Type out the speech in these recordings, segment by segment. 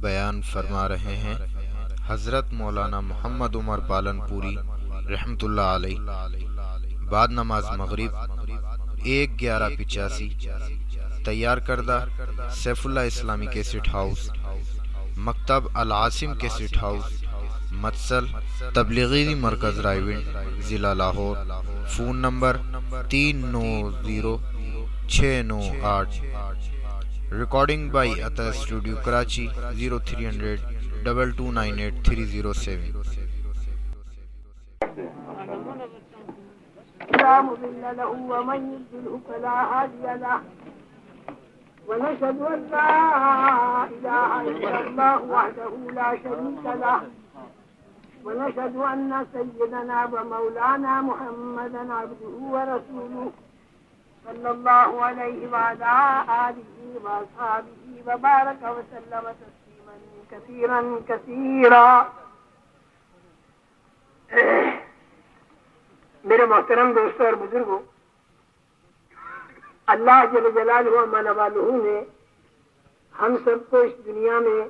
بیان فرما رہے ہیں حضرت مولانا محمد عمر پالن پوری رحمۃ اللہ علیہ، بعد نماز مغرب 1/11/85، تیار کردہ سیف اللہ اسلامی کیسٹ ہاؤس، مکتب العاصم کیسٹ ہاؤس، متصل تبلیغی مرکز رائیونڈ، ضلع Lahore, phone number 390698، recording by عطا اسٹوڈیو کراچی 0300 2298 307۔ لا مضل له ومن يضلل فلا هادي له ونشهد أن لا إله إلا الله وحده لا شريك له ونشهد أن سيدنا ومولانا محمدا عبده ورسوله صلى الله عليه وعلى آله وأصحابه وبارك وسلم تسليما كثيرا كثيرا۔ میرے محترم دوستوں اور بزرگوں، اللہ جل جلالہ و من والہ نے ہم سب کو اس دنیا میں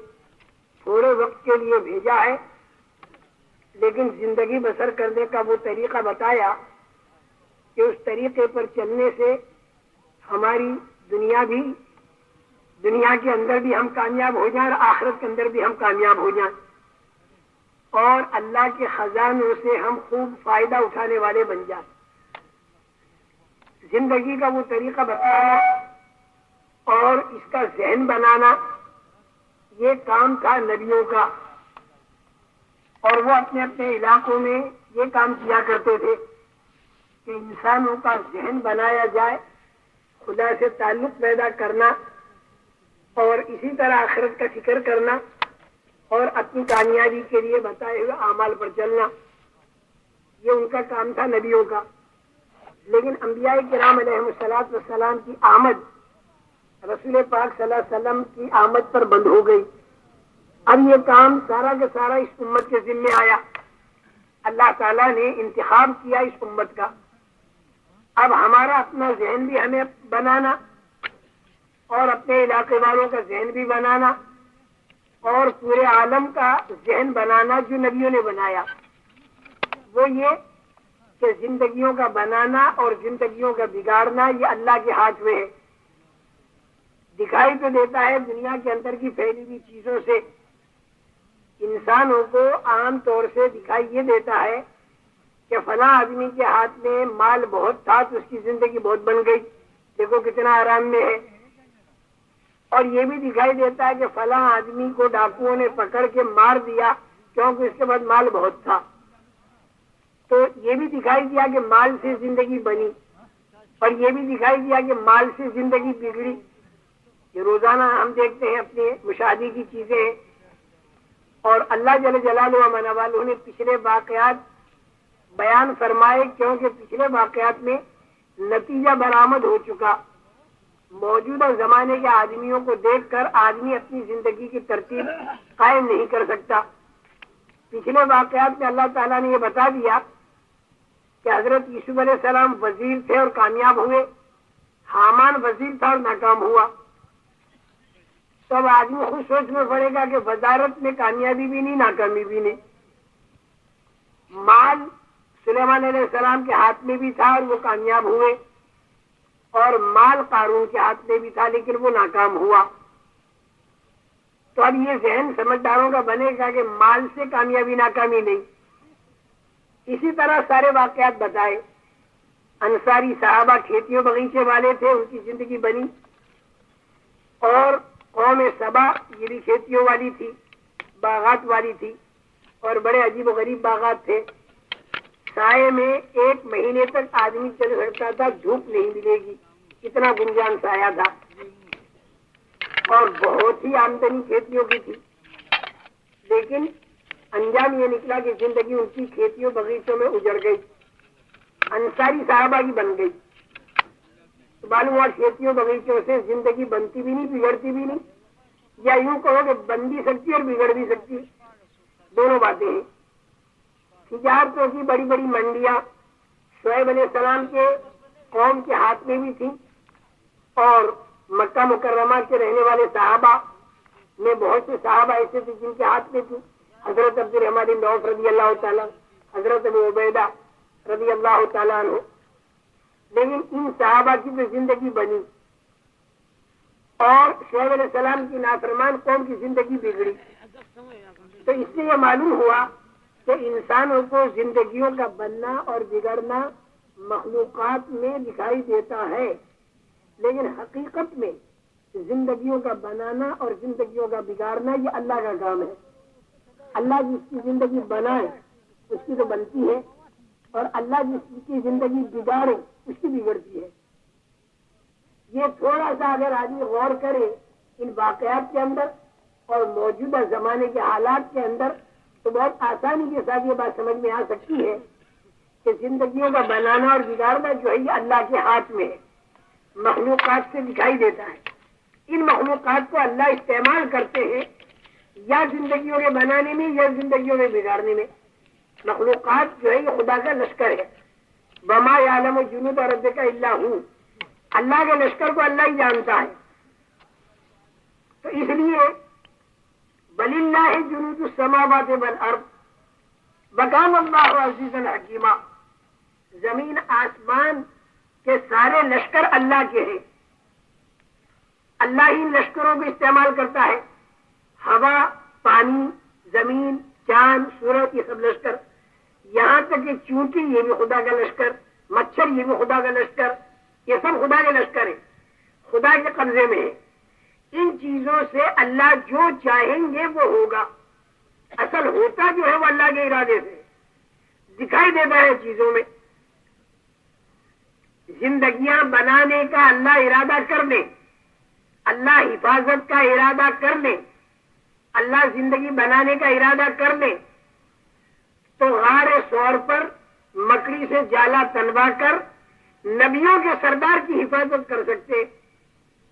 تھوڑے وقت کے لیے بھیجا ہے، لیکن زندگی بسر کرنے کا وہ طریقہ بتایا کہ اس طریقے پر چلنے سے ہماری دنیا کے اندر بھی ہم کامیاب ہو جائیں اور آخرت کے اندر بھی ہم کامیاب ہو جائیں، اور اللہ کے خزانوں سے ہم خوب فائدہ اٹھانے والے بن جائیں۔ زندگی کا وہ طریقہ بتانا اور اس کا ذہن بنانا، یہ کام تھا نبیوں کا، اور وہ اپنے اپنے علاقوں میں یہ کام کیا کرتے تھے کہ انسانوں کا ذہن بنایا جائے، خدا سے تعلق پیدا کرنا، اور اسی طرح آخرت کا فکر کرنا، اور اپنی کامیابی کے لیے بتائے ہوئے اعمال پر چلنا، یہ ان کا کام تھا نبیوں کا۔ لیکن انبیاء کرام علیہ الصلوۃ والسلام کی آمد رسول پاک صلی اللہ علیہ وسلم کی آمد پر بند ہو گئی۔ اب یہ کام سارا کا سارا اس امت کے ذمے آیا، اللہ تعالیٰ نے انتخاب کیا اس امت کا۔ اب ہمارا اپنا ذہن بھی ہمیں بنانا، اور اپنے علاقے والوں کا ذہن بھی بنانا، اور پورے عالم کا ذہن بنانا جو نبیوں نے بنایا، وہ یہ کہ زندگیوں کا بنانا اور زندگیوں کا بگاڑنا یہ اللہ کے ہاتھ میں ہے۔ دکھائی تو دیتا ہے دنیا کے اندر کی پھیلی ہوئی چیزوں سے، انسانوں کو عام طور سے دکھائی یہ دیتا ہے کہ فلاں آدمی کے ہاتھ میں مال بہت تھا تو اس کی زندگی بہت بن گئی، دیکھو کتنا آرام میں ہے۔ اور یہ بھی دکھائی دیتا ہے کہ فلاں آدمی کو ڈاکوؤں نے پکڑ کے مار دیا کیونکہ اس کے بعد مال بہت تھا، تو یہ بھی دکھائی دیا کہ مال سے زندگی بنی، اور یہ بھی دکھائی دیا کہ مال سے زندگی بگڑی۔ یہ روزانہ ہم دیکھتے ہیں، اپنے مشاہدے کی چیزیں ہیں۔ اور اللہ جل جلالہ و من والہ نے پچھلے واقعات بیان فرمائے، کیونکہ پچھلے واقعات میں نتیجہ برآمد ہو چکا۔ موجودہ زمانے کے آدمیوں کو دیکھ کر آدمی اپنی زندگی کی ترتیب قائم نہیں کر سکتا۔ پچھلے واقعات میں اللہ تعالیٰ نے یہ بتا دیا کہ حضرت یوسف علیہ السلام وزیر تھے اور کامیاب ہوئے، حامان وزیر تھا اور ناکام ہوا۔ تو اب آدمی خود سوچ میں پڑے گا کہ وزارت میں کامیابی بھی نہیں، ناکامی بھی نہیں۔ مال سلیمان علیہ السلام کے ہاتھ میں بھی تھا اور وہ کامیاب ہوئے، اور مال قارون کے ہاتھ میں بھی تھا لیکن وہ ناکام ہوا۔ تو اب یہ ذہن سمجھداروں کا بنے گا کہ مال سے کامیابی ناکامی نہیں۔ اسی طرح سارے واقعات بتائے۔ انصاری صحابہ کھیتیوں باغیچے والے تھے، ان کی زندگی بنی، اور قوم سبا یہ بھی کھیتیوں والی تھی، باغات والی تھی، اور بڑے عجیب و غریب باغات تھے۔ سائے میں 1 مہینے تک آدمی چل سکتا تھا، دھوپ نہیں ملے گی، اتنا گنجان سایہ تھا، اور بہت ہی آمدنی کھیتیوں کی تھی۔ لیکن انجام یہ نکلا کہ زندگی ان کی کھیتیوں باغیچوں میں اجڑ گئی، انصاری صحابہ کی بن گئی۔ تو معلوم ہوا کھیتیوں باغیچوں سے زندگی بنتی بھی نہیں، بگڑتی بھی نہیں، یا یوں کہو کہ بن بھی سکتی اور بگڑ بھی سکتی، دونوں باتیں ہیں۔ تجارتوں کی بڑی بڑی منڈیاں شعیب علیہ السلام کے قوم کے ہاتھ میں بھی تھی، اور مکہ مکرمہ کے رہنے والے صحابہ میں بہت سے صحابہ ایسے تھے جن کے ہاتھ میں تھی، حضرت عبد الرحمن بن عوف رضی اللہ تعالیٰ، حضرت ابو عبیدہ رضی اللہ تعالیٰ عنہ، لیکن ان صحابہ کی جو زندگی بنی اور شعیب علیہ السلام کی نافرمان قوم کی زندگی بگڑی، تو اس سے یہ معلوم ہوا کہ انسانوں کو زندگیوں کا بننا اور بگڑنا مخلوقات میں دکھائی دیتا ہے، لیکن حقیقت میں زندگیوں کا بنانا اور زندگیوں کا بگاڑنا یہ اللہ کا کام ہے۔ اللہ جس کی زندگی بنائے اس کی تو بنتی ہے، اور اللہ جس کی زندگی بگاڑے اس کی بگڑتی ہے۔ یہ تھوڑا سا اگر آدمی غور کرے ان واقعات کے اندر اور موجودہ زمانے کے حالات کے اندر، تو بہت آسانی کے ساتھ یہ بات سمجھ میں آ سکتی ہے کہ زندگیوں کا بنانا اور بگاڑنا جو ہے یہ اللہ کے ہاتھ میں ہے، مخلوقات سے دکھائی دیتا ہے۔ ان مخلوقات کو اللہ استعمال کرتے ہیں یا زندگیوں کے بنانے میں یا زندگیوں میں بگاڑنے میں۔ مخلوقات جو ہے یہ خدا کا لشکر ہے، وما یعلم جنود ربک الا ہو، اللہ کے لشکر کو اللہ ہی جانتا ہے۔ تو اس لیے وللہ جنود السماوات والارض وکان اللہ عزیزا حکیما، زمین آسمان کے سارے لشکر اللہ کے ہیں، اللہ ہی لشکروں کو استعمال کرتا ہے۔ ہوا، پانی، زمین، چاند، سورج، یہ سب لشکر، یہاں تک کہ چونٹی یہ بھی خدا کا لشکر، مچھر یہ بھی خدا کا لشکر، یہ سب خدا کے لشکر ہیں، خدا کے قبضے میں ہے۔ ان چیزوں سے اللہ جو چاہیں گے وہ ہوگا، اصل ہوتا جو ہے وہ اللہ کے ارادے سے دکھائی دیتا ہے چیزوں میں۔ زندگیاں بنانے کا اللہ ارادہ کر لے، اللہ حفاظت کا ارادہ کر لے، اللہ زندگی بنانے کا ارادہ کر لے، تو غار سور پر مکڑی سے جالا تنوا کر نبیوں کے سردار کی حفاظت کر سکتے۔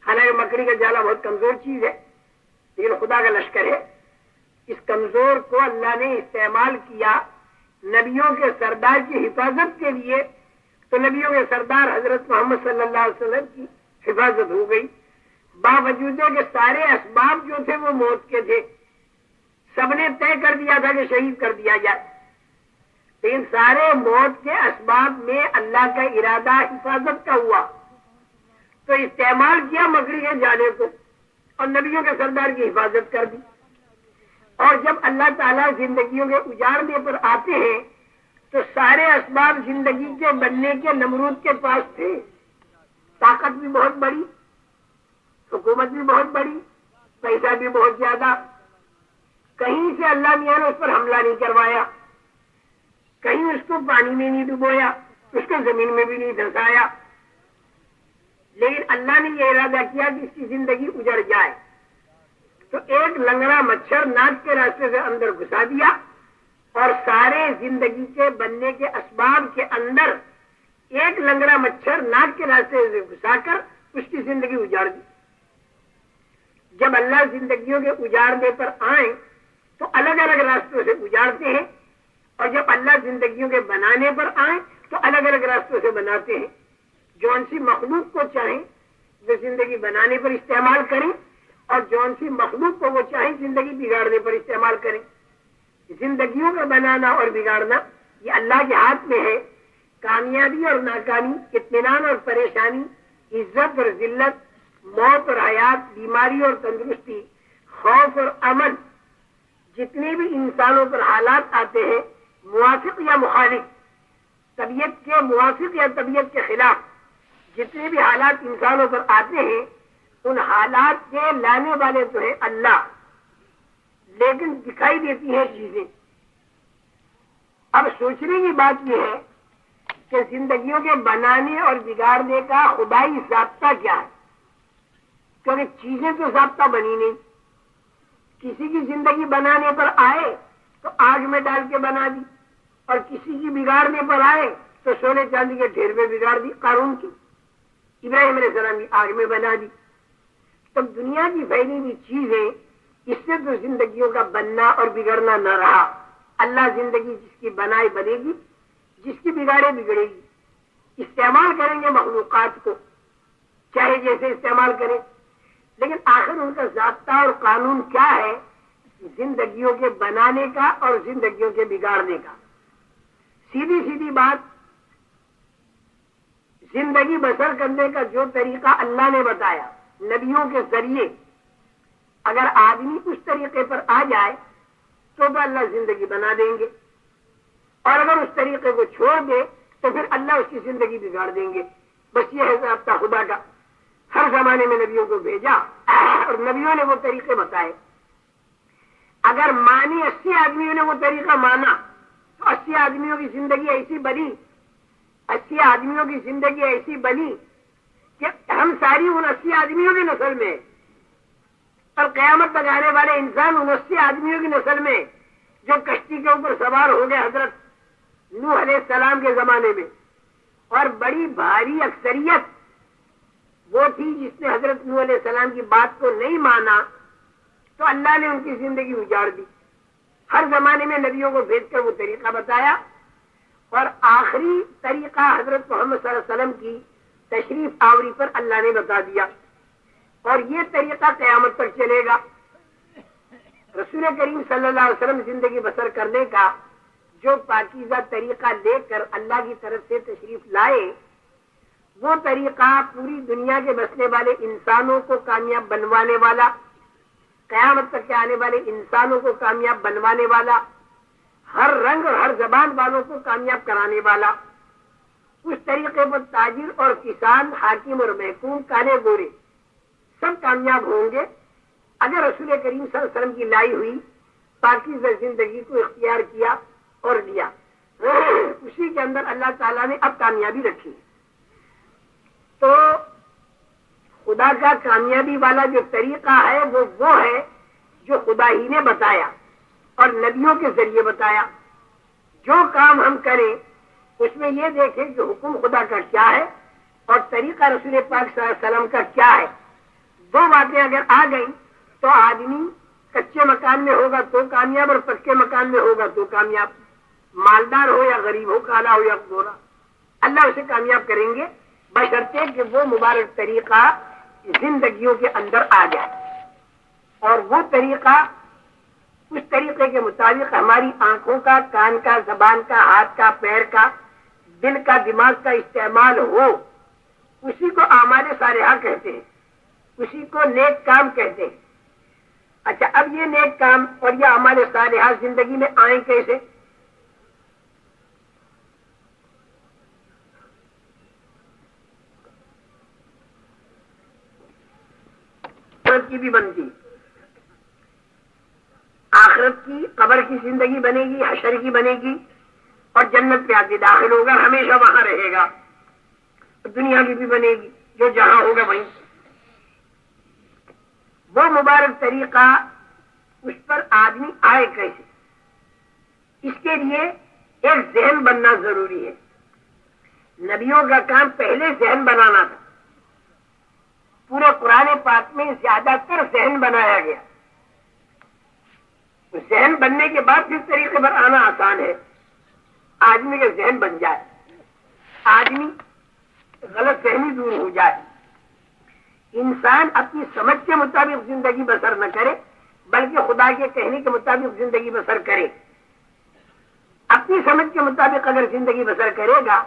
حالانکہ مکڑی کا جالا بہت کمزور چیز ہے، لیکن خدا کا لشکر ہے۔ اس کمزور کو اللہ نے استعمال کیا نبیوں کے سردار کی حفاظت کے لیے، تو نبیوں کے سردار حضرت محمد صلی اللہ علیہ وسلم کی حفاظت ہو گئی، باوجود کہ سارے اسباب جو تھے وہ موت کے تھے، سب نے طے کر دیا تھا کہ شہید کر دیا جائے، لیکن سارے موت کے اسباب میں اللہ کا ارادہ حفاظت کا ہوا، تو استعمال کیا مکڑی کے جالے کو اور نبیوں کے سردار کی حفاظت کر دی۔ اور جب اللہ تعالیٰ زندگیوں کے اجاڑنے پر آتے ہیں تو سارے اسباب زندگی کے بننے کے نمرود کے پاس تھے، طاقت بھی بہت بڑی، حکومت بھی بہت بڑی، پیسہ بھی بہت زیادہ، کہیں سے اللہ میاں نے اس پر حملہ نہیں کروایا، کہیں اس کو پانی میں نہیں ڈبویا، اس کو زمین میں بھی نہیں دھنسایا، لیکن اللہ نے یہ ارادہ کیا کہ اس کی زندگی اجڑ جائے، تو ایک لنگڑا مچھر ناک کے راستے سے اندر گھسا دیا اور سارے زندگی کے بننے کے اسباب کے اندر ایک لنگڑا مچھر ناک کے راستے سے گھسا کر اس کی زندگی اجاڑ دی۔ جب اللہ زندگیوں کے اجاڑنے پر آئیں تو الگ الگ راستوں سے اجاڑتے ہیں، اور جب اللہ زندگیوں کے بنانے پر آئیں تو الگ الگ راستوں سے بناتے ہیں۔ جون سی مخلوق کو چاہیں وہ زندگی بنانے پر استعمال کریں، اور جون سی مخلوق کو وہ چاہیں زندگی بگاڑنے پر استعمال کریں۔ زندگیوں کا بنانا اور بگاڑنا یہ اللہ کے ہاتھ میں ہے۔ کامیابی اور ناکامی، اطمینان اور پریشانی، عزت اور ذلت، موت اور حیات، بیماری اور تندرستی، خوف اور امن، جتنے بھی انسانوں پر حالات آتے ہیں، موافق یا مخالف، طبیعت کے موافق یا طبیعت کے خلاف جتنے بھی حالات انسانوں پر آتے ہیں، ان حالات کے لانے والے تو ہے اللہ، لیکن دکھائی دیتی ہیں چیزیں۔ اب سوچنے کی بات یہ ہے کہ زندگیوں کے بنانے اور بگاڑنے کا خدائی ضابطہ کیا ہے، کیونکہ چیزیں تو ضابطہ بنی نہیں۔ کسی کی زندگی بنانے پر آئے تو آگ میں ڈال کے بنا دی، اور کسی کی بگاڑنے پر آئے تو سونے چاندی کے ڈھیر میں بگاڑ دی۔ قارون کی، ابراہیم علیہ السلام کی آگ میں بنا دی۔ تب دنیا کی پھیلی ہوئی چیزیں، اس سے تو زندگیوں کا بننا اور بگڑنا نہ رہا۔ اللہ زندگی جس کی بنائے بنے گی، جس کی بگاڑے بگڑے گی۔ استعمال کریں گے مخلوقات کو، چاہے جیسے استعمال کریں۔ لیکن آخر ان کا ضابطہ اور قانون کیا ہے؟ زندگیوں کے بنانے کا اور زندگیوں کے بگاڑنے کا. سیدھی سیدھی بات، زندگی بسر کرنے کا جو طریقہ اللہ نے بتایا نبیوں کے ذریعے، اگر آدمی اس طریقے پر آ جائے تو اللہ زندگی بنا دیں گے، اور اگر اس طریقے کو چھوڑ دے تو پھر اللہ اس کی زندگی بگاڑ دیں گے. بس یہ ہے ضابطہ خدا کا. ہر زمانے میں نبیوں کو بھیجا اور نبیوں نے وہ طریقے بتائے. اگر مانی 80 آدمیوں نے وہ طریقہ مانا تو 80 آدمیوں کی زندگی ایسی بنی، 80 آدمیوں کی زندگی ایسی بنی کہ ہم ساری ان 80 آدمیوں کی نسل میں، اور قیامت تک آنے والے انسان ان 80 آدمیوں کی نسل میں جو کشتی کے اوپر سوار ہو گئے حضرت نوح علیہ السلام کے زمانے میں. اور بڑی بھاری اکثریت وہ تھی جس نے حضرت نوح علیہ السلام کی بات کو نہیں مانا، تو اللہ نے ان کی زندگی اجاڑ دی. ہر زمانے میں نبیوں کو بھیج کر وہ طریقہ بتایا، اور آخری طریقہ حضرت محمد صلی اللہ علیہ وسلم کی تشریف آوری پر اللہ نے بتا دیا، اور یہ طریقہ قیامت تک چلے گا. رسول کریم صلی اللہ علیہ وسلم زندگی بسر کرنے کا جو پاکیزہ طریقہ لے کر اللہ کی طرف سے تشریف لائے، وہ طریقہ پوری دنیا کے بسنے والے انسانوں کو کامیاب بنوانے والا، قیامت تک کے آنے والے انسانوں کو کامیاب بنوانے والا، ہر رنگ اور ہر زبان والوں کو کامیاب کرانے والا. اس طریقے پر تاجر اور کسان، حاکم اور محکوم، کالے گورے سب کامیاب ہوں گے اگر رسول کریم صلی اللہ علیہ وسلم کی لائی ہوئی پاکیزہ زندگی کو اختیار کیا اور لیا. اسی کے اندر اللہ تعالیٰ نے اب کامیابی رکھی. تو خدا کا کامیابی والا جو طریقہ ہے وہ ہے جو خدا ہی نے بتایا اور نبیوں کے ذریعے بتایا. جو کام ہم کریں اس میں یہ دیکھیں کہ حکم خدا کا کیا ہے اور طریقہ رسول پاک صلی اللہ علیہ وسلم کا کیا ہے. دو باتیں اگر آ گئیں تو آدمی کچے مکان میں ہوگا تو کامیاب اور پکے مکان میں ہوگا تو کامیاب. مالدار ہو یا غریب ہو، کالا ہو یا گورا، اللہ اسے کامیاب کریں گے بشرطے کہ وہ مبارک طریقہ زندگیوں کے اندر آ جائے. اور وہ طریقہ، اس طریقے کے مطابق ہماری آنکھوں کا، کان کا، زبان کا، ہاتھ کا، پیر کا، دل کا، دماغ کا استعمال ہو. اسی کو اعمال صالحہ کہتے ہیں، اسی کو نیک کام کہتے ہیں. اچھا، اب یہ نیک کام اور یہ اعمال صالحہ زندگی میں آئیں کیسے؟ آخرت کی بھی بنتی، آخرت کی، قبر کی زندگی بنے گی، حشر کی بنے گی، اور جنت پہ آتے داخل ہوگا، ہمیشہ وہاں رہے گا. دنیا کی بھی بنے گی، جو جہاں ہوگا وہیں. وہ مبارک طریقہ اس پر آدمی آئے کیسے؟ اس کے لیے ایک ذہن بننا ضروری ہے. نبیوں کا کام پہلے ذہن بنانا تھا. پورے قرآن پاک میں زیادہ تر ذہن بنایا گیا. ذہن بننے کے بعد جس طریقے پر آنا آسان ہے. آدمی کا ذہن بن جائے، آدمی غلط فہمی دور ہو جائے، انسان اپنی سمجھ کے مطابق زندگی بسر نہ کرے بلکہ خدا کے کہنے کے مطابق زندگی بسر کرے. اپنی سمجھ کے مطابق اگر زندگی بسر کرے گا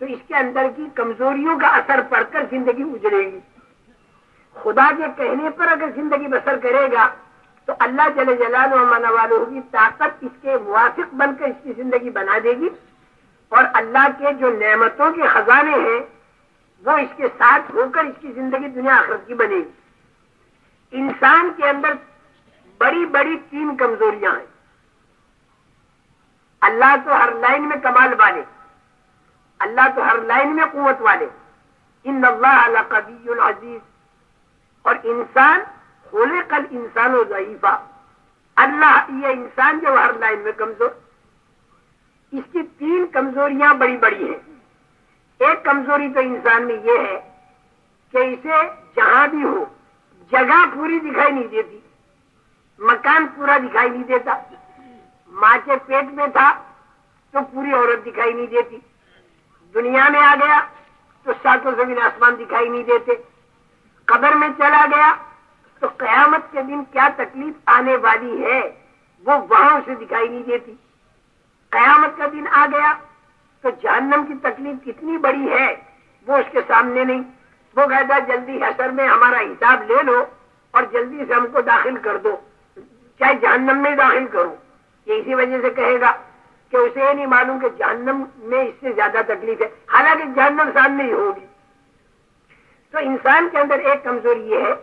تو اس کے اندر کی کمزوریوں کا اثر پڑ کر زندگی اجڑے گی. خدا کے کہنے پر اگر زندگی بسر کرے گا تو اللہ جل جلالہ و من والہ کی طاقت اس کے موافق بن کر اس کی زندگی بنا دے گی، اور اللہ کے جو نعمتوں کے خزانے ہیں وہ اس کے ساتھ ہو کر اس کی زندگی دنیا آخرت کی بنے گی. انسان کے اندر بڑی بڑی 3 کمزوریاں ہیں. اللہ تو ہر لائن میں کمال والے، اللہ تو ہر لائن میں قوت والے، ان اللہ لقوی عزیز. اور انسان خلق الانسان ضعیفا، اللہ یہ انسان جو ہر لائن میں کمزور. اس کی 3 کمزوریاں بڑی بڑی ہیں. ایک کمزوری تو انسان میں یہ ہے کہ اسے جہاں بھی ہو جگہ پوری دکھائی نہیں دیتی، مکان پورا دکھائی نہیں دیتا. ماں کے پیٹ میں تھا تو پوری عورت دکھائی نہیں دیتی، دنیا میں آ گیا تو 7 زمین آسمان دکھائی نہیں دیتے، قبر میں چلا گیا تو قیامت کے دن کیا تکلیف آنے والی ہے وہ وہاں اسے دکھائی نہیں دیتی. قیامت کا دن آ گیا تو جہنم کی تکلیف کتنی بڑی ہے وہ اس کے سامنے نہیں. وہ کہتا جلدی حشر میں ہمارا حساب لے لو اور جلدی سے ہم کو داخل کر دو، چاہے جہنم میں داخل کرو. یہ اسی وجہ سے کہے گا کہ اسے یہ نہیں معلوم کہ جہنم میں اس سے زیادہ تکلیف ہے، حالانکہ جہنم سامنے ہی ہوگی. تو انسان کے اندر ایک کمزوری یہ ہے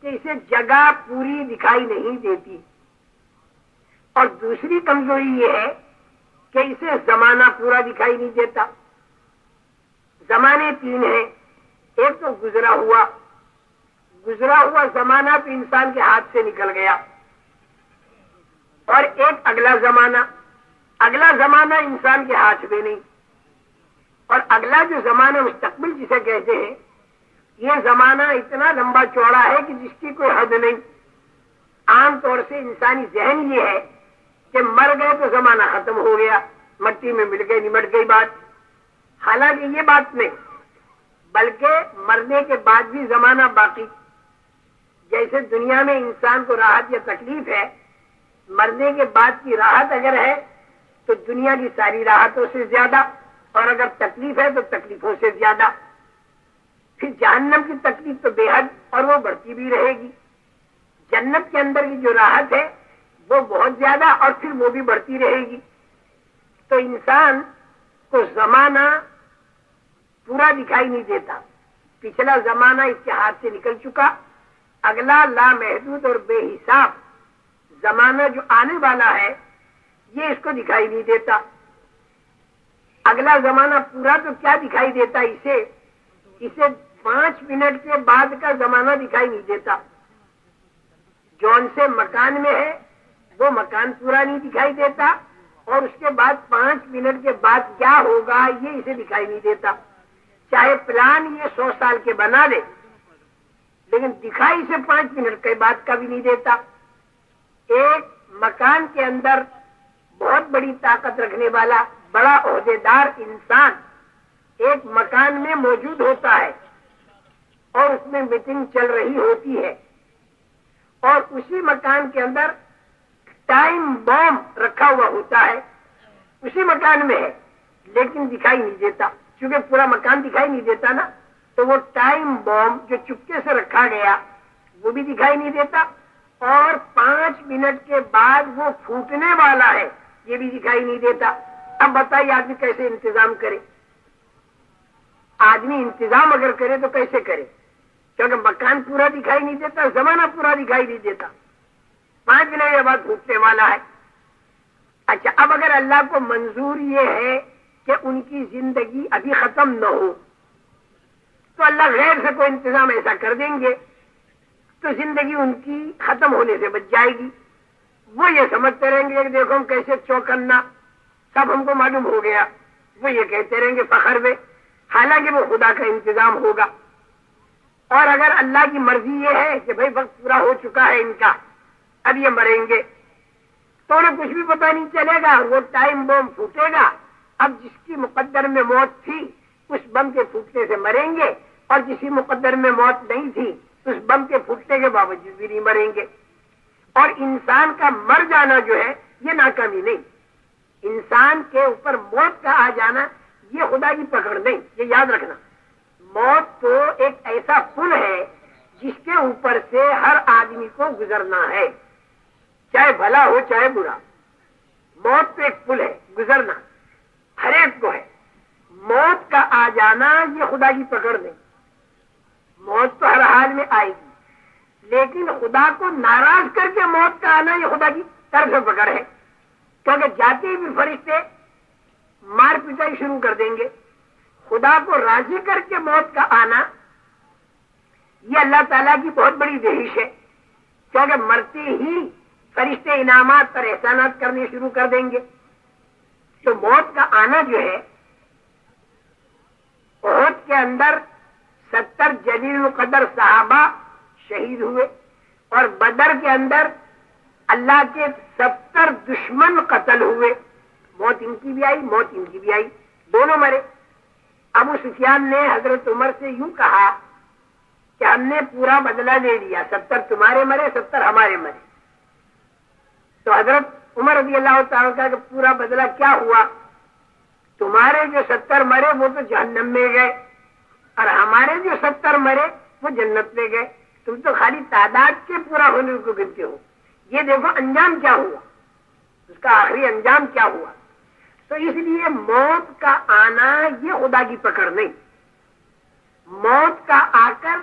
کہ اسے جگہ پوری دکھائی نہیں دیتی، اور دوسری کمزوری یہ ہے کہ اسے زمانہ پورا دکھائی نہیں دیتا. زمانے تین ہیں، ایک تو گزرا ہوا زمانہ تو انسان کے ہاتھ سے نکل گیا، اور ایک اگلا زمانہ انسان کے ہاتھ میں نہیں. اور اگلا جو زمانہ مستقبل جسے کہتے ہیں، یہ زمانہ اتنا لمبا چوڑا ہے کہ جس کی کوئی حد نہیں. عام طور سے انسانی ذہن یہ ہے کہ مر گئے تو زمانہ ختم ہو گیا، مٹی میں مل گئے نمٹ گئی بات. حالانکہ یہ بات نہیں، بلکہ مرنے کے بعد بھی زمانہ باقی. جیسے دنیا میں انسان کو راحت یا تکلیف ہے، مرنے کے بعد کی راحت اگر ہے تو دنیا کی ساری راحتوں سے زیادہ، اور اگر تکلیف ہے تو تکلیفوں سے زیادہ. پھر جہنم کی تکلیف تو بے حد اور وہ بڑھتی بھی رہے گی. جنت کے اندر کی جو راحت ہے وہ بہت زیادہ اور پھر وہ بھی بڑھتی رہے گی. تو انسان کو زمانہ پورا دکھائی نہیں دیتا. پچھلا زمانہ اس کے ہاتھ سے نکل چکا، اگلا لامحدود اور بے حساب زمانہ جو آنے والا ہے یہ اس کو دکھائی نہیں دیتا. اگلا زمانہ پورا تو کیا دکھائی دیتا اسے 5 منٹ کے بعد کا زمانہ دکھائی نہیں دیتا. جون سے مکان میں ہے وہ مکان پورا نہیں دکھائی دیتا، اور اس کے بعد 5 منٹ کے بعد کیا ہوگا یہ اسے دکھائی نہیں دیتا. چاہے پلان یہ 100 سال کے بنا لے، لیکن دکھائی سے 5 منٹ کے بعد کا بھی نہیں دیتا. ایک مکان کے اندر بہت بڑی طاقت رکھنے والا بڑا عہدیدار انسان ایک مکان میں موجود ہوتا ہے، اور اس میں میٹنگ چل رہی ہوتی ہے، اور اسی مکان کے اندر ٹائم بم رکھا ہوا ہوتا ہے، اسی مکان میں ہے لیکن دکھائی نہیں دیتا. کیونکہ پورا مکان دکھائی نہیں دیتا نا، تو وہ ٹائم بم جو چپکے سے رکھا گیا وہ بھی دکھائی نہیں دیتا، اور 5 منٹ کے بعد وہ پھوٹنے والا ہے یہ بھی دکھائی نہیں دیتا. اب بتائیے آدمی کیسے انتظام کرے؟ آدمی انتظام اگر کرے تو کیسے کرے؟ کیونکہ مکان پورا دکھائی نہیں دیتا، زمانہ پورا دکھائی نہیں دیتا، 5 منٹ کے بعد پھوٹنے والا ہے. اچھا، اب اگر اللہ کو منظور یہ ہے کہ ان کی زندگی ابھی ختم نہ ہو تو اللہ غیر سے کوئی انتظام ایسا کر دیں گے تو زندگی ان کی ختم ہونے سے بچ جائے گی. وہ یہ سمجھتے رہیں گے کہ دیکھو ہم کیسے چوکنا، سب ہم کو معلوم ہو گیا. وہ یہ کہتے رہیں گے فخر میں، حالانکہ وہ خدا کا انتظام ہوگا. اور اگر اللہ کی مرضی یہ ہے کہ بھائی وقت پورا ہو چکا ہے ان کا، اب یہ مریں گے، تو انہیں کچھ بھی پتہ نہیں چلے گا. وہ ٹائم بم پھوٹے گا، اب جس کی مقدر میں موت تھی اس بم کے پھوٹنے سے مریں گے، اور جسی مقدر میں موت نہیں تھی اس بم کے پھوٹنے کے باوجود بھی نہیں مریں گے. اور انسان کا مر جانا جو ہے یہ ناکامی نہیں، انسان کے اوپر موت کا آ جانا یہ خدا کی پکڑ نہیں. یہ یاد رکھنا، موت تو ایک ایسا پل ہے جس کے اوپر سے ہر آدمی کو گزرنا ہے، چاہے بھلا ہو چاہے برا. موت تو ایک پل ہے، گزرنا ہر ایک کو ہے. موت کا آ جانا یہ خدا کی پکڑ نہیں. موت تو ہر حال میں آئے گی، لیکن خدا کو ناراض کر کے موت کا آنا یہ خدا کی طرف سے پکڑ ہے. کیونکہ جاتے ہی بھی فرشتے مار پٹائی شروع کر دیں گے. خدا کو راضی کر کے موت کا آنا یہ اللہ تعالیٰ کی بہت بڑی دہش ہے. کیونکہ مرتے ہی فرشتے انعامات پر احسانات کرنے شروع کر دیں گے. تو موت کا آنا جو ہے، احد کے اندر 70 جلیل القدر صحابہ شہید ہوئے، اور بدر کے اندر اللہ کے 70 دشمن قتل ہوئے. موت ان کی بھی آئی، موت ان کی بھی آئی، دونوں مرے. ابو سفیان نے حضرت عمر سے یوں کہا کہ ہم نے پورا بدلہ لے لیا، 70 تمہارے مرے 70 ہمارے مرے. تو حضرت عمر رضی اللہ تعالیٰ کا کہ پورا بدلہ کیا ہوا؟ تمہارے جو 70 مرے وہ تو جہنم میں گئے اور ہمارے جو 70 مرے وہ جنت میں گئے. تم تو خالی تعداد کے پورا ہونے کو گنتے ہو، یہ دیکھو انجام کیا ہوا، اس کا آخری انجام کیا ہوا. تو اس لیے موت کا آنا یہ خدا کی پکڑ نہیں، موت کا آ کر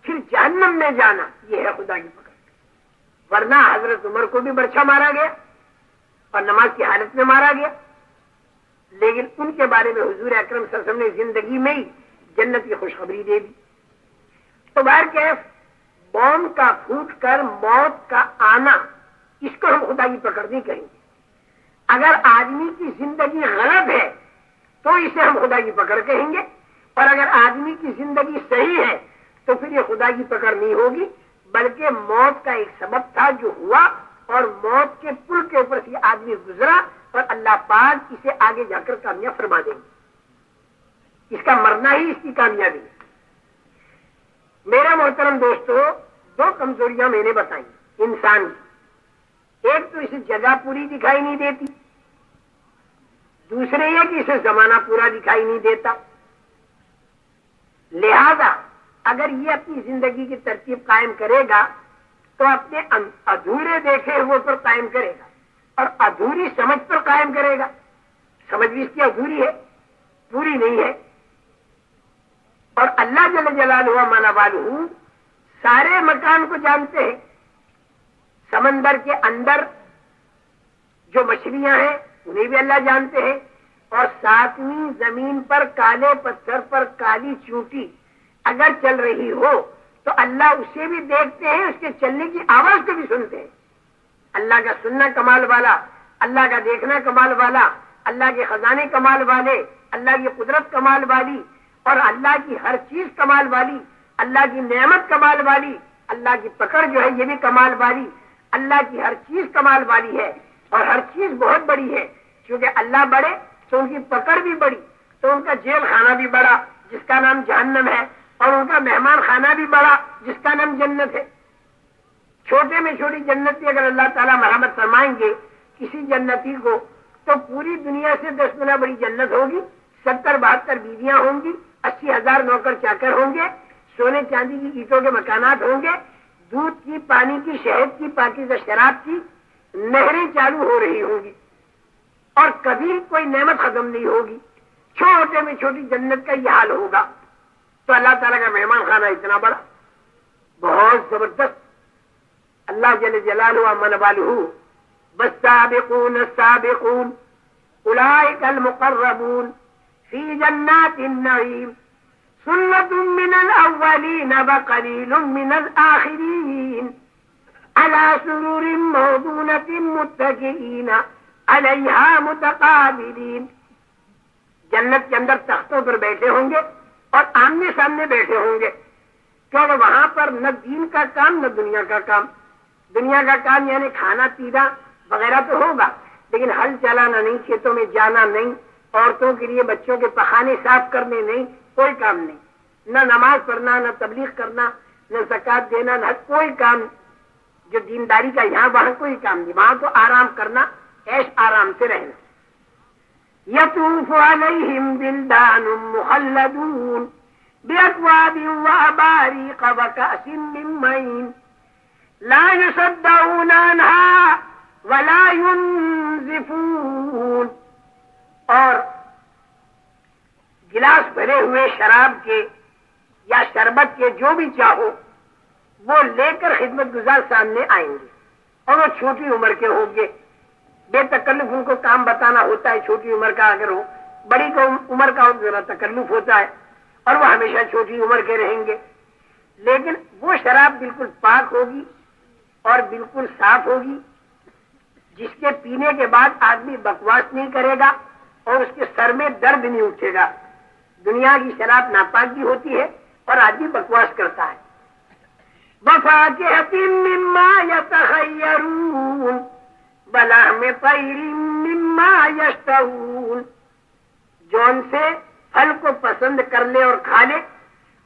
پھر جہنم میں جانا یہ ہے خدا کی پکڑ. ورنہ حضرت عمر کو بھی برچھا مارا گیا اور نماز کی حالت میں مارا گیا، لیکن ان کے بارے میں حضور اکرم صلی اللہ علیہ وسلم نے زندگی میں ہی جنت کی خوشخبری دے دی. تو بہرکیف بوم کا پھوٹ کر موت کا آنا اس کو ہم خدا کی پکڑ نہیں کہیں گے. اگر آدمی کی زندگی غلط ہے تو اسے ہم خدا کی پکڑ کہیں گے، اور اگر آدمی کی زندگی صحیح ہے تو پھر یہ خدا کی پکڑ نہیں ہوگی، بلکہ موت کا ایک سبب تھا جو ہوا، اور موت کے پل کے اوپر سے آدمی گزرا اور اللہ پاک اسے آگے جا کر کامیاب فرما دیں گے. اس کا مرنا ہی اس کی کامیابی ہے. میرا محترم دوستو، 2 کمزوریاں میں نے بتائی انسان کی. ایک تو اسے جگہ پوری دکھائی نہیں دیتی، دوسرے یہ کہ اسے زمانہ پورا دکھائی نہیں دیتا. لہذا اگر یہ اپنی زندگی کی ترتیب قائم کرے گا تو اپنے ادھورے دیکھے ہوئے پر قائم کرے گا اور ادھوری سمجھ پر قائم کرے گا. سمجھ بھی اس کی ادھوری ہے، پوری نہیں ہے. اور اللہ جل جلالہ و مالا والہ سارے مکان کو جانتے ہیں. سمندر کے اندر جو مچھلیاں ہیں انہیں بھی اللہ جانتے ہیں، اور 7ویں زمین پر کالے پتھر پر کالی چونٹی اگر چل رہی ہو تو اللہ اسے بھی دیکھتے ہیں، اس کے چلنے کی آواز کو بھی سنتے ہیں. اللہ کا سننا کمال والا، اللہ کا دیکھنا کمال والا، اللہ کے خزانے کمال والے، اللہ کی قدرت کمال والی، اور اللہ کی ہر چیز کمال والی، اللہ کی نعمت کمال والی، اللہ کی پکڑ جو ہے یہ بھی کمال والی. اللہ کی ہر چیز کمال والی ہے اور ہر چیز بہت بڑی ہے. کیونکہ اللہ بڑے تو ان کی پکڑ بھی بڑی، تو ان کا جیل خانہ بھی بڑا جس کا نام جہنم ہے، اور ان کا مہمان خانہ بھی بڑا جس کا نام جنت ہے. چھوٹے میں چھوٹی جنتی اگر اللہ تعالیٰ مرحمت فرمائیں گے کسی جنتی کو تو پوری دنیا سے 10 گنا بڑی جنت ہوگی. 70-72 بیویاں ہوں گی، 80,000 نوکر چاکر ہوں گے، سونے چاندی کی اینٹوں کے مکانات ہوں گے، دودھ کی، پانی کی، شہد کی، پاکیزہ شراب کی نہریں چالو ہو رہی ہوں گی، اور کبھی کوئی نعمت ختم نہیں ہوگی. چھوٹے میں چھوٹی جنت کا یہ حال ہوگا. تو اللہ تعالیٰ کا مہمان خانہ اتنا بڑا، بہت زبردست. اللہ جل جلالہ و من والہ والسابقون السابقون اولئک المقربون فی جنات النعیم سنت من الاولین وقلیل من الآخرین علی سرور موضونۃ متکئین علیہا متقابلین. جنت کے اندر تختوں پر بیٹھے ہوں گے اور آمنے سامنے بیٹھے ہوں گے، کیونکہ وہاں پر نہ دین کا کام نہ دنیا کا کام. دنیا کا کام یعنی کھانا پینا وغیرہ تو ہوگا، لیکن ہل چلانا نہیں، کھیتوں میں جانا نہیں، عورتوں کے لیے بچوں کے پخانے صاف کرنے نہیں، کوئی کام نہیں. نہ نماز پڑھنا، نہ تبلیغ کرنا، نہ زکات دینا، نہ کوئی کام جو دینداری کا یہاں وہاں کوئی کام نہیں. وہاں تو آرام کرنا، عیش آرام سے رہنا. یطوف علیہم ولدان مخلدون باکواب واباریق وکأس من معین لا یصدعون عنہا ولا ينزفون. اور گلاس بھرے ہوئے شراب کے یا شربت کے جو بھی چاہو وہ لے کر خدمت گزار سامنے آئیں گے، اور وہ چھوٹی عمر کے ہوں گے. بے تکلف ان کو کام بتانا ہوتا ہے، چھوٹی عمر کا اگر ہو، بڑی عمر کا ذرا تکلف ہوتا ہے، اور وہ ہمیشہ چھوٹی عمر کے رہیں گے. لیکن وہ شراب بالکل پاک ہوگی اور بالکل صاف ہوگی، جس کے پینے کے بعد آدمی بکواس نہیں کرے گا اور اس کے سر میں درد نہیں اٹھے گا. دنیا کی شراب ناپاک بھی ہوتی ہے اور آدمی بکواس کرتا ہے. وَفَاكِهَةٍ مِّمَّا يَتَخَيَّرُونَ وَلَحْمِ طَيْرٍ مِّمَّا يَشْتَهُونَ. جو ان سے پھل کو پسند کر لے اور کھا لے،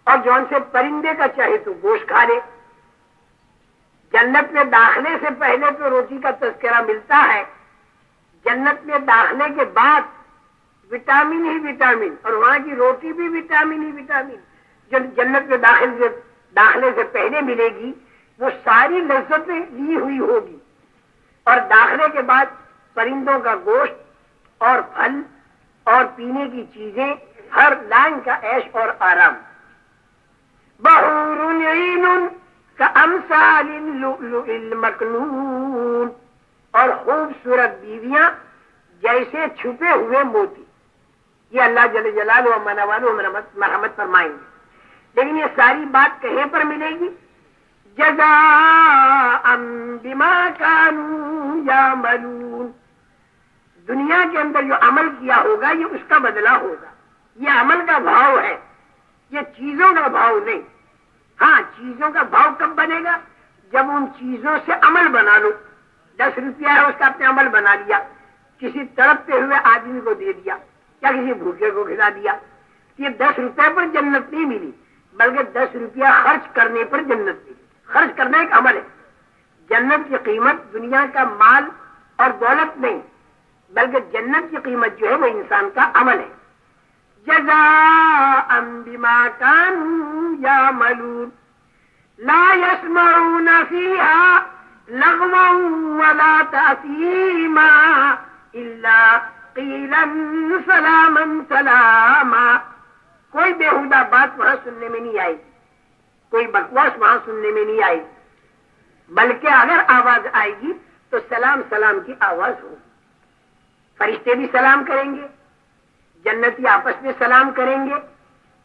اور جون سے پرندے کا چاہے تو گوشت کھا لے. جنت میں داخلے سے پہلے تو روٹی کا تذکرہ ملتا ہے، جنت میں داخلے کے بعد وٹامن ہی وٹامن، اور وہاں کی روٹی بھی وٹامن ہی وٹامن. جو جنت میں داخلے سے پہلے ملے گی وہ ساری لذتیں لی ہوئی ہوگی، اور داخلے کے بعد پرندوں کا گوشت اور پھل اور پینے کی چیزیں، ہر لائن کا عیش اور آرام. بحور عین کامثال اللؤلؤ المکنون، اور خوبصورت بیویاں جیسے چھپے ہوئے موتی. یہ اللہ جل جلالہ و منوالہ مرحمت فرمائیں گے. لیکن یہ ساری بات کہیں پر ملے گی؟ جزاء بما كانوا يعملون. دنیا کے اندر جو عمل کیا ہوگا یہ اس کا بدلہ ہوگا. یہ عمل کا بھاؤ ہے، یہ چیزوں کا بھاؤ نہیں. ہاں، چیزوں کا بھاؤ کب بنے گا؟ جب ان چیزوں سے عمل بنا لو. 10 روپیہ ہے، اس کا اپنے عمل بنا لیا، کسی تڑپتے ہوئے آدمی کو دے دیا یا کسی بھوکے کو کھلا دیا. یہ 10 روپے پر جنت نہیں ملی، بلکہ 10 روپیہ خرچ کرنے پر جنت ملی. خرچ کرنا ایک عمل ہے. جنت کی قیمت دنیا کا مال اور دولت نہیں، بلکہ جنت کی قیمت جو ہے وہ انسان کا عمل ہے. جزاء بما كانوا يعملون لا يسمعون فيها لغوا ولا تأثيما إلا قيلا سلاما سلاما. کوئی بےہودہ بات وہاں سننے میں نہیں آئی، کوئی بکواس وہاں سننے میں نہیں آئی، بلکہ اگر آواز آئے گی تو سلام سلام کی آواز ہوگی. فرشتے بھی سلام کریں گے، جنتی آپس میں سلام کریں گے،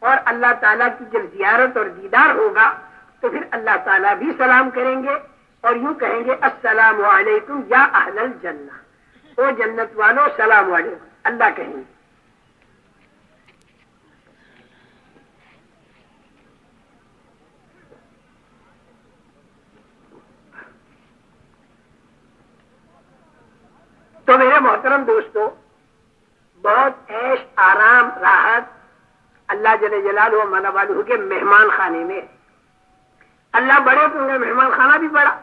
اور اللہ تعالیٰ کی جب زیارت اور دیدار ہوگا تو پھر اللہ تعالیٰ بھی سلام کریں گے اور یوں کہیں گے السلام علیکم یا اہل الجنہ، او جنت والو سلام علیکم. اللہ کہیں گے. تو میرے محترم دوستو، بہت عیش آرام راحت اللہ جل جلالہ و منوالہ کے مہمان خانے میں. اللہ بڑے تو ان کا مہمان خانہ بھی بڑا.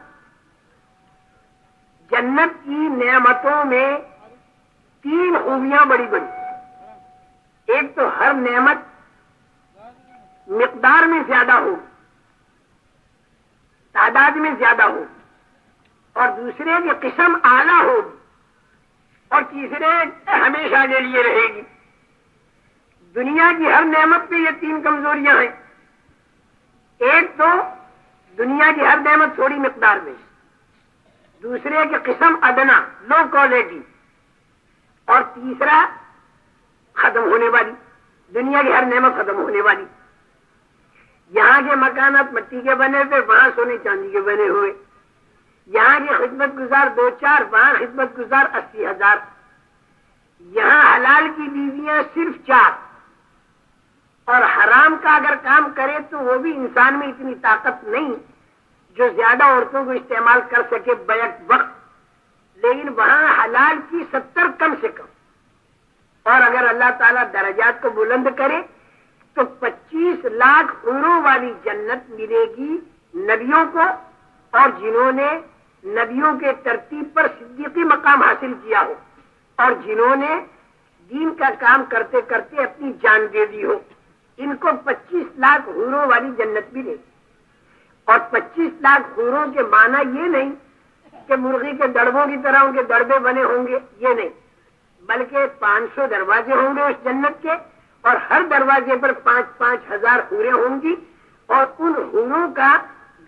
جنت کی نعمتوں میں 3 خوبیاں بڑی بڑی. ایک تو ہر نعمت مقدار میں زیادہ ہو، تعداد میں زیادہ ہو، اور دوسرے کی قسم اعلیٰ ہوگی، اور تیسرے ہمیشہ کے لیے رہے گی. دنیا کی ہر نعمت میں یہ 3 کمزوریاں ہیں. ایک تو دنیا کی ہر نعمت تھوڑی مقدار میں، دوسرے کی قسم ادنا لو کوالٹی، اور تیسرا ختم ہونے والی. دنیا کی ہر نعمت ختم ہونے والی. یہاں کے مکانات مٹی کے بنے تھے، وہاں سونے چاندی کے بنے ہوئے. یہاں کی خدمت گزار 2-4، وہاں خدمت گزار 80,000. یہاں حلال کی بیویاں صرف 4، اور حرام کا اگر کام کرے تو وہ بھی انسان میں اتنی طاقت نہیں جو زیادہ عورتوں کو استعمال کر سکے بیک وقت. لیکن وہاں حلال کی 70 کم سے کم. اور اگر اللہ تعالیٰ درجات کو بلند کرے تو 25 لاکھ حوروں والی جنت ملے گی نبیوں کو، اور جنہوں نے نبیوں کے ترتیب پر صدیقی مقام حاصل کیا ہو، اور جنہوں نے دین کا کام کرتے کرتے اپنی جان دے دی ہو. ان کو 25 لاکھ حوروں والی جنت ملے گی. اور 25 لاکھ حوروں کے معنی یہ نہیں کہ مرغی کے دڑبوں کی طرح ان کے دڑبے بنے ہوں گے، یہ نہیں، بلکہ 500 دروازے ہوں گے اس جنت کے، اور ہر دروازے پر 5-5 ہزار حوریں ہوں گی. اور ان حوروں کا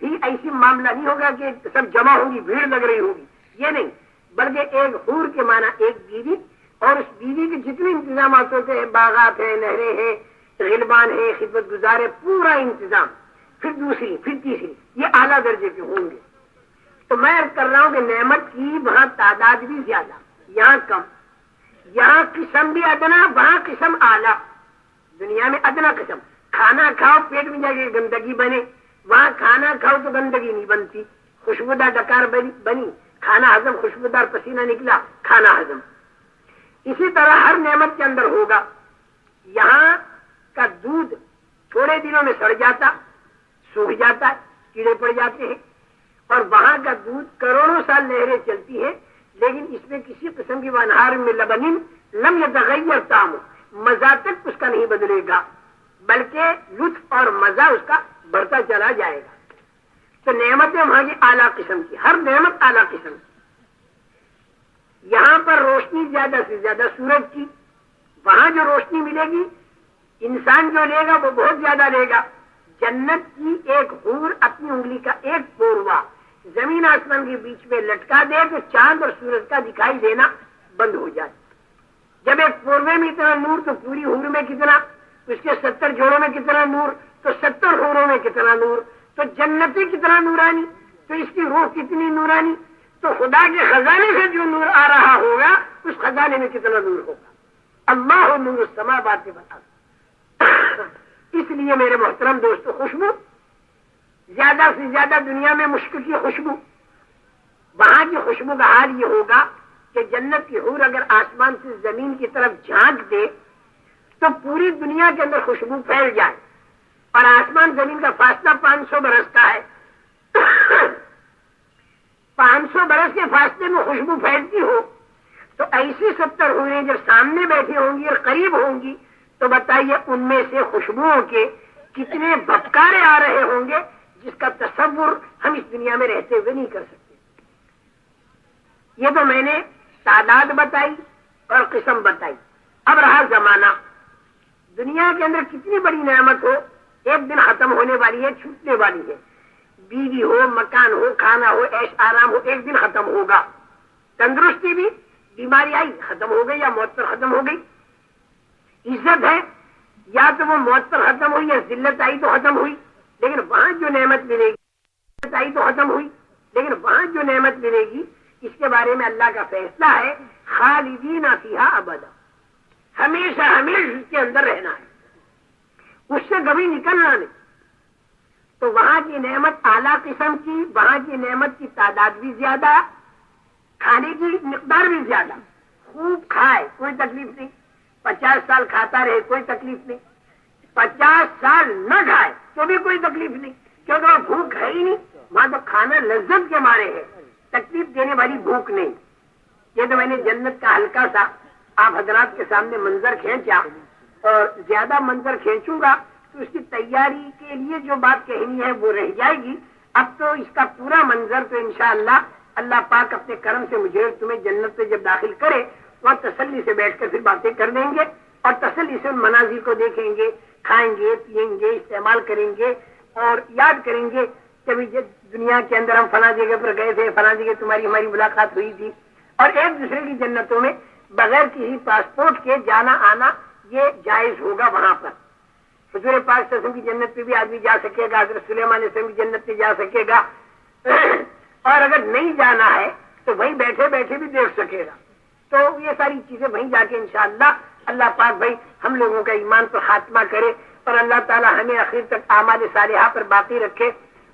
بھی ایسی معاملہ نہیں ہوگا کہ سب جمع ہوں گی، بھیڑ لگ رہی ہوگی، یہ نہیں، بلکہ ایک حور کے معنی ایک بیوی، اور اس بیوی کے جتنے انتظامات ہوتے ہیں، باغات ہیں، نہریں ہیں، غلمان ہیں، خدمت گزار ہے، پورا انتظام. پھر دوسری، پھر تیسری، یہ اعلیٰ درجے کے ہوں گے. تو میں عرض کر رہا ہوں کہ نعمت کی وہاں تعداد بھی زیادہ، یہاں کم. یہاں قسم بھی ادنا، وہاں قسم اعلیٰ. دنیا میں ادنا قسم، کھانا کھاؤ پیٹ میں جا کے گندگی بنے، وہاں کھانا کھاؤ تو گندگی نہیں بنتی، خوشبودار ڈکار بنی، کھانا ہضم، خوشبودار پسینہ نکلا، کھانا ہضم. اسی طرح ہر نعمت کے اندر ہوگا. یہاں کا دودھ تھوڑے دنوں میں سڑ جاتا، سوکھ جاتا ہے، کیڑے پڑ جاتے ہیں، اور وہاں کا دودھ کروڑوں سال نہریں چلتی ہیں، لیکن اس میں کسی قسم کی وانہار میں لبن لم یتغیر طعمہ، مزہ تک اس کا نہیں بدلے گا، بلکہ لطف اور مزہ اس کا بڑھتا چلا جائے گا۔ تو نعمتیں وہاں کی اعلیٰ قسم کی، ہر نعمت اعلیٰ قسم کی۔ یہاں پر روشنی زیادہ سے زیادہ سورج کی، وہاں جو روشنی ملے گی انسان جو لے گا وہ بہت زیادہ لے گا۔ جنت کی ایک حور اپنی انگلی کا ایک پوروا زمین آسمان کے بیچ میں لٹکا دے تو چاند اور سورج کا دکھائی دینا بند ہو جائے۔ جب ایک پوروے میں اتنا نور تو پوری حور میں کتنا، اس کے 70 جوڑوں میں کتنا نور، تو 70 حوروں میں کتنا نور، تو جنتی کتنا نورانی، تو اس کی روح کتنی نورانی، تو خدا کے خزانے سے جو نور آ رہا ہوگا اس خزانے میں کتنا نور ہوگا۔ اللہ نور السماوات والارض۔ اس لیے میرے محترم دوستو، خوشبو زیادہ سے زیادہ دنیا میں مشک کی خوشبو، وہاں کی خوشبو کا حال یہ ہوگا کہ جنت کی حور اگر آسمان سے زمین کی طرف جھانک دے تو پوری دنیا کے اندر خوشبو پھیل جائے، اور آسمان زمین کا فاصلہ 500 برس کا ہے۔ 500 برس کے فاصلے میں خوشبو پھیلتی ہو تو ایسی 70 حوریں جب سامنے بیٹھی ہوں گی اور قریب ہوں گی تو بتائیے ان میں سے خوشبوؤں کے کتنے بھپکارے آ رہے ہوں گے جس کا تصور ہم اس دنیا میں رہتے ہوئے نہیں کر سکتے۔ یہ تو میں نے تعداد بتائی اور قسم بتائی۔ اب رہا زمانہ، دنیا کے اندر کتنی بڑی نعمت ہو ایک دن ختم ہونے والی ہے، چھوٹنے والی ہے۔ بیوی ہو، مکان ہو، کھانا ہو، عیش آرام ہو، ایک دن ختم ہوگا۔ تندرستی بھی، بیماری آئی ختم ہو گئی یا موت پر ختم ہو گئی۔ عزت ہے، یا تو وہ موت پر ختم ہوئی یا ذلت آئی تو ختم ہوئی، لیکن وہاں جو نعمت ملے گی، ذلت آئی تو ختم ہوئی، لیکن وہاں جو نعمت ملے گی اس کے بارے میں اللہ کا فیصلہ ہے خالدین فیہا ابدا، ہمیشہ ہمیشہ اس کے اندر رہنا ہے، اس سے کبھی نکلنا نہیں۔ تو وہاں کی نعمت اعلیٰ قسم کی، وہاں کی نعمت کی تعداد بھی زیادہ، کھانے کی مقدار بھی زیادہ، خوب کھائے کوئی تکلیف نہیں، 50 سال کھاتا رہے کوئی تکلیف نہیں، 50 سال نہ کھائے تو بھی کوئی تکلیف نہیں، کیونکہ وہ بھوک ہے ہی نہیں، وہاں تو کھانا لذت کے مارے ہے، تکلیف دینے والی بھوک نہیں۔ یہ تو میں نے جنت کا ہلکا سا آپ حضرات کے سامنے منظر کھینچا، اور زیادہ منظر کھینچوں گا تو اس کی تیاری کے لیے جو بات کہنی ہے وہ رہ جائے گی۔ اب تو اس کا پورا منظر تو انشاءاللہ اللہ پاک اپنے کرم سے مجھے تمہیں جنت سے جب داخل کرے وہاں تسلی سے بیٹھ کر پھر باتیں کر دیں گے، اور تسلی سے ان مناظر کو دیکھیں گے، کھائیں گے، پیئیں گے، استعمال کریں گے، اور یاد کریں گے کہ دنیا کے اندر ہم فلاں جگہ پر گئے تھے، فلاں جگہ تمہاری ہماری ملاقات ہوئی تھی، اور ایک دوسرے کی جنتوں میں بغیر کسی پاسپورٹ کے جانا آنا یہ جائز ہوگا۔ وہاں پر حضور پاک صلی اللہ علیہ وسلم کی جنت پہ بھی آدمی جا سکے گا، حضرت سلیمان علیہ السلام کی جنت پہ جا سکے گا، اور اگر نہیں جانا ہے تو وہیں بیٹھے بیٹھے بھی دیکھ سکے گا۔ تو یہ ساری چیزیں وہیں جا کے انشاءاللہ اللہ پاک بھائی ہم لوگوں کا ایمان پر خاتمہ کرے، اور اللہ تعالی ہمیں آخر تک اعمال صالحہ پر باقی رکھے،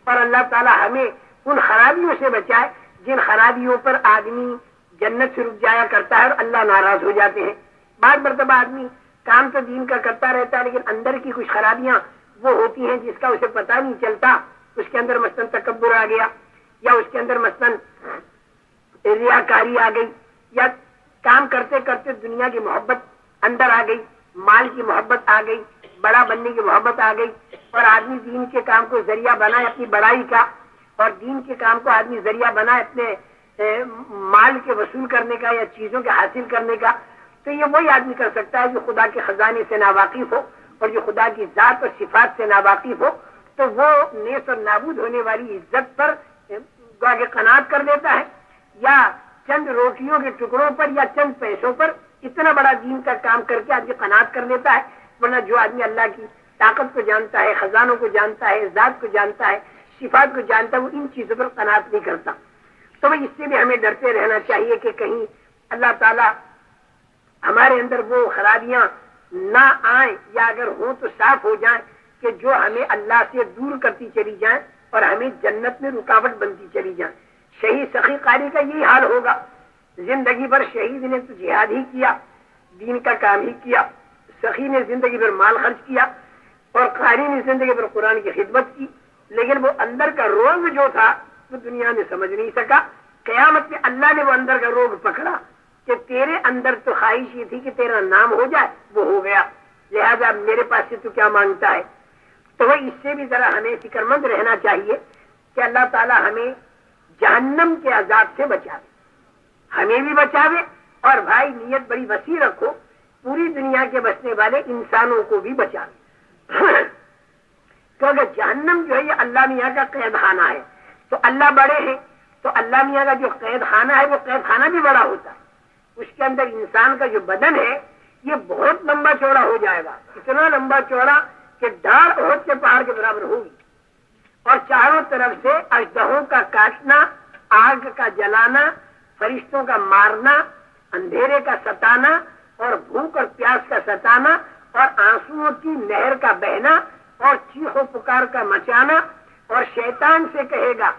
اور اللہ تعالی ہمیں ان خرابیوں سے بچائے جن خرابیوں پر آدمی جنت سے رک جایا کرتا ہے اور اللہ ناراض ہو جاتے ہیں۔ بعض مرتبہ آدمی کام تو دین کا کرتا رہتا ہے لیکن اندر کی کچھ خرابیاں وہ ہوتی ہیں جس کا اسے پتہ نہیں چلتا، اس کے اندر مثلاً تکبر آ گیا، یا اس کے اندر مثلاً ریاکاری آ گئی، یا کام کرتے کرتے دنیا کی محبت اندر آ گئی، مال کی محبت آ گئی، بڑا بننے کی محبت آ گئی، اور آدمی دین کے کام کو ذریعہ بنائے اپنی بڑائی کا، اور دین کے کام کو آدمی ذریعہ بنائے اپنے مال کے وصول کرنے کا یا چیزوں کے حاصل کرنے کا، تو یہ وہی آدمی کر سکتا ہے جو خدا کے خزانے سے ناواقف ہو اور جو خدا کی ذات اور صفات سے ناواقف ہو، تو وہ نیست اور نابود ہونے والی عزت پر قناعت کر لیتا ہے، یا چند روٹیوں کے ٹکڑوں پر یا چند پیسوں پر اتنا بڑا دین کا کام کر کے آدمی قناعت کر لیتا ہے۔ ورنہ جو آدمی اللہ کی طاقت کو جانتا ہے، خزانوں کو جانتا ہے، ذات کو جانتا ہے، صفات کو جانتا ہے، وہ ان چیزوں پر قناعت نہیں کرتا۔ تو اس سے بھی ہمیں ڈرتے رہنا چاہیے کہ کہیں اللہ تعالیٰ ہمارے اندر وہ خرابیاں نہ آئیں، یا اگر ہوں تو صاف ہو جائیں کہ جو ہمیں اللہ سے دور کرتی چلی جائیں اور ہمیں جنت میں رکاوٹ بنتی چلی جائیں۔ شہید سخی قاری کا یہی حال ہوگا، زندگی بھر شہید نے تو جہاد ہی کیا، دین کا کام ہی کیا، سخی نے زندگی بھر مال خرچ کیا، اور قارئین زندگی پر قرآن کی خدمت کی، لیکن وہ اندر کا روگ جو تھا وہ دنیا میں سمجھ نہیں سکا۔ قیامت میں اللہ نے وہ اندر کا روگ پکڑا کہ تیرے اندر تو خواہش یہ تھی کہ تیرا نام ہو جائے، وہ ہو گیا، لہذا میرے پاس سے تو کیا مانگتا ہے؟ تو وہ اس سے بھی ذرا ہمیں فکر مند رہنا چاہیے کہ اللہ تعالیٰ ہمیں جہنم کے عذاب سے بچاوے، ہمیں بھی بچاوے، اور بھائی نیت بڑی وسیع رکھو، پوری دنیا کے بسنے والے انسانوں کو بھی بچاوے کیونکہ جہنم جو ہے یہ اللہ میاں کا قید خانہ ہے، تو اللہ بڑے ہیں تو اللہ میاں کا جو قید خانہ ہے وہ قید خانہ بھی بڑا ہوتا ہے، اس کے اندر انسان کا جو بدن ہے یہ بہت لمبا چوڑا ہو جائے گا، اتنا لمبا چوڑا کہ ڈھال احد کے پہاڑ کے برابر ہوگی، اور چاروں طرف سے اژدہوں کا کاٹنا، آگ کا جلانا، فرشتوں کا مارنا، اندھیرے کا ستانا، اور بھوک اور پیاس کا ستانا، اور آنسوؤں کی نہر کا بہنا، اور چیخ و پکار کا مچانا، اور شیطان سے کہے گا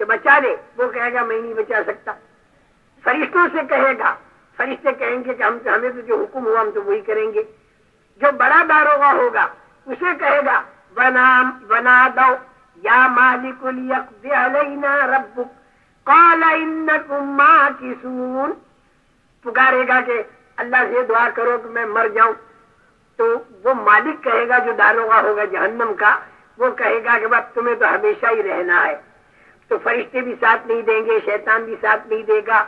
کہ بچا دے، وہ کہے گا میں نہیں بچا سکتا، فرشتوں سے کہے گا، فرشتے کہیں گے کہ ہمیں تو جو حکم ہوا ہم تو وہی کریں گے، جو بڑا داروغہ ہوگا اسے کہے گا بنا دو یا مالک لیقضی علینا ربک قال انکم ماکثون، پکارے گا کہ اللہ سے دعا کرو کہ میں مر جاؤں، تو وہ مالک کہے گا جو داروغہ ہوگا جہنم کا، وہ کہے گا کہ بس تمہیں تو ہمیشہ ہی رہنا ہے، تو فرشتے بھی ساتھ نہیں دیں گے، شیطان بھی ساتھ نہیں دے گا،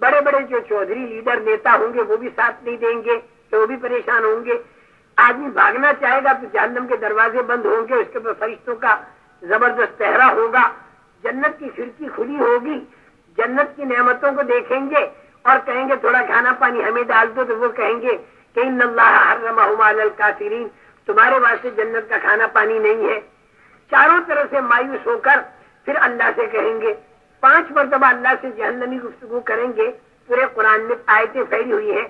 بڑے بڑے جو چودھری لیڈر نیتا ہوں گے وہ بھی ساتھ نہیں دیں گے، تو وہ بھی پریشان ہوں گے، آدمی بھاگنا چاہے گا تو جہنم کے دروازے بند ہوں گے، اس کے اوپر فرشتوں کا زبردست پہرا ہوگا، جنت کی کھڑکی کھلی ہوگی، جنت کی نعمتوں کو دیکھیں گے اور کہیں گے تھوڑا کھانا پانی ہمیں ڈال دو، تو وہ کہیں گے کہ ان اللہ حرمہما علی الکافرین، تمہارے واسطے جنت کا کھانا پانی نہیں ہے، چاروں طرف سے مایوس ہو کر پھر اللہ سے کہیں گے، 5 مرتبہ اللہ سے جہنمی گفتگو کریں گے، پورے قرآن میں آیتیں پھیلی ہوئی ہیں،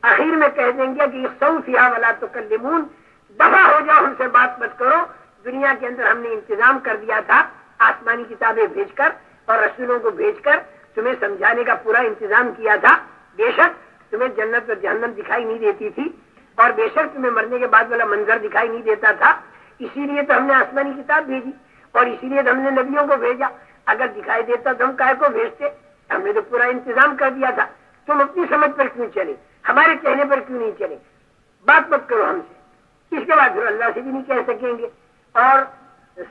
آخر میں کہہ دیں گے کہ اخسؤوا فیہا ولا تکلمون، دفع ہو جاؤ، ہم سے بات مت کرو، دنیا کے اندر ہم نے انتظام کر دیا تھا آسمانی کتابیں بھیج کر اور رسولوں کو بھیج کر تمہیں سمجھانے کا پورا انتظام کیا تھا، بے شک تمہیں جنت اور جہنم دکھائی نہیں دیتی تھی، اور بے شک تمہیں مرنے کے بعد والا منظر دکھائی نہیں دیتا تھا، اسی لیے تو ہم نے آسمانی کتاب بھیجی اور اسی لیے تو ہم نے نبیوں کو بھیجا، اگر دکھائی دیتا تو ہم کائے کو بھیجتے، ہم نے تو پورا انتظام کر دیا تھا، تم اپنی سمجھ پر کیوں چلے، ہمارے کہنے پر کیوں نہیں چلے، بات مت کرو ہم سے، اس کے بعد پھر اللہ سے بھی نہیں کہہ سکیں گے، اور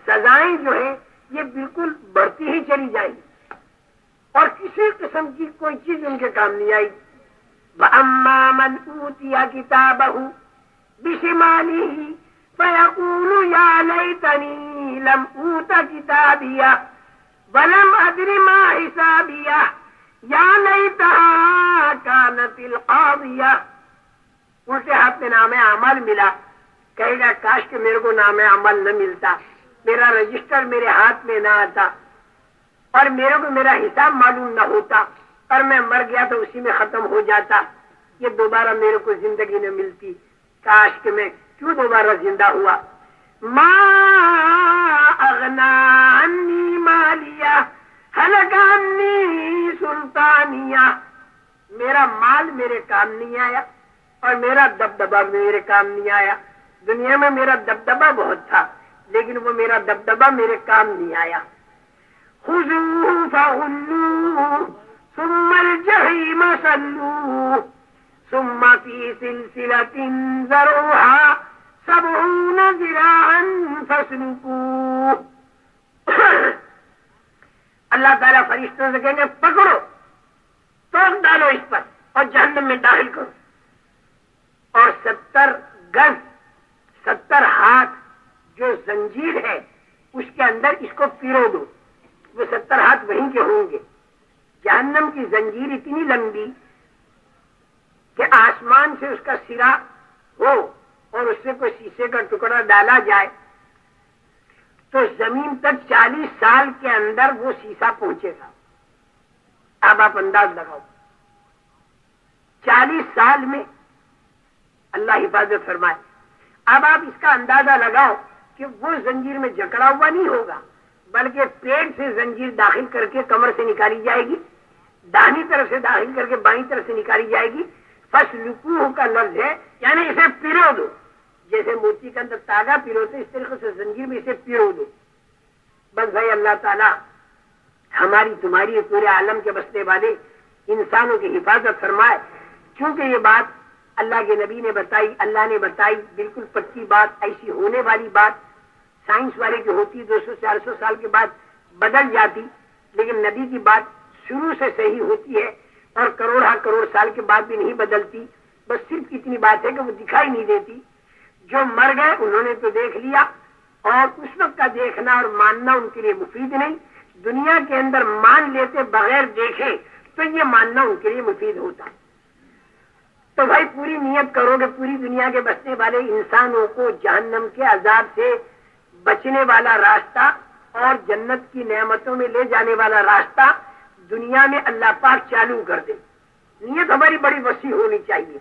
سزائیں جو ہیں یہ بالکل بڑھتی ہی چلی جائیں گی اور کسی قسم کی کوئی چیز ان کے کام نہیں آئی۔ وَأَمَّا مَنْ أُوتِيَ كِتَابَهُ بِشِمَالِهِ فَيَقُولُ يَا لَيْتَنِي لَمْ أُوتَ كِتَابِيَهْ وَلَمْ أَدْرِ مَا حِسَابِيَهْ يَا لَيْتَهَا كَانَتِ الْقَاضِيَةَ، الٹے ہاتھ میں نام اعمال ملا، کہے گا کاش کہ میرے کو نام عمل نہ ملتا، میرا رجسٹر میرے ہاتھ میں نہ آتا، اور میرے کو میرا حساب معلوم نہ ہوتا، اور میں مر گیا تو اسی میں ختم ہو جاتا، یہ دوبارہ میرے کو زندگی نہ ملتی، کاش کہ میں کیوں دوبارہ زندہ ہوا۔ ما اغنا عنی مالیہ ہلک عنی سلطانیہ، میرا مال میرے کام نہیں آیا اور میرا دبدبہ میرے کام نہیں آیا، دنیا میں میرا دبدبہ بہت تھا لیکن وہ میرا دبدبہ میرے کام نہیں آیا۔ خذوہ فغلوہ ثم الجحیم صلوہ ثم فی سلسلۃ ذرعہا 70 ذراعا فاسلکوہ۔ اللہ تعالیٰ فرشتوں سے کہیں گے پکڑو، توڑ ڈالو اس پر اور جہنم میں داخل کرو، اور 70 گز 70 ہاتھ جو زنجیر ہے اس کے اندر اس کو پیرو دو، وہ 70 ہاتھ وہیں کے ہوں گے۔ جہنم کی زنجیر اتنی لمبی کہ آسمان سے اس کا سرا ہو اور اس سے کوئی شیشے کا ٹکڑا ڈالا جائے تو زمین تک 40 سال کے اندر وہ شیشہ پہنچے گا۔ اب آپ انداز لگاؤ 40 سال میں، اللہ حفاظت فرمائے۔ اب آپ اس کا اندازہ لگاؤ کہ وہ زنجیر میں جکڑا ہوا نہیں ہوگا بلکہ پیٹ سے زنجیر داخل کر کے کمر سے نکالی جائے گی، داہنی طرف سے داخل کر کے بائیں طرف سے نکالی جائے گی۔ فسلکوہ کا لفظ ہے یعنی اسے پیرو دو، جیسے موتی کے اندر تاگا پیروتے اس طریقے سے زنجیر میں اسے پیرو دو. بس بھائی اللہ تعالیٰ ہماری تمہاری پورے عالم کے بسنے والے انسانوں کی حفاظت فرمائے. چونکہ یہ بات اللہ کے نبی نے بتائی, اللہ نے بتائی, بالکل پکی بات, ایسی ہونے والی بات. سائنس والے کی ہوتی 200-400 سال کے بعد بدل جاتی, لیکن نبی کی بات شروع سے صحیح ہوتی ہے اور کروڑ سال کے بعد بھی نہیں بدلتی. بس صرف اتنی بات ہے کہ وہ دکھائی نہیں دیتی. جو مر گئے انہوں نے تو دیکھ لیا, اور اس وقت کا دیکھنا اور ماننا ان کے لیے مفید نہیں. دنیا کے اندر مان لیتے بغیر دیکھے تو یہ ماننا ان کے لیے مفید ہوتا. تو بھائی پوری نیت کرو کہ پوری دنیا کے بسنے والے انسانوں کو جہنم کے عذاب سے بچنے والا راستہ اور جنت کی نعمتوں میں لے جانے والا راستہ دنیا میں اللہ پاک چالو کر دے. نیت ہماری بڑی وسیع ہونی چاہیے.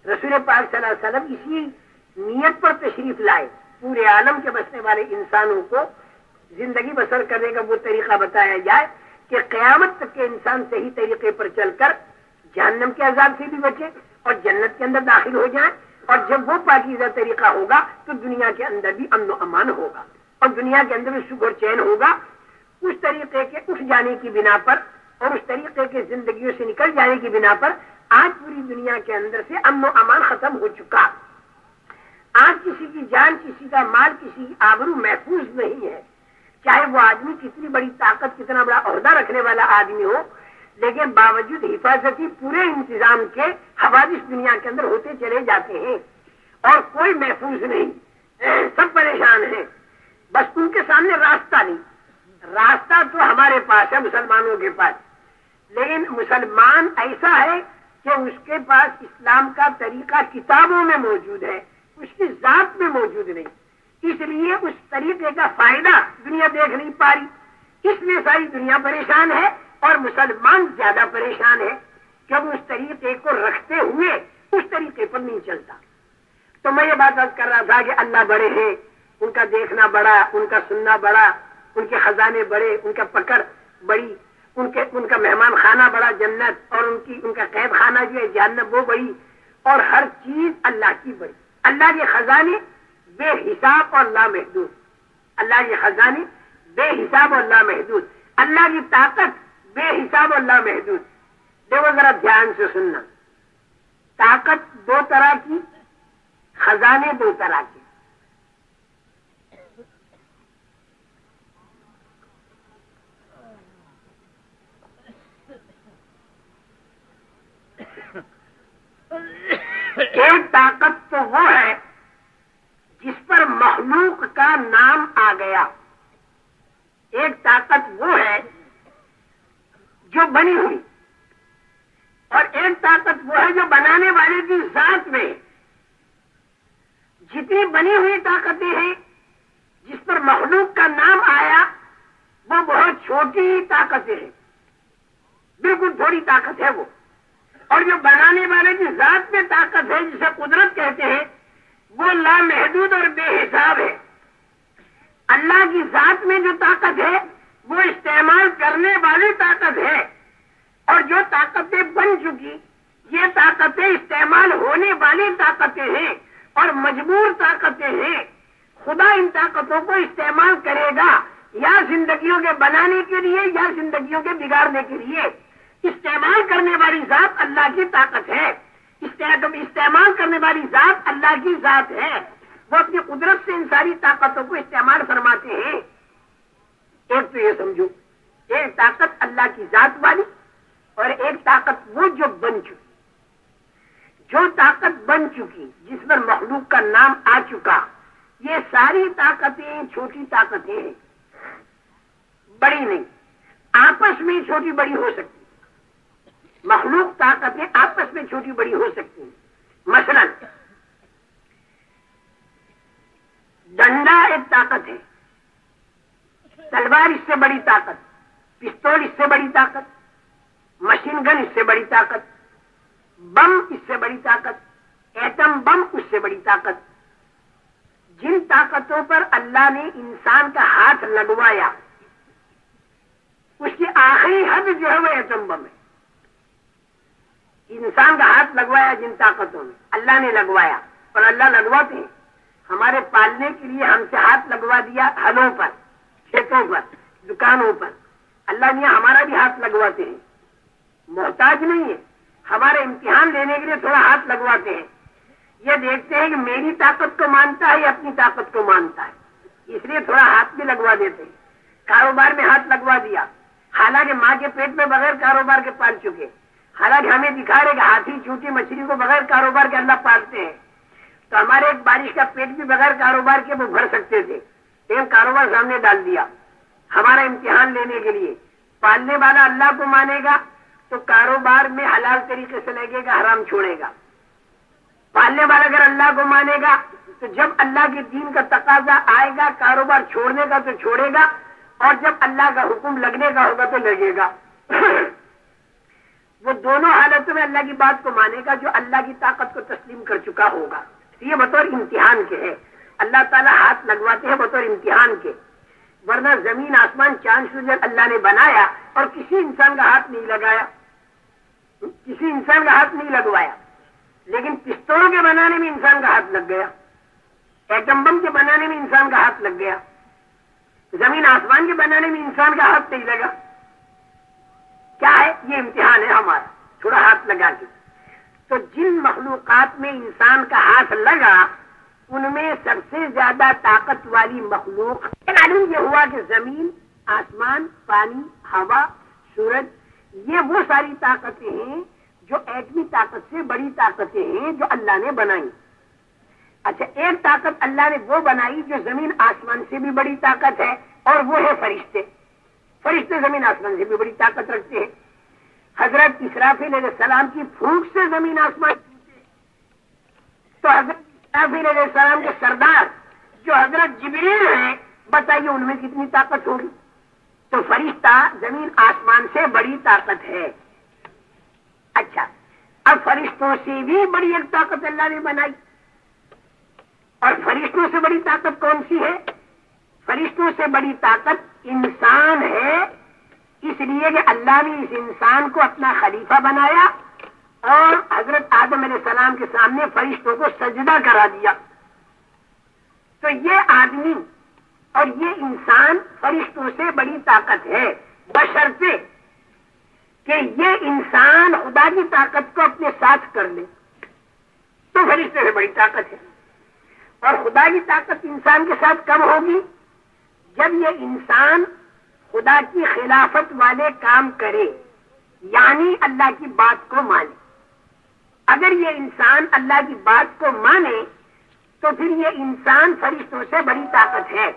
رسول پاک صلی اللہ علیہ وسلم اسی نیت پر تشریف لائے, پورے عالم کے بسنے والے انسانوں کو زندگی بسر کرنے کا وہ طریقہ بتایا جائے کہ قیامت تک کے انسان صحیح طریقے پر چل کر جہنم کے عذاب سے بھی بچے اور جنت کے اندر داخل ہو جائیں. اور جب وہ پاکیزہ طریقہ ہوگا تو دنیا کے اندر بھی امن و امان ہوگا اور دنیا کے اندر بھی سکھ اور چین ہوگا. اس طریقے کے اٹھ جانے کی بنا پر اور اس طریقے کے زندگیوں سے نکل جانے کی بنا پر آج پوری دنیا کے اندر سے امن و امان ختم ہو چکا. آج کسی کی جان, کسی کا مال, کسی کی آبرو محفوظ نہیں ہے, چاہے وہ آدمی کتنی بڑی طاقت, کتنا بڑا عہدہ رکھنے والا آدمی ہو, لیکن باوجود حفاظتی پورے انتظام کے حوادث دنیا کے اندر ہوتے چلے جاتے ہیں اور کوئی محفوظ نہیں, سب پریشان ہیں. بس ان کے سامنے راستہ نہیں. راستہ تو ہمارے پاس ہے, مسلمانوں کے پاس, لیکن مسلمان ایسا ہے کہ اس کے پاس اسلام کا طریقہ کتابوں میں موجود ہے, اس کی ذات میں موجود نہیں. اس لیے اس طریقے کا فائدہ دنیا دیکھ نہیں پا رہی. اس لیے ساری دنیا پریشان ہے اور مسلمان زیادہ پریشان ہے کہ وہ اس طریقے کو رکھتے ہوئے اس طریقے پر نہیں چلتا. تو میں یہ بات کر رہا تھا کہ اللہ بڑے ہیں, ان کا دیکھنا بڑا, ان کا سننا بڑا, ان کے خزانے بڑے, ان کا پکڑ بڑی, ان کا مہمان خانہ بڑا جنت, اور ان کا قید خانہ جو ہے جہنم وہ بڑی, اور ہر چیز اللہ کی بڑی. اللہ کے خزانے بے حساب اور لامحدود, اللہ کے خزانے بے حساب اور لامحدود, اللہ کی طاقت بے حساب اور لامحدود. دیکھو ذرا دھیان سے سننا, طاقت دو طرح کی, خزانے دو طرح کے. ایک طاقت تو وہ ہے جس پر مخلوق کا نام آ گیا, ایک طاقت وہ ہے جو بنی ہوئی, اور ایک طاقت وہ ہے جو بنانے والے کی ذات میں. جتنی بنی ہوئی طاقتیں ہیں جس پر مخلوق کا نام آیا وہ بہت چھوٹی طاقتیں ہیں, بالکل تھوڑی طاقت ہے وہ. اور جو بنانے والے کی ذات میں طاقت ہے جسے قدرت کہتے ہیں وہ لامحدود اور بے حساب ہے. اللہ کی ذات میں جو طاقت ہے وہ استعمال کرنے والی طاقت ہے, اور جو طاقتیں بن چکی یہ طاقتیں استعمال ہونے والی طاقتیں ہیں اور مجبور طاقتیں ہیں. خدا ان طاقتوں کو استعمال کرے گا یا زندگیوں کے بنانے کے لیے یا زندگیوں کے بگاڑنے کے لیے. استعمال کرنے والی ذات اللہ کی طاقت ہے, استعمال کرنے والی ذات اللہ کی ذات ہے. وہ اپنی قدرت سے ان ساری طاقتوں کو استعمال فرماتے ہیں. ایک تو یہ سمجھو, ایک طاقت اللہ کی ذات والی اور ایک طاقت وہ جو بن چکی. جو طاقت بن چکی جس پر مخلوق کا نام آ چکا, یہ ساری طاقتیں چھوٹی طاقتیں ہیں, بڑی نہیں. آپس میں چھوٹی بڑی ہو سکتی, مخلوق طاقتیں آپس میں چھوٹی بڑی ہو سکتی ہیں. مثلا ڈنڈا ایک طاقت ہے, تلوار اس سے بڑی طاقت, پستول اس سے بڑی طاقت, مشین گن اس سے بڑی طاقت, بم اس سے بڑی طاقت, ایٹم بم اس سے بڑی طاقت. جن طاقتوں پر اللہ نے انسان کا ہاتھ لگوایا اس کی آخری حد جو ہے وہ ایٹم بم ہے. انسان کا ہاتھ لگوایا جن طاقتوں میں اللہ نے لگوایا, اور اللہ لگواتے ہیں, ہمارے پالنے کے لیے ہم سے ہاتھ لگوا دیا ہلوں پر، کھیتوں پر، دکانوں پر، اللہ میاں ہمارا بھی ہاتھ لگواتے ہیں، محتاج نہیں ہے، ہمارے امتحان لینے کے لیے تھوڑا ہاتھ لگواتے ہیں، یہ دیکھتے ہیں کہ میری طاقت کو مانتا ہے یا اپنی طاقت کو مانتا ہے، اس لیے تھوڑا ہاتھ بھی لگوا دیتے ہیں۔ کاروبار میں ہاتھ لگوا دیا، حالانکہ ماں کے پیٹ میں بغیر کاروبار کے پال چکے، حالانکہ ہمیں دکھا رہے کہ ہاتھی چونٹی مچھلی کو بغیر کاروبار کے اللہ پالتے ہیں، تو ہمارے ایک بارش کا پیٹ بھی بغیر کاروبار کے وہ بھر سکتے تھے، لیکن کاروبار سامنے ڈال دیا ہمارا امتحان لینے کے لیے۔ پالنے والا اللہ کو مانے گا تو کاروبار میں حلال طریقے سے لگے گا، حرام چھوڑے گا۔ پالنے والا اگر اللہ کو مانے گا تو جب اللہ کے دین کا تقاضا آئے گا کاروبار چھوڑنے کا تو چھوڑے گا، اور جب اللہ کا حکم لگنے کا ہوگا تو لگے گا۔ وہ دونوں حالتوں میں اللہ کی بات کو مانے گا جو اللہ کی طاقت کو تسلیم کر چکا ہوگا۔ یہ بطور امتحان کے ہے، اللہ تعالیٰ ہاتھ لگواتے ہیں بطور امتحان کے، ورنہ زمین آسمان چاند سورج اللہ نے بنایا اور کسی انسان کا ہاتھ نہیں لگایا، کسی انسان کا ہاتھ نہیں لگوایا، لیکن پستولوں کے بنانے میں انسان کا ہاتھ لگ گیا، ایٹم بم کے بنانے میں انسان کا ہاتھ لگ گیا، زمین آسمان کے بنانے میں انسان کا ہاتھ نہیں لگا۔ کیا ہے؟ یہ امتحان ہے ہمارا، تھوڑا ہاتھ لگا کے۔ تو جن مخلوقات میں انسان کا ہاتھ لگا ان میں سب سے زیادہ طاقت والی مخلوق معلوم یہ ہوا کہ زمین، آسمان، پانی، ہوا، سورج، یہ وہ ساری طاقتیں ہیں جو ایٹمی طاقت سے بڑی طاقتیں ہیں جو اللہ نے بنائی۔ اچھا، ایک طاقت اللہ نے وہ بنائی جو زمین آسمان سے بھی بڑی طاقت ہے، اور وہ ہے فرشتے۔ فرشتے زمین آسمان سے بھی بڑی طاقت رکھتے ہیں۔ حضرت اسرافیل علیہ السلام کی پھونک سے زمین آسمان ٹوٹے تو حضرت اسرافیل علیہ السلام کے سردار جو حضرت جبریل ہیں، بتائیے ان میں کتنی طاقت ہوگی؟ تو فرشتہ زمین آسمان سے بڑی طاقت ہے۔ اچھا، اب فرشتوں سے بھی بڑی ایک طاقت اللہ نے بنائی، اور فرشتوں سے بڑی طاقت کون سی ہے؟ فرشتوں سے بڑی طاقت انسان ہے، اس لیے کہ اللہ نے اس انسان کو اپنا خلیفہ بنایا اور حضرت آدم علیہ السلام کے سامنے فرشتوں کو سجدہ کرا دیا۔ تو یہ آدمی اور یہ انسان فرشتوں سے بڑی طاقت ہے، بشرطے کہ یہ انسان خدا کی طاقت کو اپنے ساتھ کر لے تو فرشتے سے بڑی طاقت ہے۔ اور خدا کی طاقت انسان کے ساتھ کب ہوگی؟ جب یہ انسان خدا کی خلافت والے کام کرے، یعنی اللہ کی بات کو مانے۔ اگر یہ انسان اللہ کی بات کو مانے تو پھر یہ انسان فرشتوں سے بڑی طاقت ہے۔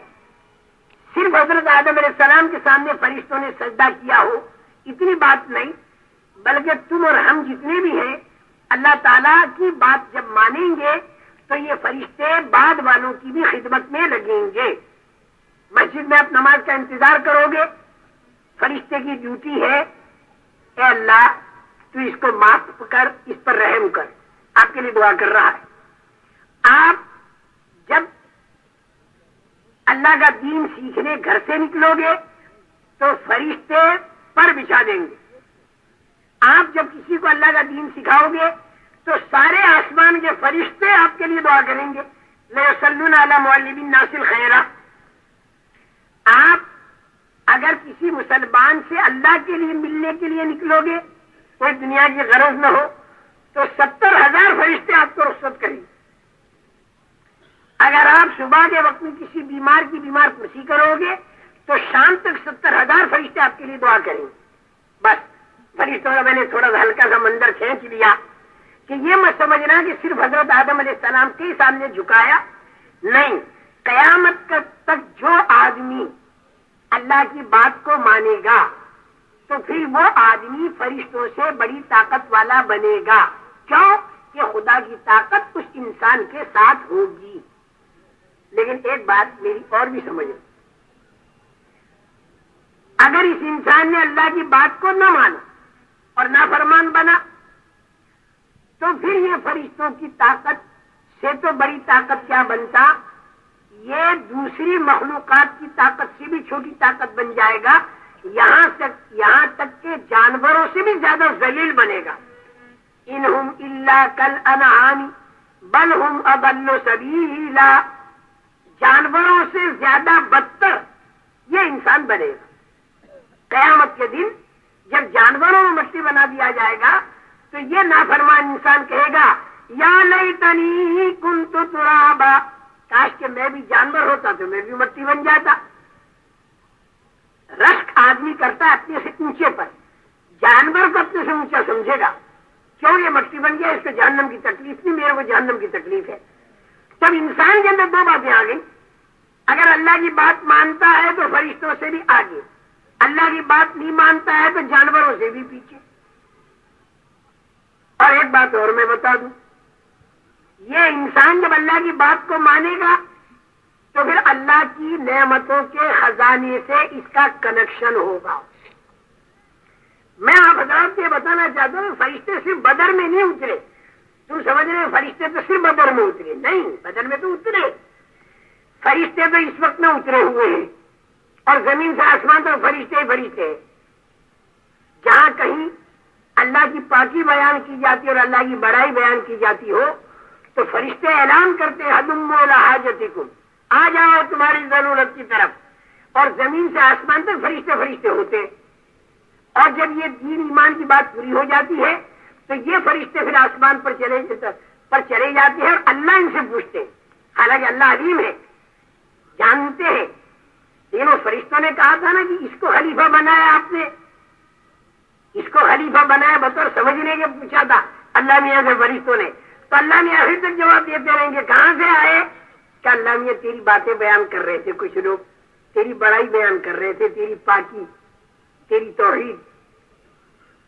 صرف حضرت آدم علیہ السلام کے سامنے فرشتوں نے سجدہ کیا ہو اتنی بات نہیں، بلکہ تم اور ہم جتنے بھی ہیں اللہ تعالیٰ کی بات جب مانیں گے تو یہ فرشتے بعد والوں کی بھی خدمت میں لگیں گے۔ مسجد میں آپ نماز کا انتظار کرو گے، فرشتے کی ڈیوٹی ہے اے اللہ تو اس کو معاف کر، اس پر رحم کر، آپ کے لیے دعا کر رہا ہے۔ آپ جب اللہ کا دین سیکھنے گھر سے نکلو گے تو فرشتے پر بچھا دیں گے۔ آپ جب کسی کو اللہ کا دین سکھاؤ گے تو سارے آسمان کے فرشتے آپ کے لیے دعا کریں گے، لَيُصَلُّونَ عَلَى مُعَلِّمِ النَّاسِ الْخَيْرَ۔ آپ اگر کسی مسلمان سے اللہ کے لیے ملنے کے لیے نکلو گے، کوئی دنیا کی غرض نہ ہو، تو 70,000 فرشتے آپ کو رخصت کریں گے۔ اگر آپ صبح کے وقت میں کسی بیمار کی بیمار پرسی کرو گے تو شام تک 70,000 فرشتے آپ کے لیے دعا کریں گے۔ بس فرشتوں کا میں نے تھوڑا سا ہلکا سا منظر کھینچ لیا کہ یہ مت سمجھنا کہ صرف حضرت آدم علیہ السلام کے سامنے جھکایا، نہیں، قیامت تک جو آدمی اللہ کی بات کو مانے گا تو پھر وہ آدمی فرشتوں سے بڑی طاقت والا بنے گا۔ کیوں؟ کہ خدا کی طاقت اس انسان کے ساتھ ہوگی۔ لیکن ایک بات میری اور بھی سمجھو، اگر اس انسان نے اللہ کی بات کو نہ مانا اور نافرمان بنا تو پھر یہ فرشتوں کی طاقت سے تو بڑی طاقت کیا بنتا، یہ دوسری مخلوقات کی طاقت سے بھی چھوٹی طاقت بن جائے گا، یہاں تک کہ جانوروں سے بھی زیادہ ذلیل بنے گا۔ انہم الا کالانعام بل ہم اضل سبیلا جانوروں سے زیادہ بدتر یہ انسان بنے گا۔ قیامت کے دن جب جانوروں میں مٹی بنا دیا جائے گا تو یہ نافرمان انسان کہے گا یا لیتنی کنت ترابا، کاش کہ میں بھی جانور ہوتا تو میں بھی مٹی بن جاتا۔ رشک آدمی کرتا ہے اپنے سے اونچے پر، جانور کو اپنے سے اونچا سمجھے گا، کیوں یہ مٹی بن گیا، اس کو جہنم کی تکلیف نہیں، میرے کو جہنم کی تکلیف ہے۔ تب انسان کے اندر دو باتیں آ گئی، اگر اللہ کی بات مانتا ہے تو فرشتوں سے بھی آگے، اللہ کی بات نہیں مانتا ہے تو جانوروں سے بھی پیچھے۔ اور ایک بات اور میں بتا دوں، یہ انسان جب اللہ کی بات کو مانے گا تو پھر اللہ کی نعمتوں کے خزانے سے اس کا کنیکشن ہوگا۔ میں آپ حضرات سے بتانا چاہتا ہوں فرشتے صرف بدر میں نہیں اترے، تم سمجھ رہے فرشتے تو صرف بدر میں اترے، نہیں، بدر میں تو اترے، فرشتے تو اس وقت میں اترے ہوئے ہیں، اور زمین سے آسمان تو فرشتے ہی فرشتے ہیں۔ جہاں کہیں اللہ کی پاکی بیان کی جاتی اور اللہ کی بڑائی بیان کی جاتی ہو تو فرشتے اعلان کرتے ہیں ہلموا الی حاجتکم، آ جاؤ تمہاری ضرورت کی طرف، اور زمین سے آسمان تک فرشتے فرشتے ہوتے ہیں۔ اور جب یہ دین ایمان کی بات پوری ہو جاتی ہے تو یہ فرشتے پھر آسمان پر چلے جاتے ہیں اور اللہ ان سے پوچھتے ہیں، حالانکہ اللہ علیم ہے، جانتے ہیں۔ تینوں فرشتوں نے کہا تھا نا کہ اس کو خلیفہ بنایا آپ نے، اس کو خلیفہ بنایا بطور سمجھنے کے پوچھا تھا اللہ میاں سے فرشتوں نے، تو اللہ میاں ابھی تک جواب دیتے رہیں گے کہاں سے آئے، کہ اللہ میاں تیری باتیں بیان کر رہے تھے، کچھ لوگ تیری بڑائی بیان کر رہے تھے، تیری پاکی، تیری توحید۔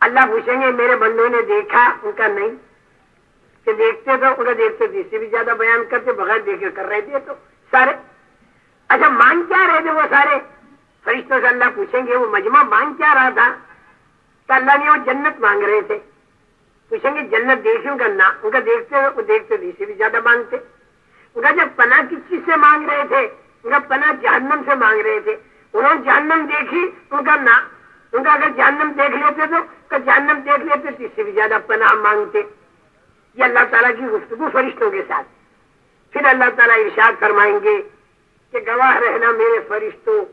اللہ پوچھیں گے میرے بندوں نے دیکھا، ان کا نہیں، کہ دیکھتے تو ان کا دیکھتے تھے، اس سے بھی زیادہ بیان کرتے، بغیر دیکھے کر رہے تھے تو سارے۔ اچھا مانگ کیا رہے تھے وہ سارے فرشتوں سے؟ اللہ پوچھیں گے وہ مجمع مانگ کیا رہا تھا؟ کہ اللہ نے وہ جنت مانگ رہے تھے۔ پوچھیں گے جنت دیکھی؟ ان کا نہ، ان کا دیکھتے وہ دیکھتے تھے، اس سے بھی زیادہ مانگتے۔ ان کا جب پناہ کس چیز سے مانگ رہے تھے؟ ان کا پناہ جہنم سے مانگ رہے تھے، انہوں نے جہنم دیکھی، ان کا نہ، ان کا اگر جہنم دیکھ لیتے تو جہنم دیکھ لیتے تو اس سے بھی زیادہ پناہ مانگتے۔ یہ اللہ تعالیٰ کی گفتگو فرشتوں کے ساتھ۔ پھر اللہ تعالیٰ ارشاد فرمائیں گے کہ گواہ رہنا میرے فرشتوں،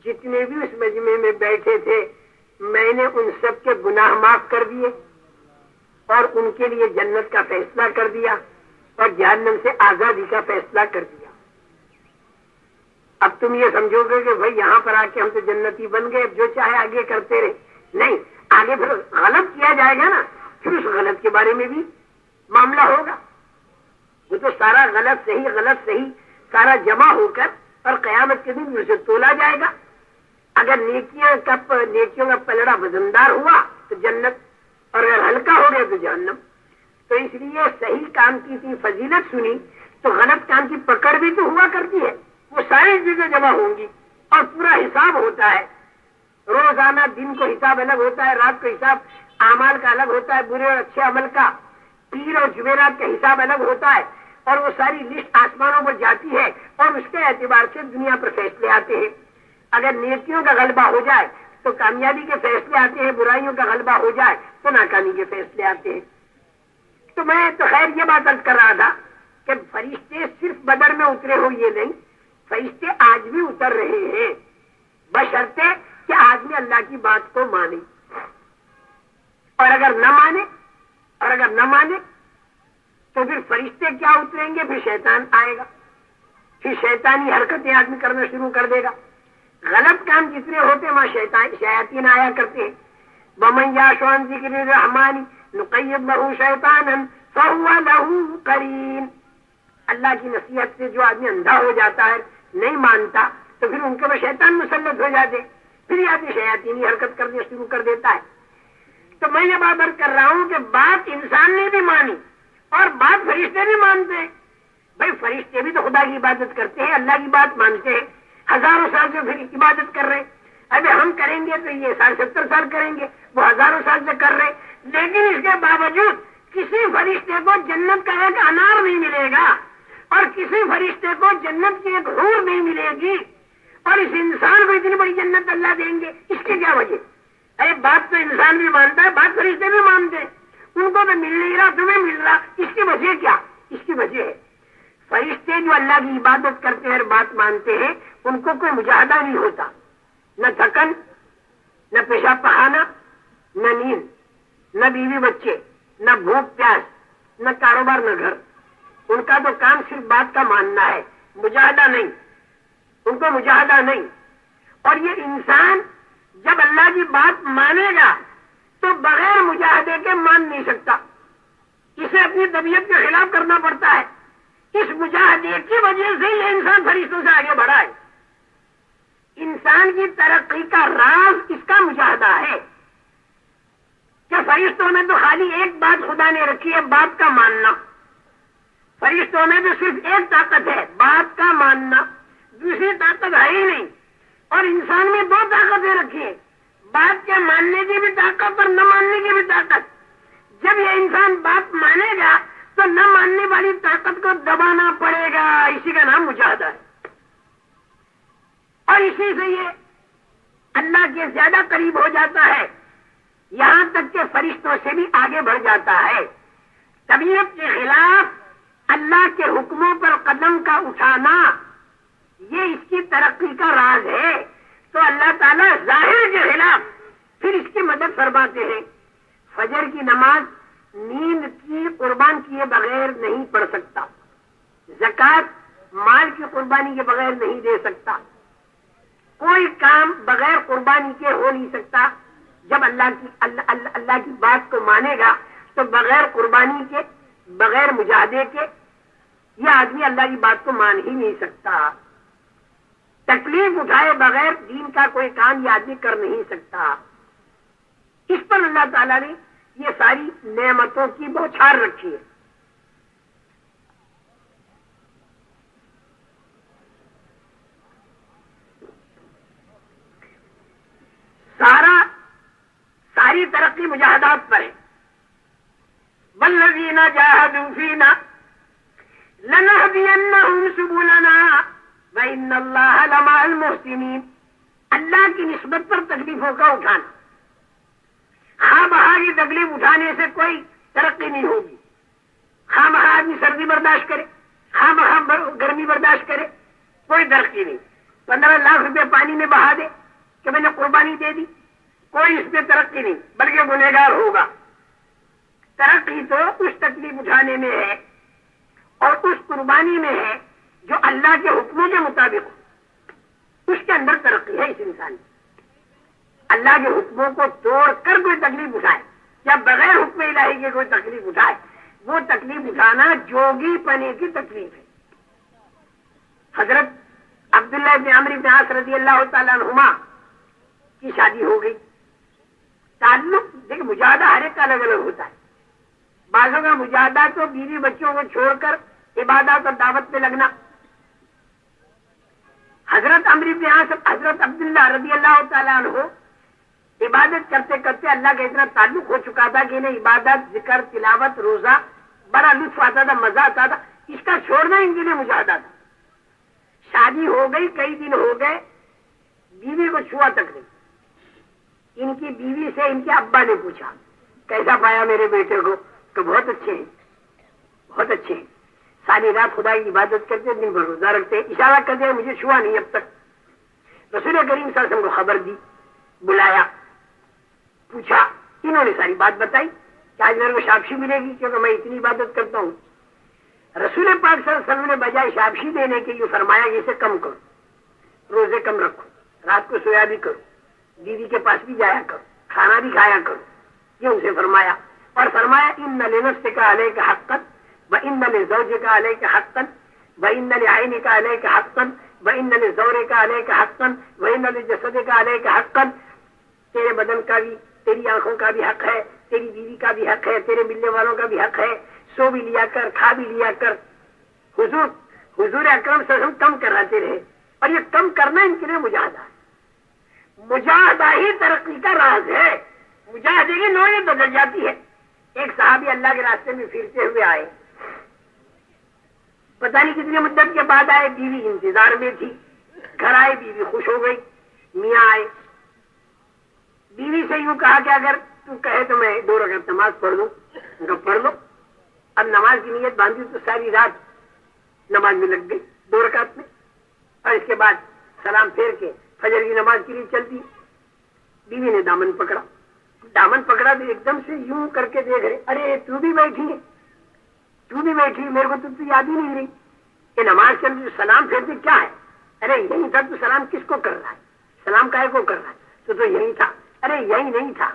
جتنے بھی اس مجمع میں بیٹھے تھے میں نے ان سب کے گناہ معاف کر دیے اور ان کے لیے جنت کا فیصلہ کر دیا اور جہنم سے آزادی کا فیصلہ کر دیا۔ اب تم یہ سمجھو گے کہ بھائی یہاں پر آ کے ہم تو جنتی بن گئے، اب جو چاہے آگے کرتے رہے، نہیں، آگے پھر غلط کیا جائے گا نا، پھر اس غلط کے بارے میں بھی معاملہ ہوگا۔ وہ تو سارا غلط صحیح سارا جمع ہو کر اور قیامت کے دن اسے تولا جائے گا۔ اگر نیکیوں کا پلڑا وزندار ہوا تو جنت، اور اگر ہلکا ہو گیا تو جہنم۔ تو اس لیے صحیح کام کی اتنی فضیلت سنی تو غلط کام کی پکڑ بھی تو ہوا کرتی ہے، وہ ساری چیزیں جمع ہوں گی اور پورا حساب ہوتا ہے۔ روزانہ دن کو حساب الگ ہوتا ہے، رات کو حساب اعمال کا الگ ہوتا ہے، برے اور اچھے عمل کا، پیر اور جمعرات کا حساب الگ ہوتا ہے، اور وہ ساری لسٹ آسمانوں پر جاتی ہے اور اس کے اعتبار سے دنیا پر فیصلے آتے ہیں۔ اگر نیکیوں کا غلبہ ہو جائے تو کامیابی کے فیصلے آتے ہیں، برائیوں کا غلبہ ہو جائے تو ناکامی کے فیصلے آتے ہیں۔ تو میں تو خیر یہ بات عرض کر رہا تھا کہ فرشتے صرف بدر میں اترے ہو یہ نہیں، فرشتے آج بھی اتر رہے ہیں، بشرطے کہ آدمی اللہ کی بات کو مانے، اور اگر نہ مانے تو پھر فرشتے کیا اتریں گے، پھر شیطان آئے گا، پھر شیطانی حرکتیں آدمی کرنا شروع کر دے گا۔ غلط کام جتنے ہوتے وہاں شیاطین آیا کرتے ہیں۔ وَمَن يَعْشُ عَن ذِكْرِ الرَّحْمَنِ نُقَيِّضْ لَهُ شَيْطَانًا فَهُوَ لَهُ قَرِينٌ۔ اللہ کی نصیحت سے جو آدمی اندھا ہو جاتا ہے، نہیں مانتا، تو پھر ان کے وہ شیطان مسلط ہو جاتے، پھر یہ آدمی شیاطینی حرکت کرنے شروع کر دیتا ہے۔ تو میں یہ بات عرض کر رہا ہوں کہ بات انسان نے بھی مانی اور بات فرشتے بھی مانتے ہیں۔ بھائی فرشتے بھی تو خدا کی عبادت کرتے ہیں، اللہ کی بات مانتے ہیں، ہزاروں سال سے پھر عبادت کر رہے ہیں۔ ابھی ہم کریں گے تو یہ 70 سال کریں گے، وہ ہزاروں سال سے کر رہے ہیں، لیکن اس کے باوجود کسی فرشتے کو جنت کا ایک انار نہیں ملے گا اور کسی فرشتے کو جنت کی ایک حور نہیں ملے گی، اور اس انسان کو اتنی بڑی جنت اللہ دیں گے، اس کی کیا وجہ؟ ارے بات تو انسان بھی مانتا ہے، بات فرشتے بھی مانتے ہیں، ان کو تو مل نہیں رہا، تمہیں مل رہا، اس کی وجہ کیا؟ اس کی وجہ ہے فرشتے جو اللہ کی عبادت کرتے ہیں اور بات مانتے ہیں ان کو کوئی مجاہدہ نہیں ہوتا، نہ تھکن، نہ پیشاب پخانا، نہ نیند، نہ بیوی بچے، نہ بھوک پیاس، نہ کاروبار، نہ گھر. ان کا تو کام صرف بات کا ماننا ہے، مجاہدہ نہیں، ان کو مجاہدہ نہیں. اور یہ انسان جب اللہ کی بات مانے گا تو بغیر مجاہدے کے مان نہیں سکتا، اسے اپنی طبیعت کے خلاف کرنا پڑتا ہے. اس مجاہدے کی وجہ سے یہ انسان فرشتوں سے آگے بڑھا ہے. انسان کی ترقی کا راز اس کا مجاہدہ ہے کہ فرشتوں میں تو خالی ایک بات خدا نے رکھی ہے، بات کا ماننا. فرشتوں میں تو صرف ایک طاقت ہے، بات کا ماننا، دوسری طاقت ہے ہی نہیں. اور انسان میں دو طاقتیں رکھی ہیں، بات کے ماننے کی بھی طاقت اور نہ ماننے کی بھی طاقت. جب یہ انسان بات مانے گا تو نہ ماننے والی طاقت کو دبانا پڑے گا، اسی کا نام مجاہدہ ہے. اور اسی سے یہ اللہ کے زیادہ قریب ہو جاتا ہے، یہاں تک کہ فرشتوں سے بھی آگے بڑھ جاتا ہے. طبیعت کے خلاف اللہ کے حکموں پر قدم کا اٹھانا یہ اس کی ترقی کا راز ہے. تو اللہ تعالیٰ ظاہر کے خلاف پھر اس کی مدد فرماتے ہیں. فجر کی نماز نیند کی قربان کیے بغیر نہیں پڑھ سکتا، زکوٰۃ مال کی قربانی کے بغیر نہیں دے سکتا، کوئی کام بغیر قربانی کے ہو نہیں سکتا. جب اللہ کی بات کو مانے گا تو بغیر قربانی کے، بغیر مجاہدے کے یہ آدمی اللہ کی بات کو مان ہی نہیں سکتا. تکلیف اٹھائے بغیر دین کا کوئی کام یہ آدمی کر نہیں سکتا. اس پر اللہ تعالیٰ نے یہ ساری نعمتوں کی بوچھار رکھی ہے. ساری ترقی مجاہدات پر ہے. والذین جاہدوا فینا لنہدینہم سبلنا وإن اللہ لمع المحسنین. اللہ کی نسبت پر تکلیفوں کا اٹھانا، خواہ بہا کی تکلیف اٹھانے سے کوئی ترقی نہیں ہوگی. خواہ بہا آدمی سردی برداشت کرے، خواہ بہا گرمی برداشت کرے، کوئی ترقی نہیں. 15 لاکھ روپے پانی میں بہا دے کہ میں نے قربانی دے دی، کوئی اس میں ترقی نہیں، بلکہ گنہگار ہوگا. ترقی تو اس تکلیف اٹھانے میں ہے اور اس قربانی میں ہے جو اللہ کے حکموں کے مطابق ہو، اس کے اندر ترقی ہے اس انسان کی. اللہ کے حکموں کو توڑ کر کوئی تکلیف اٹھائے یا بغیر حکم الہی کے کوئی تکلیف اٹھائے، وہ تکلیف اٹھانا جوگی پنے کی تکلیف ہے. حضرت عبداللہ بن عمرو بن عاص رضی اللہ تعالیٰ عنہما کی شادی ہو گئی. تعلق دیکھ، مجاہدہ ہر ایک کا الگ الگ ہوتا ہے. بعضوں کا مجاہدہ تو بیوی بچوں کو چھوڑ کر عبادت اور دعوت پہ لگنا. حضرت عمرو بن عاص، حضرت عبداللہ رضی اللہ تعالیٰ عنہ عبادت کرتے کرتے اللہ کا اتنا تعلق ہو چکا تھا کہ انہیں عبادت، ذکر، تلاوت، روزہ بڑا لطف آتا تھا، مزہ آتا تھا. اس کا چھوڑنا ان کے لیے مجاہدہ تھا. شادی ہو گئی، کئی دن ہو گئے، بیوی کو چھوا تک نہیں. ان کی بیوی سے ان کے ابا نے پوچھا کیسا پایا میرے بیٹے کو؟ کہ بہت اچھے ہیں، بہت اچھے ہیں، ساری رات خدا کی عبادت کرتے، دن بھر روزہ رکھتے، اشارہ کر دیا مجھے چھوا نہیں اب تک. رسول کریم صلی اللہ علیہ وسلم کو خبر دی، بلایا، پوچھا، انہوں نے ساری بات بتائی کہ آج میرے کو شابشی ملے گی کیونکہ میں اتنی عبادت کرتا ہوں. رسول پاک صلی اللہ علیہ وسلم نے بجائے شابشی دینے کے لیے فرمایا کہ اسے کم کرو، روزے کم رکھو، رات کو سویا بھی کرو، بیوی کے پاس بھی جایا کرو، کھانا بھی کھایا کرو، یہ ان سے فرمایا. اور فرمایا ان لنفسک علیک حقا وان لزوجک علیک حقا وان لعینک علیک حقا وان لزورک علیک حقا وان لجسدک علیک حقا. تیرے بدن کا بھی، تیری آنکھوں کا بھی حق ہے، تیری بیوی کا بھی حق ہے، تیرے ملنے والوں کا بھی حق ہے. سو بھی لیا کر، کھا بھی لیا کر. حضور اکرم صلی اللہ علیہ وسلم کم کراتے رہے، اور یہ کم کرنا ان کے لیے مجاہدہ ہے. مجاہدہ ہی ترقی کا راز ہے. مجاہدے کی نوعیت بدل جاتی ہے. ایک صحابی اللہ کے راستے میں پھرتے ہوئے آئے، پتہ نہیں کتنی مدت کے بعد آئے، بیوی انتظار میں تھی. گھر آئے، بیوی خوش ہو گئی، میاں آئے. بیوی سے یوں کہا کہ اگر تو کہے تو میں 2 رکعت نماز پڑھ لوں. ان کا پڑھ لو. اب نماز کی نیت باندھی تو ساری رات نماز میں لگ گئی 2 رکعت میں، اور اس کے بعد سلام پھیر کے فجر کی نماز کے لیے چل دی. بیوی نے دامن پکڑا تو ایک دم سے یوں کر کے دیکھ رہے، ارے تو بھی بیٹھی ہے، میرے کو تو یاد ہی نہیں رہی کہ نماز کے اندر سلام پھیرتے کیا ہے. ارے یہی تھا، تو سلام کس کو کر رہا ہے، سلام کائے کو کر رہا ہے، تو یہی تھا. ارے یہی نہیں تھا.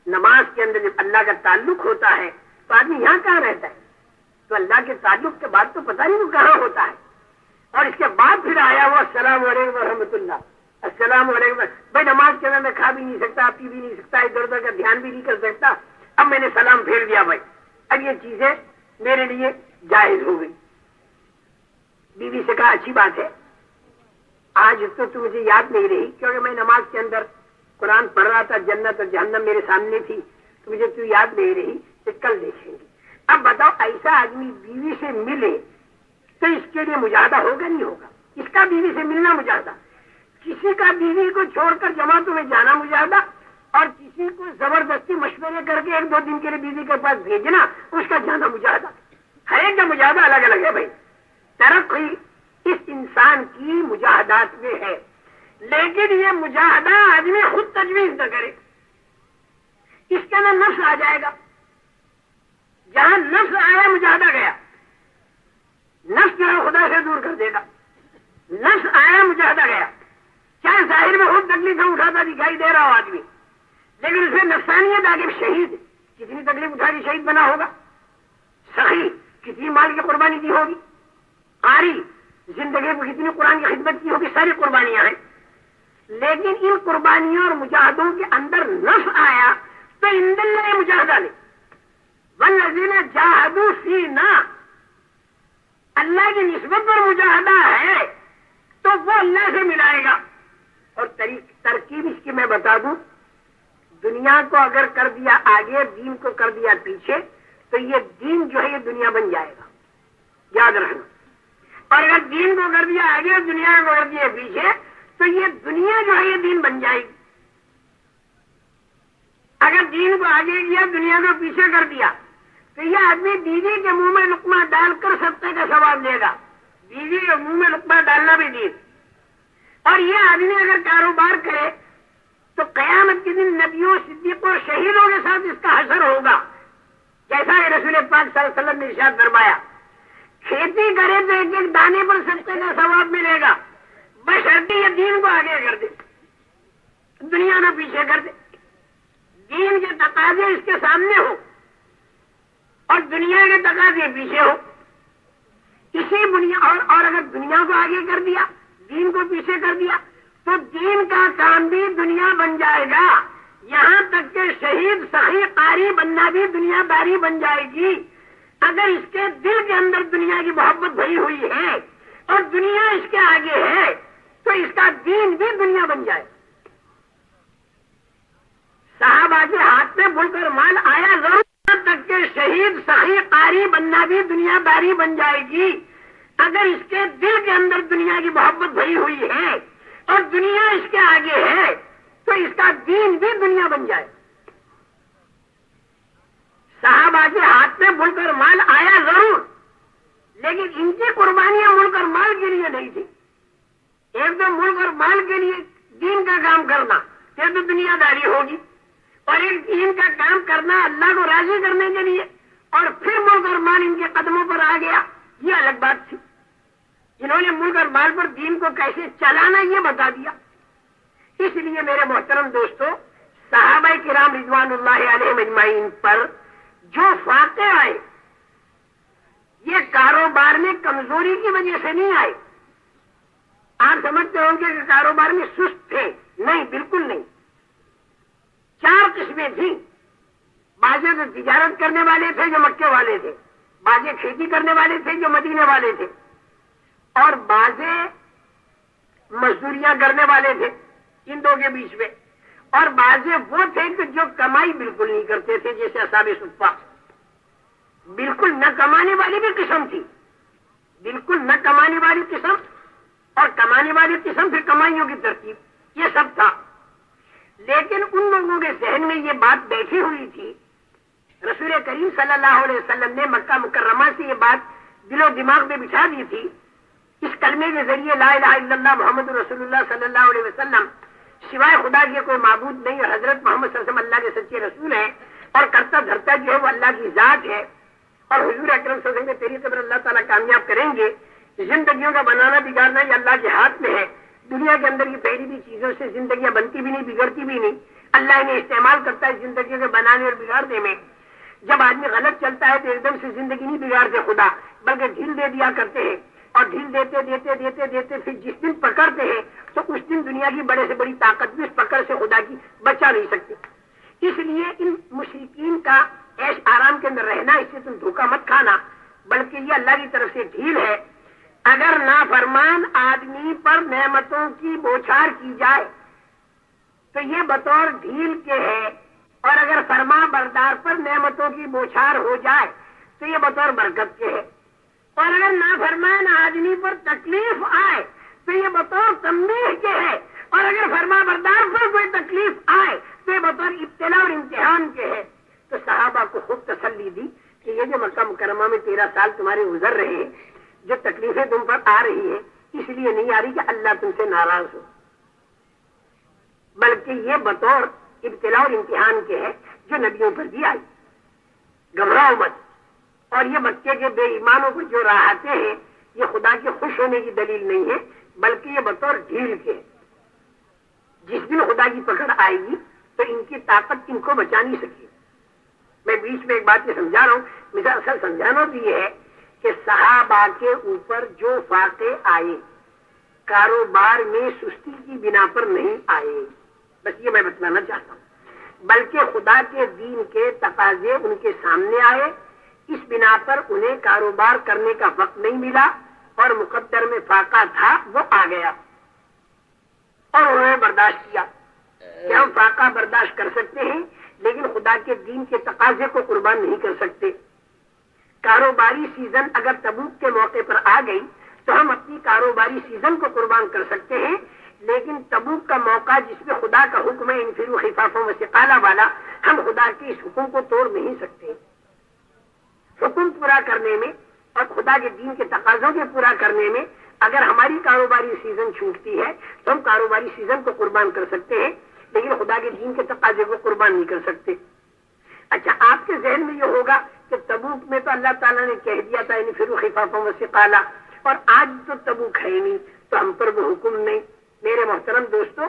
نماز کے اندر جب اللہ کا تعلق ہوتا ہے تو آدمی یہاں کہاں رہتا ہے، تو اللہ کے تعلق کے بعد تو پتہ نہیں وہ کہاں ہوتا ہے. اور اس کے بعد پھر آیا وہ السلام علیکم ورحمۃ اللہ، السلام علیکم. بھائی نماز کے اندر میں کھا بھی نہیں سکتا، پی بھی نہیں سکتا، ادھر ادھر کا دھیان بھی نہیں کر سکتا. اب میں نے سلام پھیر دیا بھائی، اب یہ چیزیں میرے لیے جائز ہو گئی. بیوی سے کہا اچھی بات ہے، آج تو مجھے یاد نہیں رہی کیونکہ میں نماز کے اندر قرآن پڑھ رہا تھا، جنت اور جہنم میرے سامنے تھی، تو مجھے تو یاد نہیں رہی، کہ کل دیکھیں گے. اب بتاؤ ایسا آدمی بیوی سے ملے تو اس کے لیے مجاہدہ ہوگا نہیں ہوگا؟ اس کا بیوی سے ملنا مجاہدہ، کسی کا بیوی کو چھوڑ کر جماعتوں میں جانا مجاہدہ، اور کسی کو زبردستی مشورے کر کے 1-2 دن کے لیے بیوی کے پاس بھیجنا، اس کا جانا مجاہدہ. ہر ایک کا مجاہدہ الگ الگ ہے بھائی. ترقی اس انسان کی مجاہدات میں ہے، لیکن یہ مجاہدہ آدمی خود تجویز نہ کرے. اس کے اندر نفس آ جائے گا، جہاں نفس آیا مجاہدہ گیا. نفس جو ہے خدا سے دور کر دے گا. نفس آیا مجاہدہ گیا، چاہے ظاہر میں خود تکلیفیں اٹھاتا دکھائی دے رہا ہو آدمی، لیکن اس میں نفسانیت آگے شہید کتنی تکلیف اٹھا کے شہید بنا ہوگا، سخی کتنی مال کی قربانی کی ہوگی، قاری زندگی کو کتنی قرآن کی خدمت کی ہوگی، ساری قربانیاں ہیں. لیکن ان قربانیوں اور مجاہدوں کے اندر نفس آیا تو ان دل مجاہدہ نے والذین جاہدوا فینا، اللہ کی نسبت پر مجاہدہ ہے تو وہ اللہ سے ملائے گا. اور ترکیب اس کی میں بتا دوں، دنیا کو اگر کر دیا آگے، دین کو کر دیا پیچھے، تو یہ دین جو ہے یہ دنیا بن جائے گا، یاد رکھنا. اور اگر دین کو کر دیا آگے، دنیا کو کر دیا پیچھے، تو یہ دنیا جو ہے یہ دین بن جائے گی. اگر دین کو آگے کیا، دنیا کو پیچھے کر دیا، تو یہ آدمی بیوی کے منہ میں لقمہ ڈال کر صدقے کا ثواب لے گا. بیوی کے منہ میں لقمہ ڈالنا بھی دین. اور یہ آدمی اگر کاروبار کرے تو قیامت کے دن نبیوں، صدیقوں اور شہیدوں کے ساتھ اس کا حشر ہوگا، جیسا کہ رسول پاک صلی اللہ علیہ وسلم نے ارشاد فرمایا. کھیتی کرے تو 1-1 دانے پر صدقے کا ثواب ملے گا، بشرطے یہ دین کو آگے کر دے، دنیا نہ پیچھے کر دے. دین کے تقاضے اس کے سامنے ہو اور دنیا کے تقاضے پیچھے ہو. اسی بنیاد اور اگر دنیا کو آگے کر دیا، دین کو پیچھے کر دیا، تو دین کا کام بھی دنیا بن جائے گا. یہاں تک کہ شہید، سخی، قاری بننا بھی دنیا داری بن جائے گی. اگر اس کے دل کے اندر دنیا کی محبت بھری ہوئی ہے اور دنیا اس کے آگے ہے تو اس کا دین بھی دنیا بن جائے. صحابہ کے ہاتھ میں ملک اور مال آیا ضرور، یہاں تک کہ شہید، سخی، قاری بننا بھی دنیا داری بن جائے گی. اگر اس کے دل کے اندر دنیا کی محبت بھری ہوئی ہے اور دنیا اس کے آگے ہے تو اس کا دین بھی دنیا بن جائے. صحابہ کے ہاتھ میں ملک اور مال آیا ضرور، لیکن ان کی قربانیاں ملک اور مال کے لیے نہیں تھی. ایک تو ملک اور مال کے لیے دین کا کام کرنا، پھر تو دنیا داری ہوگی، اور ایک دین کا کام کرنا اللہ کو راضی کرنے کے لیے، اور پھر ملک اور مال ان کے قدموں پر آ گیا، یہ الگ بات تھی. انہوں نے ملک اور مال پر دین کو کیسے چلانا یہ بتا دیا. اس لیے میرے محترم دوستو، صحابہ کرام رضوان اللہ علیہم اجمعین پر جو فاقے آئے یہ کاروبار میں کمزوری کی وجہ سے نہیں آئے. آپ سمجھتے ہوں گے کہ کاروبار میں سست تھے، نہیں، بالکل نہیں. 4 قسمیں تھیں. بعضے تو تجارت کرنے والے تھے جو مکے والے تھے، بعضے کھیتی کرنے والے تھے جو مدینے والے تھے، اور بعضے مزدوریاں کرنے والے تھے ان دو کے بیچ میں، اور بعضے وہ تھے کہ جو کمائی بالکل نہیں کرتے تھے، جیسے اصحاب صفہ. بالکل نہ کمانے والی بھی قسم تھی، بالکل نہ کمانے والی قسم، اور کمانے والی قسم پھر کمائیوں کی ترتیب، یہ سب تھا. لیکن ان لوگوں کے ذہن میں یہ بات بیٹھی ہوئی تھی. رسول کریم صلی اللہ علیہ وسلم نے مکہ مکرمہ سے یہ بات دل و دماغ میں بٹھا دی تھی، اس کلمے کے ذریعے لا الہ الا اللہ محمد رسول اللہ صلی اللہ علیہ وسلم سوائے خدا کے کوئی معبود نہیں، اور حضرت محمد صلی اللہ علیہ وسلم اللہ کے سچے رسول ہیں، اور کرتا دھرتا جو ہے وہ اللہ کی ذات ہے، اور حضور اکرم صلی اللہ علیہ وسلم کے طریقے پر اللہ تعالیٰ کامیاب کریں گے۔ زندگیوں کا بنانا بگاڑنا یہ اللہ کے ہاتھ میں ہے۔ دنیا کے اندر یہ پہلی بھی چیزوں سے زندگیاں بنتی بھی نہیں، بگڑتی بھی نہیں، اللہ انہیں استعمال کرتا ہے زندگیوں کے بنانے اور بگاڑنے میں۔ جب آدمی غلط چلتا ہے تو ایک دم سے زندگی نہیں بگاڑتے خدا، بلکہ ڈھیل دے دیا کرتے ہیں، اور ڈھیل دیتے دیتے دیتے دیتے پھر جس دن پکڑتے ہیں تو اس دن دنیا کی بڑے سے بڑی طاقت بھی اس پکڑ سے خدا کی بچا نہیں سکتی۔ اس لیے ان مشرکین کا عیش آرام کے اندر رہنا، اس سے تم دھوکہ مت کھانا، بلکہ یہ اللہ کی طرف سے ڈھیل ہے۔ اگر نافرمان آدمی پر نعمتوں کی بوچھار کی جائے تو یہ بطور ڈھیل کے ہے، اور اگر فرما بردار پر نعمتوں کی بوچھار ہو جائے تو یہ بطور برکت کے ہے، اور اگر نافرمان آدمی پر تکلیف آئے تو یہ بطور تنبیہ کے ہے، اور اگر فرما بردار پر کوئی تکلیف آئے تو یہ بطور ابتلا اور امتحان کے ہے۔ تو صحابہ کو خوب تسلی دی کہ یہ جو مکہ مکرمہ میں 13 سال تمہارے گزر رہے ہیں، جو تکلیفیں تم پر آ رہی ہیں اس لیے نہیں آ رہی کہ اللہ تم سے ناراض ہو، بلکہ یہ بطور ابتلا اور امتحان کے ہے جو نبیوں پر بھی آئی۔ گھبراؤ مت۔ اور یہ مکے کے بے ایمانوں کو جو راحتیں ہیں یہ خدا کے خوش ہونے کی دلیل نہیں ہے، بلکہ یہ بطور ڈھیل کے ہے۔ جس دن خدا کی پکڑ آئے گی تو ان کی طاقت ان کو بچا نہیں سکے۔ میں بیچ میں ایک بات یہ سمجھا رہا ہوں، میرا اصل سمجھانا بھی یہ ہے کہ صحابہ کے اوپر جو فاقے آئے کاروبار میں سستی کی بنا پر نہیں آئے، بس یہ میں بتلانا چاہتا ہوں، بلکہ خدا کے دین کے تقاضے ان کے سامنے آئے، اس بنا پر انہیں کاروبار کرنے کا وقت نہیں ملا، اور مقدر میں فاقہ تھا وہ آ گیا، اور انہوں نے برداشت کیا کہ ہم فاقہ برداشت کر سکتے ہیں لیکن خدا کے دین کے تقاضے کو قربان نہیں کر سکتے۔ کاروباری سیزن اگر تبوک کے موقع پر آ گئی تو ہم اپنی کاروباری سیزن کو قربان کر سکتے ہیں، لیکن تبوک کا موقع جس میں خدا کا حکم ہے انفروا خفافا وثقالا والا، ہم خدا کے اس حکم کو توڑ نہیں سکتے۔ حکم پورا کرنے میں اور خدا کے دین کے تقاضوں کے پورا کرنے میں اگر ہماری کاروباری سیزن چھوٹتی ہے تو ہم کاروباری سیزن کو قربان کر سکتے ہیں، لیکن خدا کے دین کے تقاضے کو قربان نہیں کر سکتے۔ اچھا، آپ کے ذہن میں یہ ہوگا کہ تبوک میں تو اللہ تعالیٰ نے کہہ دیا تھا انفروا خفافا وثقالا، اور آج تو تبوک ہے نہیں تو ہم پر وہ حکم نہیں۔ میرے محترم دوستو،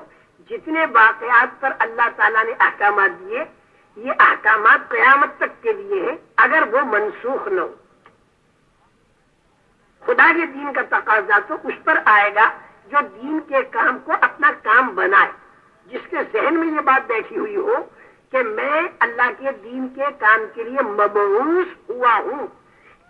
جتنے واقعات پر اللہ تعالیٰ نے احکامات دیے، یہ احکامات قیامت تک کے لیے ہیں، اگر وہ منسوخ نہ ہو۔ خدا کے دین کا تقاضا تو اس پر آئے گا جو دین کے کام کو اپنا کام بنائے، جس کے ذہن میں یہ بات بیٹھی ہوئی ہو کہ میں اللہ کے دین کے کام کے لیے مبعوث ہوا ہوں،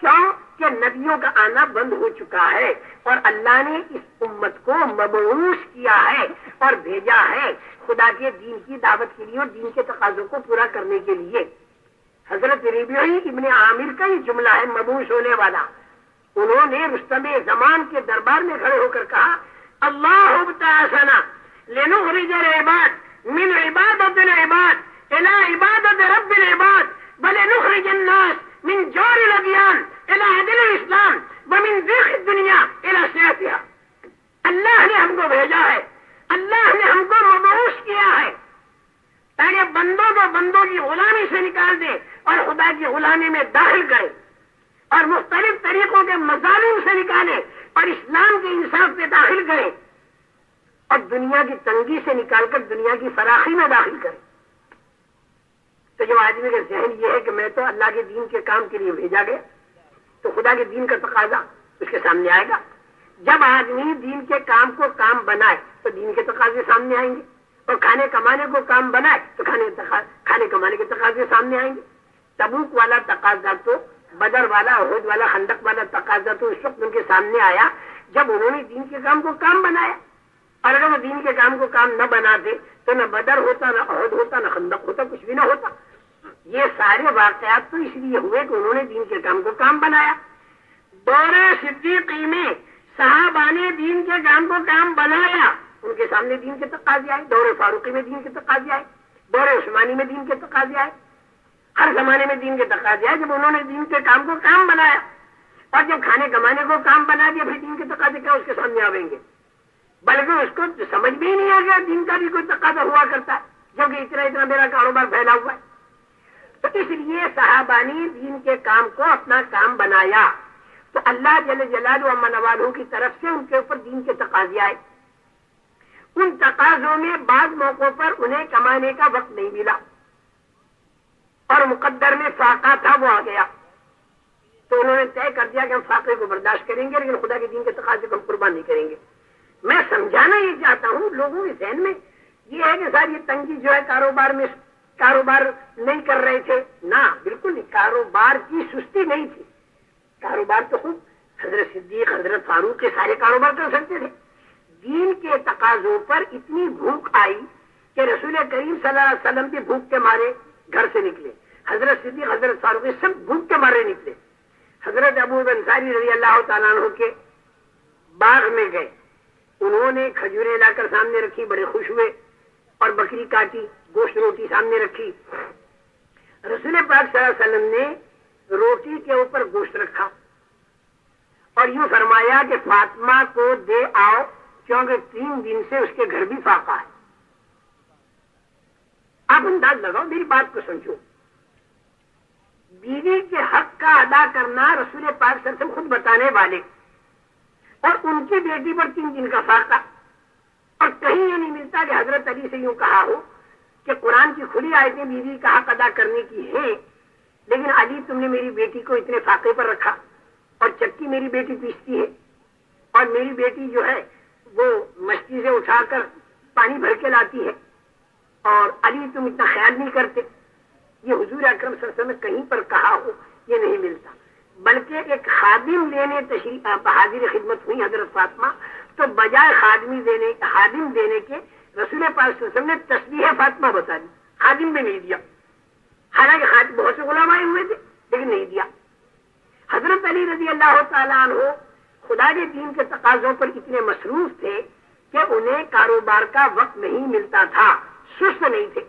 کیوں کہ نبیوں کا آنا بند ہو چکا ہے، اور اللہ نے اس امت کو مبعوث کیا ہے اور بھیجا ہے خدا کے دین کی دعوت کے لیے اور دین کے تقاضوں کو پورا کرنے کے لیے۔ حضرت ربیعی ابن عامر کا یہ جملہ ہے مبعوث ہونے والا۔ انہوں نے رستم زمان کے دربار میں کھڑے ہو کر کہا، اللہ ابتعثنا لنخرج العباد من عبادت العباد الى عبادت رب العباد ولنخرج الناس من جور الادیان الى عدل الاسلام ومن ضیق الدنیا الى سعتها۔ اللہ نے ہم کو بھیجا ہے، اللہ نے ہم کو مبعوث کیا ہے تاکہ بندوں کو بندوں کی غلامی سے نکال دے اور خدا کی غلامی میں داخل کرے، اور مختلف طریقوں کے مظالم سے نکالے اور اسلام کے انصاف پہ داخل کرے، اور دنیا کی تنگی سے نکال کر دنیا کی فراخی میں داخل کرے۔ تو جب آدمی کا ذہن یہ ہے کہ میں تو اللہ کے دین کے کام کے لیے بھیجا گیا، تو خدا کے دین کا تقاضا اس کے سامنے آئے گا۔ جب آدمی دین کے کام کو کام بنائے تو دین کے تقاضے سامنے آئیں گے، اور کھانے کمانے کو کام بنائے تو کھانے کمانے کے تقاضے سامنے آئیں گے۔ تبوک والا تقاضا تو، بدر والا، احد والا، خندق والا تقاضا تو اس وقت ان کے سامنے آیا جب انہوں نے دین کے کام کو کام بنایا، اور اگر وہ دین کے کام کو کام نہ بناتے تو نہ بدر ہوتا، نہ احد ہوتا، نہ خندق ہوتا، کچھ بھی نہ ہوتا۔ یہ سارے واقعات تو اس لیے ہوئے کہ انہوں نے دین کے کام کو کام بنایا۔ دور صدیقی میں صحابہ نے دین کے کام کو کام بنایا، ان کے سامنے دین کے تقاضے آئے۔ دور فاروقی میں دین کے تقاضے آئے، دور عثمانی میں دین کے تقاضے آئے، ہر زمانے میں دین کے تقاضے آئے جب انہوں نے دین کے کام کو کام بنایا۔ اور جب کھانے کمانے کو کام بنا دیا پھر دین کے تقاضے کیا اس کے سامنے آویں گے؟ بلکہ اس کو سمجھ بھی نہیں آ گیا دین کا بھی کوئی تقاضا ہوا کرتا ہے، جو کہ اتنا میرا کاروبار پھیلا ہوا ہے۔ تو اس لیے صحابہ نے دین کے کام کو اپنا کام بنایا، تو اللہ جل جلالہ و عز والہ کی طرف سے ان کے اوپر دین کے تقاضے آئے۔ ان تقاضوں میں بعض موقعوں پر انہیں کمانے کا وقت نہیں ملا اور مقدر میں فاقہ تھا، وہ آ گیا، تو انہوں نے طے کر دیا کہ ہم فاقے کو برداشت کریں گے لیکن خدا کے دین کے تقاضے کو ہم قربان نہیں کریں گے۔ میں سمجھانا یہ چاہتا ہوں لوگوں کے ذہن میں یہ ہے کہ صاحب یہ تنگی جو ہے کاروبار نہیں کر رہے تھے، نہ بالکل نہیں، کاروبار کی سستی نہیں تھی، کاروبار تو خوب حضرت صدیق حضرت فاروق کے سارے کاروبار کر سکتے تھے۔ دین کے تقاضوں پر اتنی بھوک آئی کہ رسول کریم صلی اللہ علیہ وسلم بھی بھوک کے مارے گھر سے نکلے، حضرت صدیق حضرت فاروق سب بھوک کے مارے نکلے۔ حضرت ابو انصاری رضی اللہ تعالیٰ عنہ کے باغ میں گئے، انہوں نے کھجوریں لا کر سامنے رکھی، بڑے خوش ہوئے اور بکری کاٹی، گوشت روٹی سامنے رکھی۔ رسول پاک صلی اللہ علیہ وسلم نے روٹی کے اوپر گوشت رکھا اور یوں فرمایا کہ فاطمہ کو دے آؤ کیونکہ 3 دن سے اس کے گھر بھی فاقہ ہے۔ آپ انداز لگاؤ، میری بات کو سمجھو، بیوی کے حق کا ادا کرنا رسول پاک صلی اللہ علیہ وسلم خود بتانے والے، اور ان کی بیٹی پر 3 دن کا فاقہ، اور کہیں یہ نہیں ملتا کہ حضرت علی سے یوں کہا ہو کہ قرآن کی کھلی آیتیں بیوی کا حق ادا کرنے کی ہیں، لیکن علی تم نے میری بیٹی کو اتنے فاقے پر رکھا، اور چکی میری بیٹی پیستی ہے، اور میری بیٹی جو ہے وہ مشتی سے اٹھا کر پانی بھر کے لاتی ہے، اور علی تم اتنا خیال نہیں کرتے۔ یہ حضور اکرم صلی اللہ علیہ وسلم نے کہیں پر کہا ہو یہ نہیں ملتا، بلکہ ایک خادم لینے تشریف حاضر خدمت ہوئی حضرت فاطمہ، تو بجائے خادم دینے کے رسول پاک صلی اللہ علیہ وسلم نے تسبیح فاطمہ بتا دی، خادم میں نہیں دیا، حالانکہ خادم بہت سے غلام آئے ہوئے تھے لیکن نہیں دیا۔ حضرت علی رضی اللہ تعالیٰ عنہ خدا کے دین کے تقاضوں پر اتنے مصروف تھے کہ انہیں کاروبار کا وقت نہیں ملتا تھا، سست نہیں تھے۔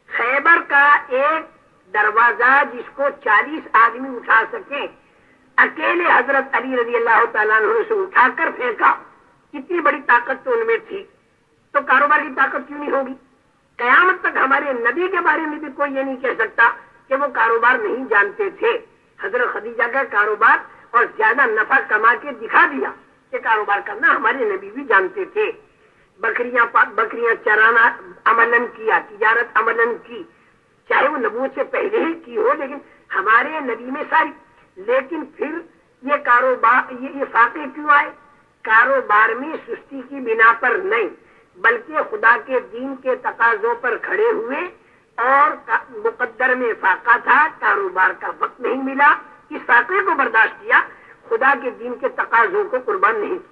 خیبر کا ایک دروازہ جس کو 40 آدمی اٹھا سکیں، اکیلے حضرت علی رضی اللہ تعالیٰ عنہ سے اٹھا کر پھینکا، اتنی بڑی طاقت تو ان میں تھی، تو کاروبار کی طاقت کیوں نہیں ہوگی؟ قیامت تک ہمارے نبی کے بارے میں بھی کوئی یہ نہیں کہہ سکتا کہ وہ کاروبار نہیں جانتے تھے۔ حضرت خدیجہ کا کاروبار اور زیادہ نفع کما کے دکھا دیا کہ کاروبار کرنا ہمارے نبی بھی جانتے تھے۔ بکریاں چرانا عملاً کیا، تجارت عملاً کی، چاہے وہ نبوت سے پہلے ہی کی ہو، لیکن ہمارے نبی میں ساری۔ لیکن پھر یہ کاروبار یہ فاقے کیوں آئے؟ کاروبار میں سستی کی بنا پر نہیں، بلکہ خدا کے دین کے تقاضوں پر کھڑے ہوئے اور مقدر میں فاقہ تھا، کاروبار کا وقت نہیں ملا، اس فاقے کو برداشت کیا، خدا کے دین کے تقاضوں کو قربان نہیں کیا۔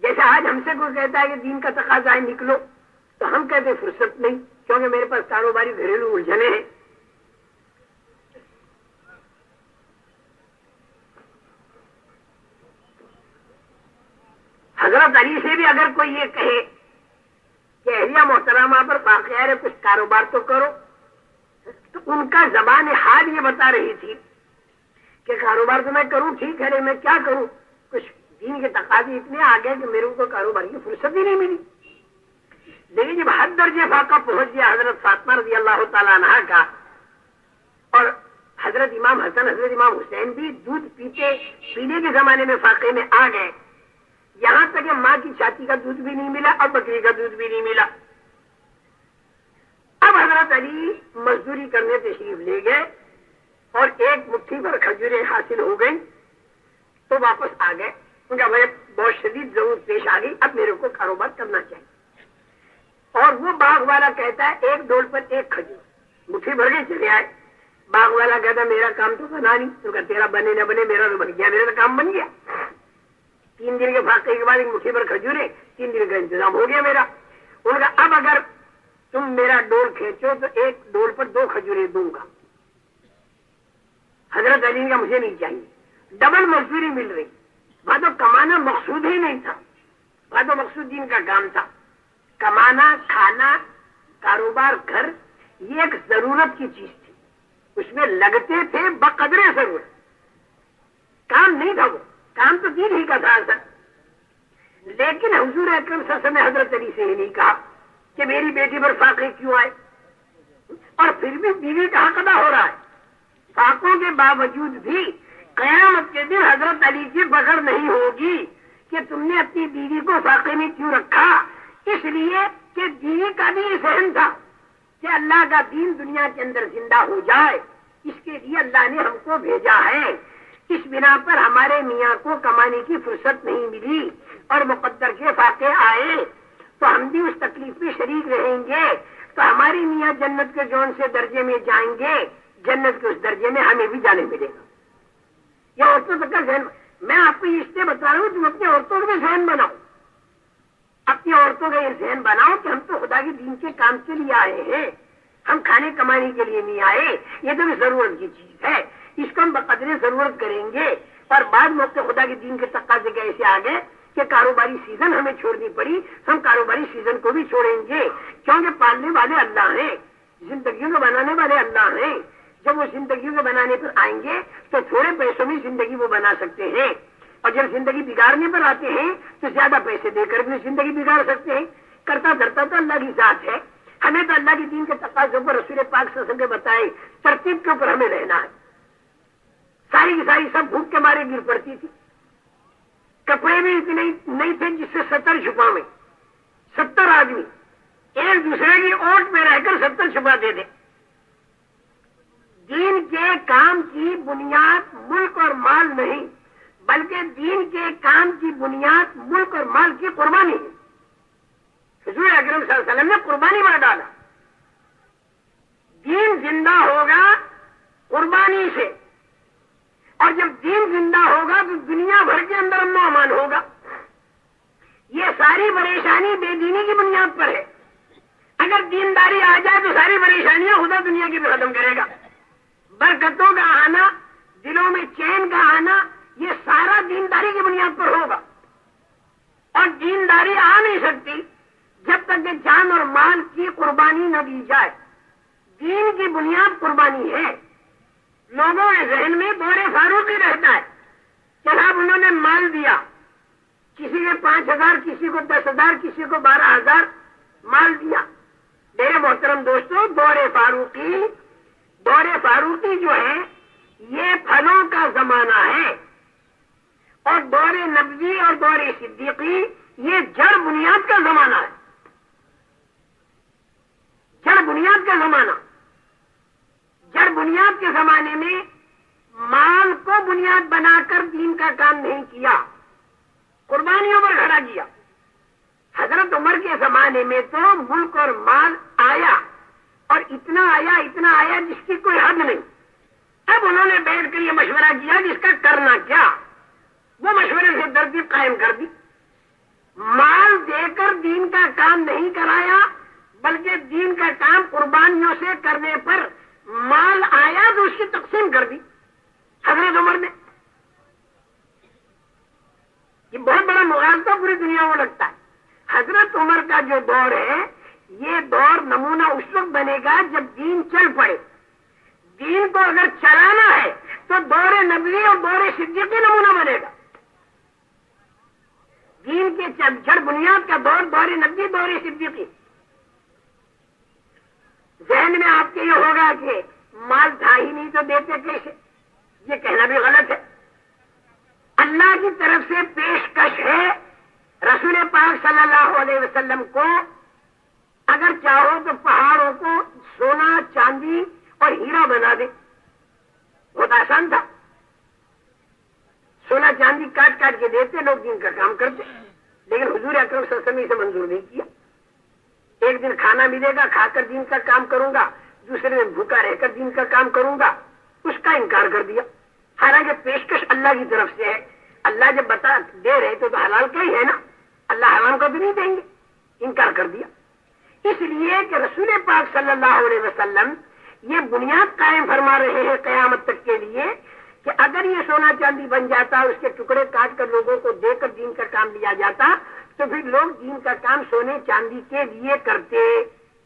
جیسے آج ہم سے کوئی کہتا ہے کہ دین کا تقاضا ہے نکلو، تو ہم کہتے فرصت نہیں کیونکہ میرے پاس کاروباری گھریلو الجھنیں ہیں۔ حضرت علی سے بھی اگر کوئی یہ کہے کہ اہلیہ محترمہ پر واقعہ ہے کچھ کاروبار تو کرو، تو ان کا زبان حال یہ بتا رہی تھی کہ کاروبار تو میں کروں ٹھیک ہے لیکن میں کیا کروں، کچھ دین کے تقاضے اتنے آ گئے کہ میرے کو کاروبار کی فرصت ہی نہیں ملی۔ لیکن جب حد درجے فاقہ پہنچ گیا حضرت فاطمہ رضی اللہ تعالیٰ عنہا کا، اور حضرت امام حسن حضرت امام حسین بھی دودھ پینے کے زمانے میں فاقے میں آ گئے، یہاں تک کہ ماں کی چھاتی کا دودھ بھی نہیں ملا اور بکری کا دودھ بھی نہیں ملا۔ اب حضرت علی مزدوری کرنے تشریف لے گئے اور ایک مٹھی پر کھجوریں حاصل ہو گئی تو واپس آ گئے۔ ان کا بہت شدید ضرورت پیش آ گئی، اب میرے کو کاروبار کرنا چاہیے۔ اور وہ باغ والا کہتا ہے ایک ڈول پر ایک کھجور، مٹھی بھر کے چلے آئے۔ باغ والا کہتا میرا کام تو بنا نہیں، تو کہا تیرا بنے نہ بنے میرا تو بن گیا، میرا تو کام بن گیا۔ 3 دن کے فاقے کے بعد ایک مٹھی پر کھجوریں، 3 دن کا انتظام ہو گیا میرا۔ ان کا اب اگر تم میرا ڈول کھینچو تو ایک ڈول پر 2 کھجوریں دوں گا۔ حضرت علی کا مجھے نہیں چاہیے، ڈبل مزدوری مل رہی، وہاں تو کمانا مقصود ہی نہیں تھا، وہاں تو مقصود دین کا کام تھا۔ کمانا، کھانا، کاروبار، گھر، یہ ایک ضرورت کی چیز تھی، اس میں لگتے تھے بقدر ضرورت۔ کام نہیں تھا، وہ کام تو دین ہی کا تھا اصل. لیکن حضور اکرم صلی اللہ علیہ وسلم نے حضرت علی سے ہی نہیں کہا کہ میری بیٹی پر فاقے کیوں آئے، اور پھر بھی بیوی کا حق ادا ہو رہا ہے. فاقوں کے باوجود بھی قیامت کے دن حضرت علی کی پکڑ نہیں ہوگی کہ تم نے اپنی بیوی کو فاقے میں کیوں رکھا. اس لیے کہ بیوی کا بھی یہ ذہن تھا کہ اللہ کا دین دنیا کے اندر زندہ ہو جائے، اس کے لیے اللہ نے ہم کو بھیجا ہے. اس بنا پر ہمارے میاں کو کمانے کی فرصت نہیں ملی اور مقدر کے فاقے آئے تو ہم بھی اس تکلیف میں شریک رہیں گے، تو ہماری میاں جنت کے جون سے درجے میں جائیں گے، جنت کے اس درجے میں ہمیں بھی جانے ملے گا. یہ عورتوں تک کا ذہن، میں آپ کو اس لیے بتا رہا ہوں تم اپنی عورتوں کا ذہن بناؤ، اپنی عورتوں کا یہ ذہن بناؤ کہ ہم تو خدا کے دین کے کام کے لیے آئے ہیں، ہم کھانے کمانے کے لیے نہیں آئے. یہ تو ضرورت کی چیز ہے، اس کو ہم بقدر ضرورت کریں گے. اور بعد موقع خدا کے دین کے تقاضے کے ایسے آ گئے کہ کاروباری سیزن ہمیں چھوڑنی پڑی، ہم کاروباری سیزن کو بھی چھوڑیں گے، کیونکہ پالنے والے اللہ ہیں، زندگیوں کو بنانے والے اللہ ہیں. جب وہ زندگیوں کو بنانے پر آئیں گے تو تھوڑے پیسوں میں زندگی وہ بنا سکتے ہیں، اور جب زندگی بگاڑنے پر آتے ہیں تو زیادہ پیسے دے کر بھی زندگی بگاڑ سکتے ہیں. کرتا دھرتا تو اللہ کی ذات ہے، ہمیں تو اللہ کے دین کے تقاضوں پر رسول پاک صلی اللہ علیہ وسلم کے بتائے ترتیب کے اوپر ہمیں رہنا ہے. ساری کی ساری سب بھوک کے مارے گر پڑتی تھی، کپڑے بھی اتنے نہیں تھے جس سے 70 چھپاویں. 70 آدمی ایک دوسرے کی اوٹ میں رہ کر 70 چھپاتے تھے. دین کے کام کی بنیاد ملک اور مال نہیں، بلکہ دین کے کام کی بنیاد ملک اور مال کی قربانی ہے. حضور اکرم صلی اللہ علیہ وسلم نے قربانی مار ڈالا. دین زندہ ہوگا قربانی سے، اور جب دین زندہ ہوگا تو دنیا بھر کے اندر امن و امان ہوگا. یہ ساری پریشانی بے دینی کی بنیاد پر ہے. اگر دینداری آ جائے تو ساری پریشانیاں خدا دنیا کی بھی ختم کرے گا. برکتوں کا آنا، دلوں میں چین کا آنا، یہ سارا دینداری کی بنیاد پر ہوگا. اور دینداری آ نہیں سکتی جب تک کہ جان اور مال کی قربانی نہ دی جائے. دین کی بنیاد قربانی ہے. لوگوں کے ذہن میں دور فاروق ہی رہتا ہے کہ صاحب انہوں نے مال دیا، کسی کے 5,000، کسی کو 10,000، کسی کو 12,000 مال دیا. میرے محترم دوستوں، دور فاروقی جو ہے یہ پھلوں کا زمانہ ہے، اور دور نبوی اور دور صدیقی یہ جڑ بنیاد کا زمانہ ہے. جڑ بنیاد کا زمانہ. جڑ بنیاد کے زمانے میں مال کو بنیاد بنا کر دین کا کام نہیں کیا، قربانیوں پر کھڑا کیا. حضرت عمر کے زمانے میں تو ملک اور مال آیا، اور اتنا آیا جس کی کوئی حد نہیں. اب انہوں نے بیٹھ کر یہ مشورہ کیا جس کا کرنا کیا، وہ مشورے سے ترتیب قائم کر دی. مال دے کر دین کا کام نہیں کرایا، بلکہ دین کا کام قربانیوں سے کرنے پر مال آیا تو اس کی تقسیم کر دی حضرت عمر نے. یہ بہت بڑا مغالطہ پوری دنیا کو لگتا ہے. حضرت عمر کا جو دور ہے یہ دور نمونہ اس وقت بنے گا جب دین چل پڑے. دین کو اگر چلانا ہے تو دور نبوی اور دور صدیقی نمونہ بنے گا. دین کے جڑ بنیاد کا دور نبوی، دور صدیقی. ذہن میں آپ کے یہ ہوگا کہ مال تھا ہی نہیں تو دیتے کیسے، یہ کہنا بھی غلط ہے. اللہ کی طرف سے پیشکش ہے رسول پاک صلی اللہ علیہ وسلم کو. اگر چاہو تو پہاڑوں کو سونا، چاندی اور ہیرا بنا دے. بہت آسان تھا. سونا چاندی کاٹ کاٹ کے دیتے، لوگ دین کا کام کرتے. لیکن حضور اکرم صلی اللہ علیہ وسلم اسے منظور نہیں کیا. ایک دن کھانا ملے گا، کھا کر دین کا کام کروں گا، دوسرے دن بھوکا رہ کر دین کا کام کروں گا، اس کا انکار کر دیا. حالانکہ پیشکش اللہ کی طرف سے ہے. اللہ جب بتا دے رہے تو حلال کا ہی ہے نا، اللہ حرام کا بھی نہیں دیں گے. انکار کر دیا. اس لیے کہ رسول پاک صلی اللہ علیہ وسلم یہ بنیاد قائم فرما رہے ہیں قیامت تک کے لیے کہ اگر یہ سونا چاندی بن جاتا، اس کے ٹکڑے کاٹ کر لوگوں کو دے کر دین کا کام لیا جاتا، تو پھر لوگ دین کا کام سونے چاندی کے لیے کرتے،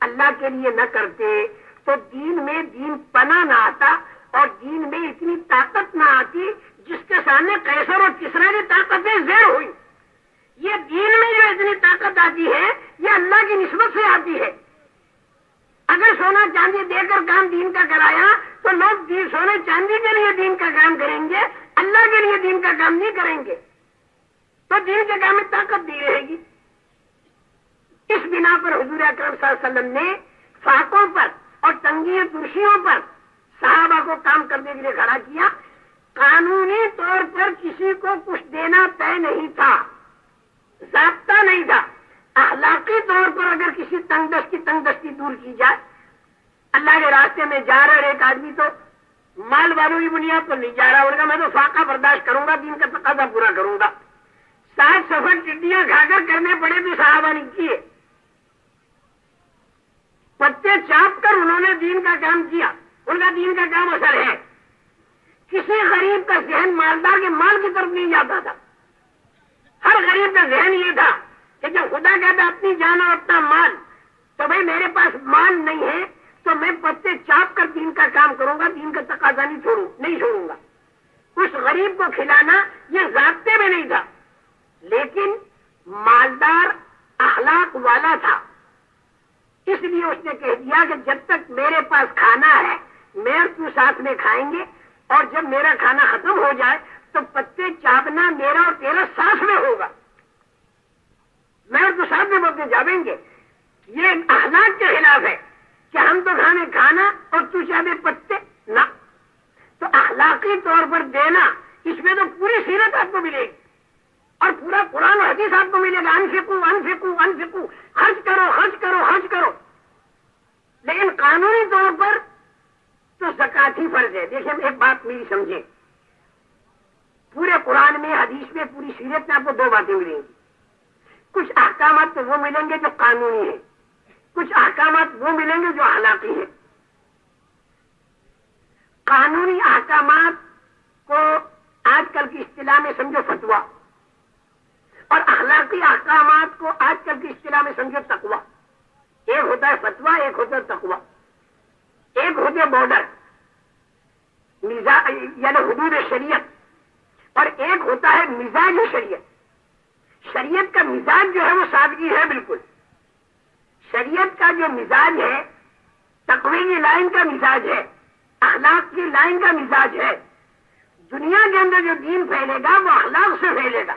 اللہ کے لیے نہ کرتے. تو دین میں دین پناہ نہ آتا، اور دین میں اتنی طاقت نہ آتی جس کے سامنے قیصر اور کسریٰ کی طاقتیں زیر ہوئی. یہ دین میں جو اتنی طاقت آتی ہے یہ اللہ کی نسبت سے آتی ہے. اگر سونا چاندی دے کر کام دین کا کرایا تو لوگ سونے چاندی کے لیے دین کا کام کریں گے, اللہ کے لیے دین کا کام نہیں کریں گے. تو دین کے کام میں طاقت دی رہے گی. اس بنا پر حضور اکرم صلی اللہ علیہ وسلم نے فاقوں پر اور تنگی ترشیوں پر صحابہ کو کام کرنے کے لیے کھڑا کیا. قانونی طور پر کسی کو کچھ دینا طے نہیں تھا, ضابطہ نہیں تھا. اخلاقی طور پر اگر کسی تنگ دستی دور کی جائے, اللہ کے راستے میں جا رہا ہے ایک آدمی تو مال والوں کی بنیاد پر نہیں جا رہا, اور میں تو فاقہ برداشت کروں گا, دین کا تقاضا پورا کروں گا. 7 سفر ٹڈیاں کھا کر کرنے پڑے تو صحابہ نے کیے. پتے چاپ کر انہوں نے دین کا کام کیا, ان کا دین کا کام اثر ہے. کسی غریب کا ذہن مالدار کے مال کی طرف نہیں جاتا تھا. ہر غریب کا ذہن یہ تھا کہ جب خدا کہتا اپنی جان اور اپنا مال, تو بھائی میرے پاس مال نہیں ہے تو میں پتے چاپ کر دین کا کام کروں گا, دین کا تقاضا نہیں چھوڑوں گا. اس غریب کو کھلانا یہ ضابطے میں نہیں تھا, لیکن مالدار اخلاق والا تھا. اس لیے اس نے کہہ دیا کہ جب تک میرے پاس کھانا ہے میں اور تو ساتھ میں کھائیں گے, اور جب میرا کھانا ختم ہو جائے تو پتے چاپنا میرا اور تیرا ساتھ میں ہوگا, میں اور تو ساتھ میں پتے چاپیں گے. یہ اخلاق کے خلاف ہے کہ ہم تو کھانا اور تو چاہے پتے نہ. تو اخلاقی طور پر دینا, اس میں تو پوری سیرت آپ کو ملے گی اور پورا قرآن و حدیث آپ کو ملے گا. انفقو, خرچ کرو. لیکن قانونی طور پر تو زکات ہی فرض ہے. دیکھیں ایک بات میری سمجھیں, پورے قرآن میں حدیث میں پوری سیرت میں آپ کو 2 باتیں ملیں گی. کچھ احکامات تو وہ ملیں گے جو قانونی ہیں, کچھ احکامات وہ ملیں گے جو اخلاقی ہیں. قانونی احکامات کو آج کل کی اصطلاح میں سمجھو فتویٰ, اور اخلاقی احکامات کو آج کل کی اصطلاح میں سمجھو تقویٰ. ایک ہوتا ہے فتویٰ, ایک ہوتا ہے تقویٰ. ایک ہوتے بارڈر یعنی حدود شریعت, اور ایک ہوتا ہے مزاج شریعت. شریعت کا مزاج جو ہے وہ سادگی ہے بالکل. شریعت کا جو مزاج ہے تقوی کی لائن کا مزاج ہے, اخلاق کی لائن کا مزاج ہے. دنیا کے اندر جو دین پھیلے گا وہ اخلاق سے پھیلے گا.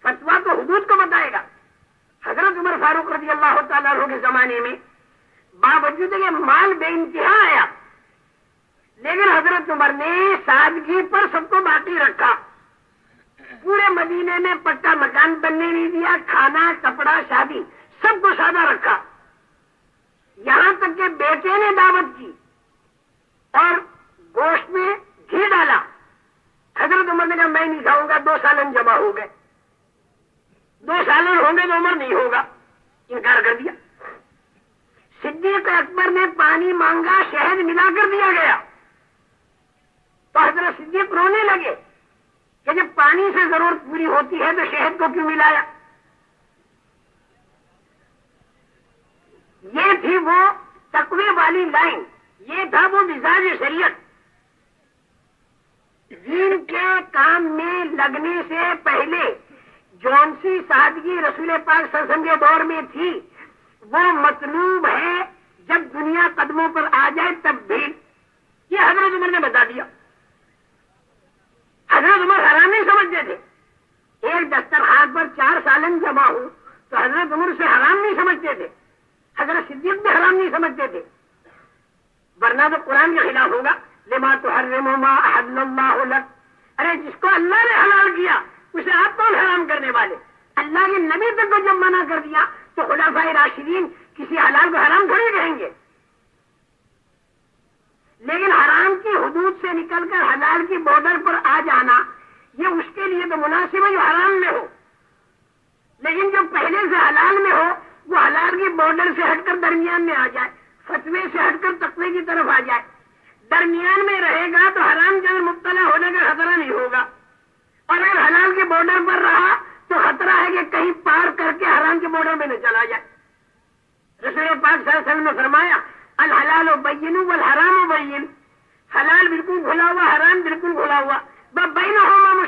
فتویٰ تو حدود کو بتائے گا. حضرت عمر فاروق رضی اللہ تعالیٰ عنہ کے زمانے میں باوجود کہ مال بے انتہا آیا, لیکن حضرت عمر نے سادگی پر سب کو باقی رکھا. پورے مدینے میں پکا مکان بننے نہیں دیا, کھانا کپڑا شادی سب کو سادہ رکھا. یہاں تک کہ بیٹے نے دعوت کی اور گوشت میں گھی ڈالا. حضرت عمر نے کہا میں نہیں کھاؤں گا. 2 سالن جمع ہو گئے. 2 سالن ہوں گے تو عمر نہیں ہوگا, انکار کر دیا. صدیق اکبر نے پانی مانگا, شہد ملا کر دیا گیا. تو حضرت صدیق رونے لگے کہ جب پانی سے ضرورت پوری ہوتی ہے تو شہد کو کیوں ملایا. یہ تھی وہ تقوی والی لائن, یہ تھا وہ مزاج شریعت. دین کے کام میں لگنے سے پہلے جون سی سادگی رسول پاک صلی اللہ علیہ وسلم کے دور میں تھی وہ مطلوب ہے جب دنیا قدموں پر آ جائے تب بھی. یہ حضرت عمر نے بتا دیا. حضرت عمر حرام نہیں سمجھتے تھے. ایک دسترخوان پر 4 سالن جمع ہو تو حضرت عمر سے حرام نہیں سمجھتے تھے. حضرت صدیق بھی حرام نہیں سمجھتے تھے, ورنہ تو قرآن کے خلاف ہوگا. لما تحرم ما احل اللہ لک, ارے جس کو اللہ نے حلال کیا اسے آپ کون حرام کرنے والے. اللہ کے نبی تک کو جب منع کر دیا تو خلفائے راشدین کسی حلال کو حرام تھوڑی کہیں گے. لیکن حرام کی حدود سے نکل کر حلال کی بارڈر پر آ جانا یہ اس کے لیے تو مناسب ہے جو حرام میں ہو, لیکن جو پہلے سے حلال میں ہو وہ حلال کی بارڈر سے ہٹ کر درمیان میں آ جائے, فتوے سے ہٹ کر تقوی کی طرف آ جائے. درمیان میں رہے گا تو حرام کے اندر مبتلا ہونے کا خطرہ نہیں ہوگا, اور اگر حلال کے بارڈر پر رہا تو خطرہ ہے کہ کہیں پار کر کے حرام کے بارڈر میں نہ چلا جائے. رسول پاک صلی اللہ علیہ وسلم نے فرمایا الحلال بین والحرام بین, حلال بالکل کھلا ہوا, حرام بالکل کھلا ہوا. بینہما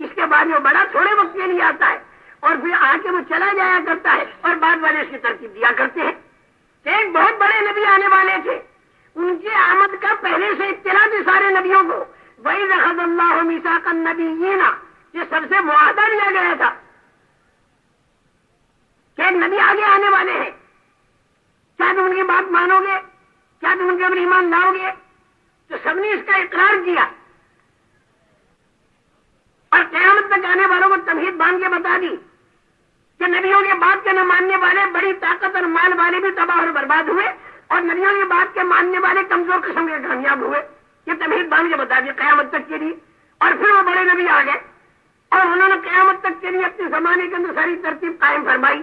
اس کے بعد وہ بڑا تھوڑے وقت کے لیے آتا ہے اور پھر آ کے وہ چلا جایا کرتا ہے اور بعد والے اس کی ترتیب دیا کرتے ہیں. ایک بہت بڑے نبی آنے والے تھے, ان کی آمد کا پہلے سے اطلاع تھی سارے نبیوں کو. وَإِذْ أَخَذَ اللَّهُ مِيثَاقَ النَّبِيِّينَ, یہ سب سے معاہدہ لیا گیا تھا کہ ایک نبی آگے آنے والے ہیں, کیا تم ان کی بات مانو گے, کیا تم ان کے اوپر ایمان لاؤ گے؟ تو سب نے اس کا اقرار کیا اور قیامت تک آنے والوں کو تمہید باندھ کے بتا دی کہ نبیوں کے بات کے نہ ماننے والے بڑی طاقت اور مال والے بھی تباہ اور برباد ہوئے اور نبیوں کی بات کے ماننے والے کمزور قسم کے کامیاب ہوئے. یہ تمہید باندھ کے بتا دی قیامت تک کے لیے. اور پھر وہ بڑے نبی آ گئے اور انہوں نے قیامت تک کے لیے اپنے زمانے کے اندر ساری ترتیب قائم فرمائی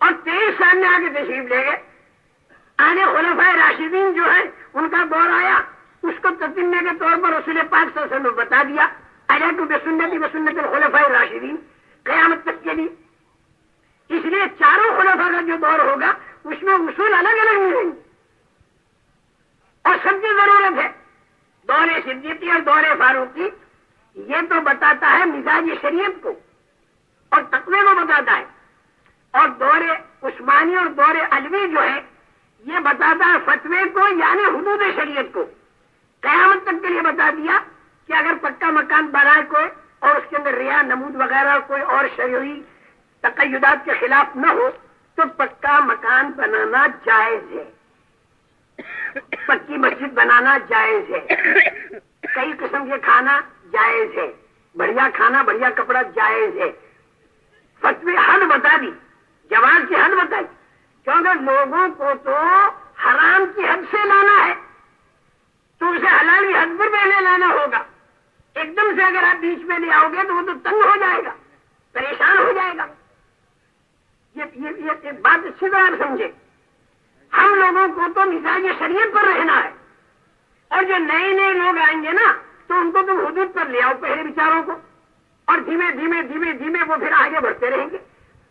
اور 23 سال میں آگے تشریف لے گئے. آنے خلفائے راشدین جو ہے ان کا دور آیا, اس کو تتمے کے طور پر رسول پاک صلی اللہ علیہ وسلم نے بتا دیا, علیکم بسنتی وسنت الخلفاء الراشدین, قیامت تک کے لیے. اس لیے چاروں خلفاء کا جو دور ہوگا اس میں اصول الگ الگ نہیں رہیں اور سب کی ضرورت ہے. دور صدیقی اور دور فاروقی یہ تو بتاتا ہے مزاج شریعت کو اور تقوی کو بتاتا ہے, اور دور عثمانی اور دور علوی جو ہے یہ بتاتا ہے فتوے کو یعنی حدود شریعت کو. قیامت تک کے لیے بتا دیا کہ اگر پکا مکان بنائے کوئی اور اس کے اندر ریا نمود وغیرہ کوئی اور شرعی تقیدات کے خلاف نہ ہو تو پکا مکان بنانا جائز ہے, پکی مسجد بنانا جائز ہے, کئی قسم کے کھانا جائز ہے, بڑھیا کھانا بڑھیا کپڑا جائز ہے. فتوی حد بتا دی, جواز کی حد بتائی, کیونکہ لوگوں کو تو حرام کی حد سے لانا ہے تو اسے حلال کی حد پر پہلے لانا ہوگا. ایک دم سے اگر آپ بیچ میں لے آؤ گے تو وہ تو تنگ ہو جائے گا, پریشان ہو جائے گا. یہ بات اچھی طرح سمجھے. ہم لوگوں کو تو مزاج شریعت پر رہنا ہے اور جو نئے نئے لوگ آئیں گے نا تو ان کو تم حدود پر لے آؤ پہلے بیچاروں کو, اور دھیمے دھیمے دھیمے دھیمے وہ پھر آگے بڑھتے رہیں گے,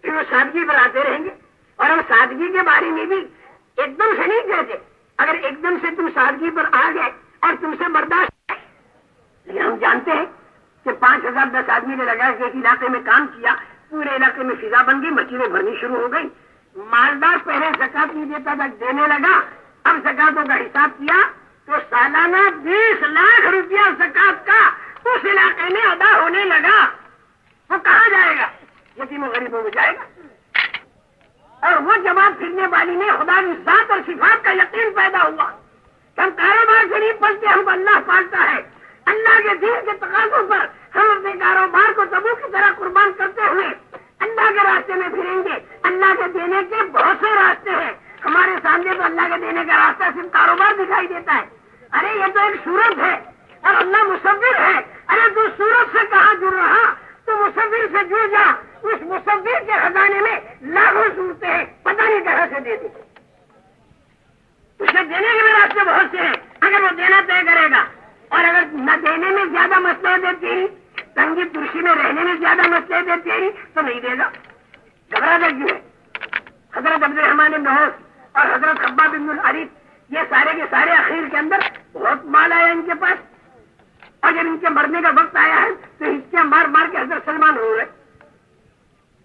پھر وہ سادگی پر آتے رہیں گے. اور ہم سادگی کے بارے میں بھی ایک دم سے نہیں کہتے, اگر ایک دم سے تم سادگی پر آ گئے اور تم سے برداشت, لیکن ہم جانتے ہیں کہ 5,000 10 آدمی نے لگا کے ایک علاقے میں کام کیا, پورے علاقے میں فضا بن گئی, مسجدیں بھرنی شروع ہو گئی. مالدار پہلے زکات نہیں دیتا تھا, دینے لگا, اب زکاتوں کا حساب کیا تو سالانہ 20 لاکھ روپیہ زکات کا اس علاقے میں ادا ہونے لگا. وہ کہاں جائے گا؟ یتیموں غریبوں میں جائے گا. اور وہ جماعت پھرنے والی میں خدا کی ذات اور صفات کا یقین پیدا ہوا. ہم کاروبار سے نہیں پلتے, ہم اللہ پالتا ہے. اللہ کے دین کے تقاضوں پر ہم اپنے کاروبار کو تبو کی طرح قربان کرتے ہوئے اللہ کے راستے میں پھریں گے. اللہ کے دینے کے بہت سے راستے ہیں ہمارے سامنے, تو اللہ کے دینے کا راستہ صرف کاروبار دکھائی دیتا ہے. ارے یہ تو ایک صورت ہے اور اللہ مصور ہے. ارے تو صورت سے کہاں جڑ رہا, تو مصور سے جڑ جا. اس مصور کے خزانے میں لاکھوں صورتیں ہیں, پتہ نہیں کہاں سے دے دی. اسے دینے کے بھی راستے بہت سے ہیں اگر وہ دینا طے کرے گا. اور اگر نہ دینے میں زیادہ مسئلے دے تیری, تنگی ترشی میں رہنے میں زیادہ مسئلے دے تیری, تو نہیں دے گا. گھبراہٹ کیوں ہے؟ حضرت عبد الرحمن بن عوف اور حضرت خباب بن الحارث یہ سارے کے سارے اخیر کے اندر بہت مال آیا ان کے پاس, اور جب ان کے مرنے کا وقت آیا ہے تو ہچکیاں مار مار کے حضرت سلمان ہو رہے.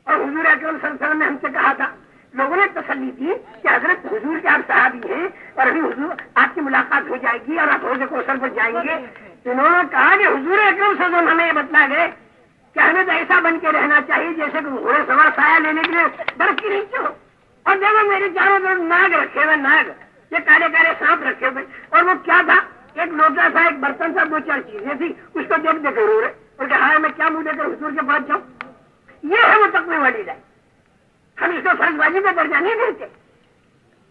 اور حضور اکرم صلی اللہ علیہ وسلم نے ہم سے کہا تھا, لوگوں نے تسلی دی کہ حضرت حضور کے آپ صحابی ہیں اور ابھی حضور آپ کی ملاقات ہو جائے گی اور آپ حوض کوثر پر جائیں گے. انہوں نے کہا کہ حضور اکرم صلی اللہ علیہ وسلم ہمیں یہ بتلا گئے کہ ہمیں تو ایسا بن کے رہنا چاہیے جیسے کہ گھوڑے سوار سایہ لینے کے لیے برف کے نیچے ہو. اور دیکھو میرے چاروں طرف ناگ رکھے ہوئے, ناگ یہ کالے کالے سانپ رکھے ہوئے, اور وہ کیا تھا, ایک لوٹا تھا, ایک برتن تھا, 2-4 چیزیں تھی. اس کو دیکھ دے کر رو رہے اور کہ ہاں میں کیا منہ دے کر حضور کے پاس جاؤں. یہ ہے وہ تقوی والی لائن. ہم اس کو فرض بازی کا درجہ نہیں دیتے,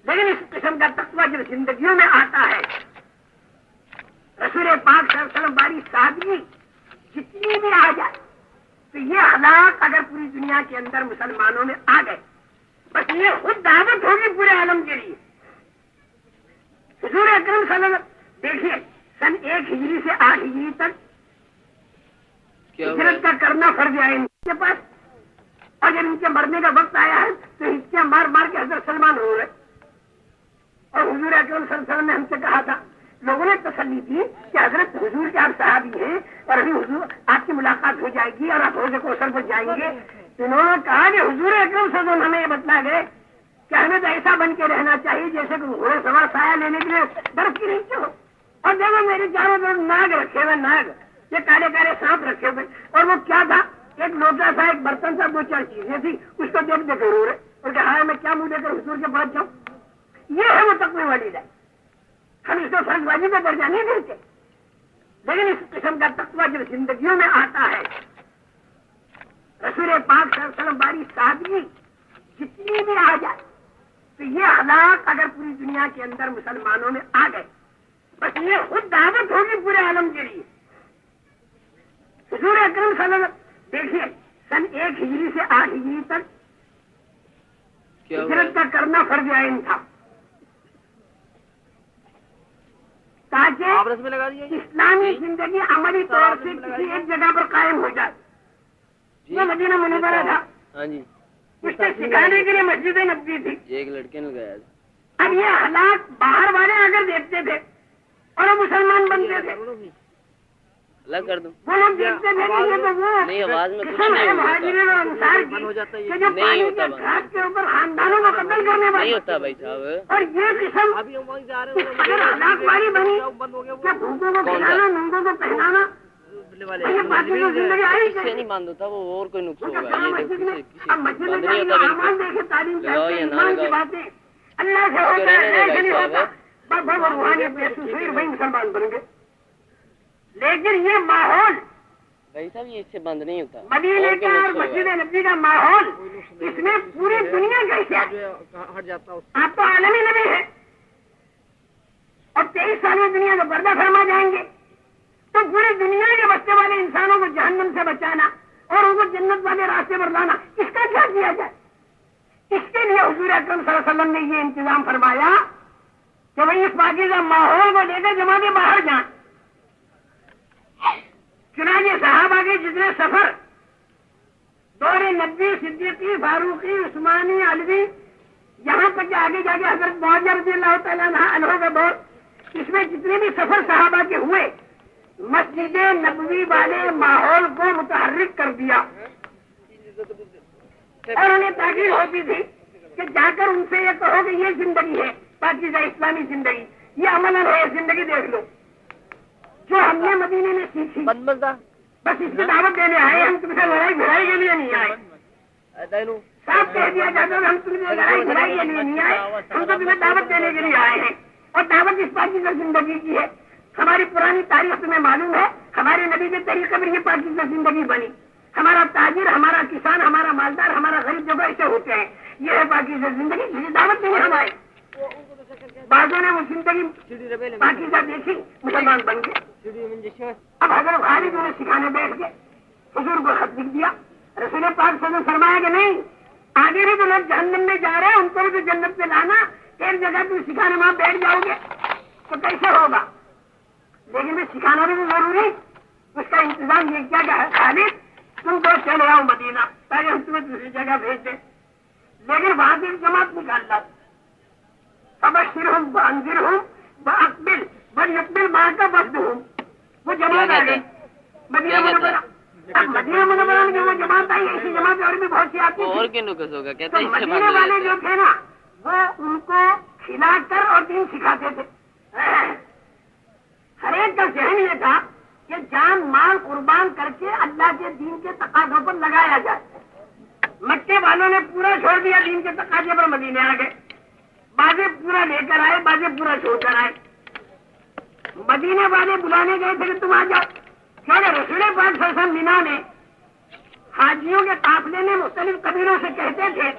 لیکن اس قسم کا تقوی جب زندگیوں میں آتا ہے, رسول پاک صلی اللہ علیہ وسلم باری سادگی جتنی بھی آ جائے تو یہ حالات اگر پوری دنیا کے اندر مسلمانوں میں آ گئے, بس یہ خود دعوت ہوگی پورے عالم کے لیے. حضور اکرم صلی اللہ علیہ وسلم دیکھیے سن 1 ہجری سے 8 ہجری تک ہجرت کا کرنا فرض آیا ان کے پاس, اور جب ان کے مرنے کا وقت آیا ہے تو ہچکیاں مار مار کے حضرت سلمان ہو رہے. اور حضور اکرم صلی اللہ علیہ وسلم نے ہم سے کہا تھا, لوگوں نے تسلی دی کہ حضرت حضور کے آپ صحابی ہیں اور ابھی حضور آپ کی ملاقات ہو جائے گی اور آپ حوض کوثر پر جائیں گے. انہوں نے کہا کہ حضور اکرم صلی اللہ علیہ وسلم ہمیں یہ بتلا گئے کہ ہمیں تو ایسا بن کے رہنا چاہیے جیسے کہ گھوڑے سوار سایہ لینے کے لیے برف کے نیچے ہو. اور دیکھو میرے چاروں طرف ناگ رکھے ہوئے, ناگ یہ کالے کالے سانپ رکھے ہوئے, اور وہ کیا تھا, ایک لوٹا تھا, ایک برتن تھا, 2-4 چیزیں تھی, اس کو دیکھ دیکھ رو رہے اور کہ ہاں میں کیا منہ دے کر حضور کے پاس جاؤں. یہ ہے وہ تقوی والی لائن. ہم اس کو فرض واجب کا درجہ نہیں دیتے, لیکن اس قسم کا تقوی جب زندگیوں میں آتا ہے, رسول پاک صلی اللہ علیہ وسلم باری سادگی جتنی بھی آ جائے تو یہ حالات اگر پوری دنیا کے اندر مسلمانوں میں آ گئے, بس یہ خود دعوت ہوگی پورے عالم کے لیے. حضور اکرم صلی اللہ علیہ وسلم دیکھیے سن 1 ہجری سے 8 ہجری تک ہجرت کا کرنا فرض عین تھا تاکہ اسلامی زندگی عملی طور سے کسی ایک جگہ پر قائم ہو جائے. یہ مدینہ منورہ تھا, اس نے سکھانے کے لیے مسجد نبوی تھی. ایک لڑکے نے گیا. اب یہ حالات باہر والے اگر دیکھتے تھے اور وہ مسلمان بنتے تھے, الگ کر دوں وہ لوگ دیکھتے تھے کہ یہ تو وہ نہیں, آواز میں کچھ قسم ہے نہیں مہاجرین اور انصار کی کہ جو پانی کے گھاٹ کے اوپر خاندانوں کو قتل کرنے نہیں والی, ہوتا بھائی صاحب. اور یہ قسم اگر ہلاک والی بنی کہ بھوکوں کو کھلانا, ننگوں کو پہنانا, یہ باقی جو زندگی آئی اس سے نہیں بند ہوتا, وہ اور کوئی نقص ہوگا. یہ مسجد میں کسی اب مسجد میں بند نہیں جائیں ہوتا اعمال بالکل. دیکھے, تعلیم لگاؤ کرتے یا نہ ایمان کی لگاؤ. باتیں اللہ سے ہوتا ہے, رہنے ایسے نہیں دیں ہوتا. بس روحانی پیسوں سے وہی مسلمان بن گئے. لیکن یہ ماحول بھائی صاحب یہ اس سے بند نہیں ہوتا. مدینے کا اور مسجد نبی کا ماحول, اس میں پوری دنیا کا حصہ. آپ تو عالمی نبی ہے اور 23 سال میں دنیا کا پردہ فرما جائیں گے, تو پوری دنیا کے بستے والے انسانوں کو جہنم سے بچانا اور ان کو جنت والے راستے پر لانا, اس کا کیا کیا جائے؟ اس کے لیے حضور اکرم صلی اللہ علیہ وسلم نے یہ انتظام فرمایا کہ بھائی اس پاکیزہ ماحول کو لے کر جماعتیں باہر جائیں. چنانچہ صحابہ کے جتنے سفر دور نبی, صدیقی, فاروقی, عثمانی, علوی, یہاں تک کہ آگے جا کے حضرت معاویہ رضی اللہ تعالیٰ عنہ کا دور, اس میں جتنے بھی سفر صحابہ کے ہوئے, مسجد نبوی والے ماحول کو متحرک کر دیا. اور انہیں تاکید ہوتی تھی کہ جا کر ان سے یہ کہو کہ یہ زندگی ہے پاکیزہ اسلامی زندگی, یہ عمل ہے, صندگی دیکھ لو جو ہم نے مدینے میں سیکھی, بس اس کی دعوت دینے آئے, ہم تم سے لڑائی بھڑائی کے لیے نہیں آئے. صاف کہہ دیا جاتا ہے ہم تم سے لڑائی بھڑائی کے لیے نہیں آئے, ہم تو تمہیں دعوت دینے کے لیے آئے ہیں. اور دعوت اس پاکیزہ زندگی کی ہے. ہماری پرانی تاریخ تمہیں معلوم ہے, ہمارے نبی کے طریقے پر یہ پاکیزہ زندگی بنی. ہمارا تاجر, ہمارا کسان, ہمارا مالدار, ہمارا غریب جو ایسے ہوتے ہیں, یہ ہے پاکیزہ زندگی, جسے دعوت دینے ہم آئے. بعضوں نے وہ زندگی پاکیزہ دیکھی, مسلمان بن گئے. اب حضرت خالد انہیں سکھانے بیٹھ گئے, حضور کو خط لکھ دیا. رسول پاک صلی اللہ علیہ وسلم فرمایا کہ نہیں, آگے بھی تو لوگ جہنم میں جا رہے ہیں, ان کو بھی تو جنت میں لانا, ایک جگہ تم سکھانے وہاں بیٹھ جاؤ گے تو کیسے ہوگا؟ لیکن میں سکھانا بھی تو ضروری, اس کا انتظام یہ کیا کہ خالد تم کو چلے آؤ مدینہ تاکہ ہم تمہیں دوسری جگہ بھیج دیں. لیکن وہاں سے جماعت نکال لا, فبشرہم وانذرہم واقبل ولیقبل معک وفدہم. وہ جماعت آ گئی مدینہ منورہ. اب مدینہ منورہ میں جو وہ جماعت آئی, ایسی جماعت اور بھی بہت سی آتی اور تھی. کن نقص ہوگا کہتے تو ہیں اس سے مدینے بند ہو والے جو جاتا ہے. تھے نا, وہ ان کو کھلا کر اور دین سکھاتے تھے. ہر ایک کا ذہن یہ تھا کہ جان مال قربان کر کے اللہ کے دین کے تقاضوں پر لگایا جائے. مکے والوں نے پورا چھوڑ دیا دین کے تقاضے پر, مدینے آ گئے. بازے پورا لے کر آئے, بازے پورا چھوڑ کر آئے. مدینے والے بلانے گئے تھے کہ تم آ جاؤ, کیونکہ رسول پاک صلی اللہ علیہ وسلم مینا میں حاجیوں کے قافلے میں مختلف قبیلوں سے کہتے تھے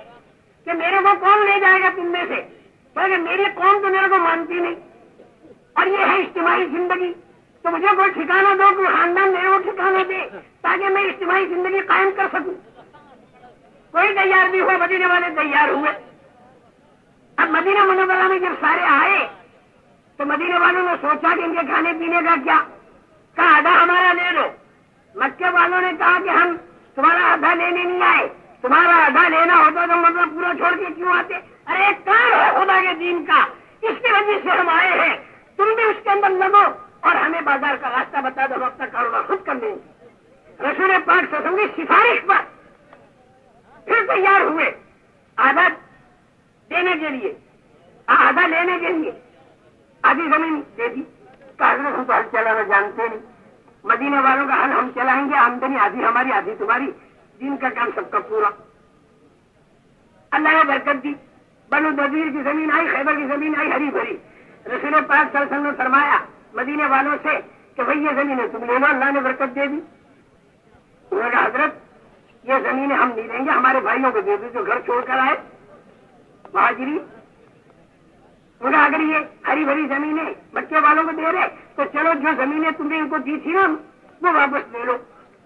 کہ میرے کو کون لے جائے گا تم میں سے, کیونکہ میری قوم تو میرے کو مانتی نہیں, اور یہ ہے اجتماعی زندگی, تو مجھے کوئی ٹھکانا دو, کوئی خاندان میرے کو ٹھکانا دے تاکہ میں اجتماعی زندگی قائم کر سکوں. کوئی تیار نہیں ہوا, مدینے والے تیار ہوئے. اب مدینہ منورہ میں جب سارے آئے تو مدینے والوں نے سوچا کہ ان کے کھانے پینے کا کیا, کہا آدھا ہمارا لے لو. مکے والوں نے کہا کہ ہم تمہارا آدھا لینے نہیں آئے, تمہارا آدھا لینا ہوتا تو مطلب پورا چھوڑ کے کیوں آتے؟ ارے ایک کام ہے خدا کے دین کا, اس کی وجہ سے ہم آئے ہیں, تم بھی اس کے اندر لگو اور ہمیں بازار کا راستہ بتا دو، ہم اپنا کاروبار خود کر لیں گے۔ رسول پاک صلی اللہ علیہ وسلم کی سفارش پر پھر تیار ہوئے آدھا دینے کے لیے، آدھا لینے کے لیے، آدھی زمین دے دی۔ حضرت ہم تو حل چلانا جانتے نہیں، مدینے والوں کا حل ہم چلائیں گے، آمدنی آدھی ہماری آدھی تمہاری، دین کا کام سب کا پورا۔ اللہ نے برکت دی، بنو نذیر کی زمین آئی، خیبر کی زمین آئی ہری بھری۔ رسول پاک صلی اللہ علیہ وسلم نے فرمایا مدینے والوں سے کہ بھائی یہ زمینیں تم لے لو، اللہ نے برکت دے دی۔ انہوں نے کہا حضرت یہ زمینیں ہم نہیں لیں گے، ہمارے بھائیوں کو دے دو جو گھر چھوڑ کر آئے مہاجری۔ اگر یہ ہری بھری زمینیں مکے والوں کو دے رہے تو چلو جو زمینیں تم نے ان کو دی تھی نا وہ واپس لے لو۔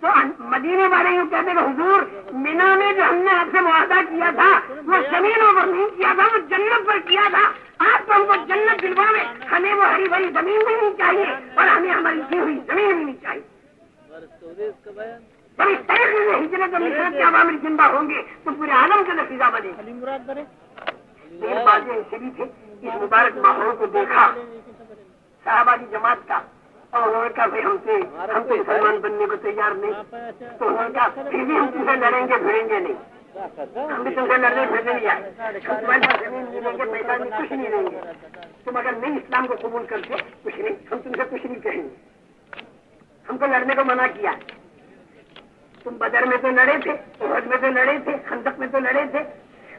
تو مدینے والے یوں کہتے کہ حضور مینا میں جو ہم نے آپ سے معاہدہ کیا تھا وہ زمینوں پر نہیں کیا تھا، وہ جنت پر کیا تھا۔ آپ تو ہم کو جنت دلوا میں، ہمیں وہ ہری بھری زمین بھی نہیں چاہیے اور ہمیں ہماری دی ہوئی زمین بھی نہیں چاہیے۔ جب اس طریقے سے ہجرت اور نصرت کے عوامل زندہ ہوں گے تو پورے عالم کا نتیجہ بنے گا۔ یہ باتیں ایسے بھی تھے، اس مبارک ماحول کو دیکھا صحابہ کی جماعت کا، اور انہوں نے کہا ہم تو مسلمان بننے کو تیار نہیں، تو انہوں نے کہا پھر بھی ہم تم سے لڑیں گے بھیڑیں گے نہیں، ہم بھی تم سے لڑنے بھیڑنے نہیں آئے، ہم تمہارے پاس زمین نہیں لیں گے، پیسہ نہیں، کچھ نہیں لیں گے، تم اگر نہیں اسلام کو قبول کرتے کچھ نہیں، ہم تم سے کچھ نہیں کہیں گے، ہم کو لڑنے کو منع کیا۔ تم بدر میں تو لڑے تھے، احد میں تو لڑے تھے، خندق میں تو لڑے تھے،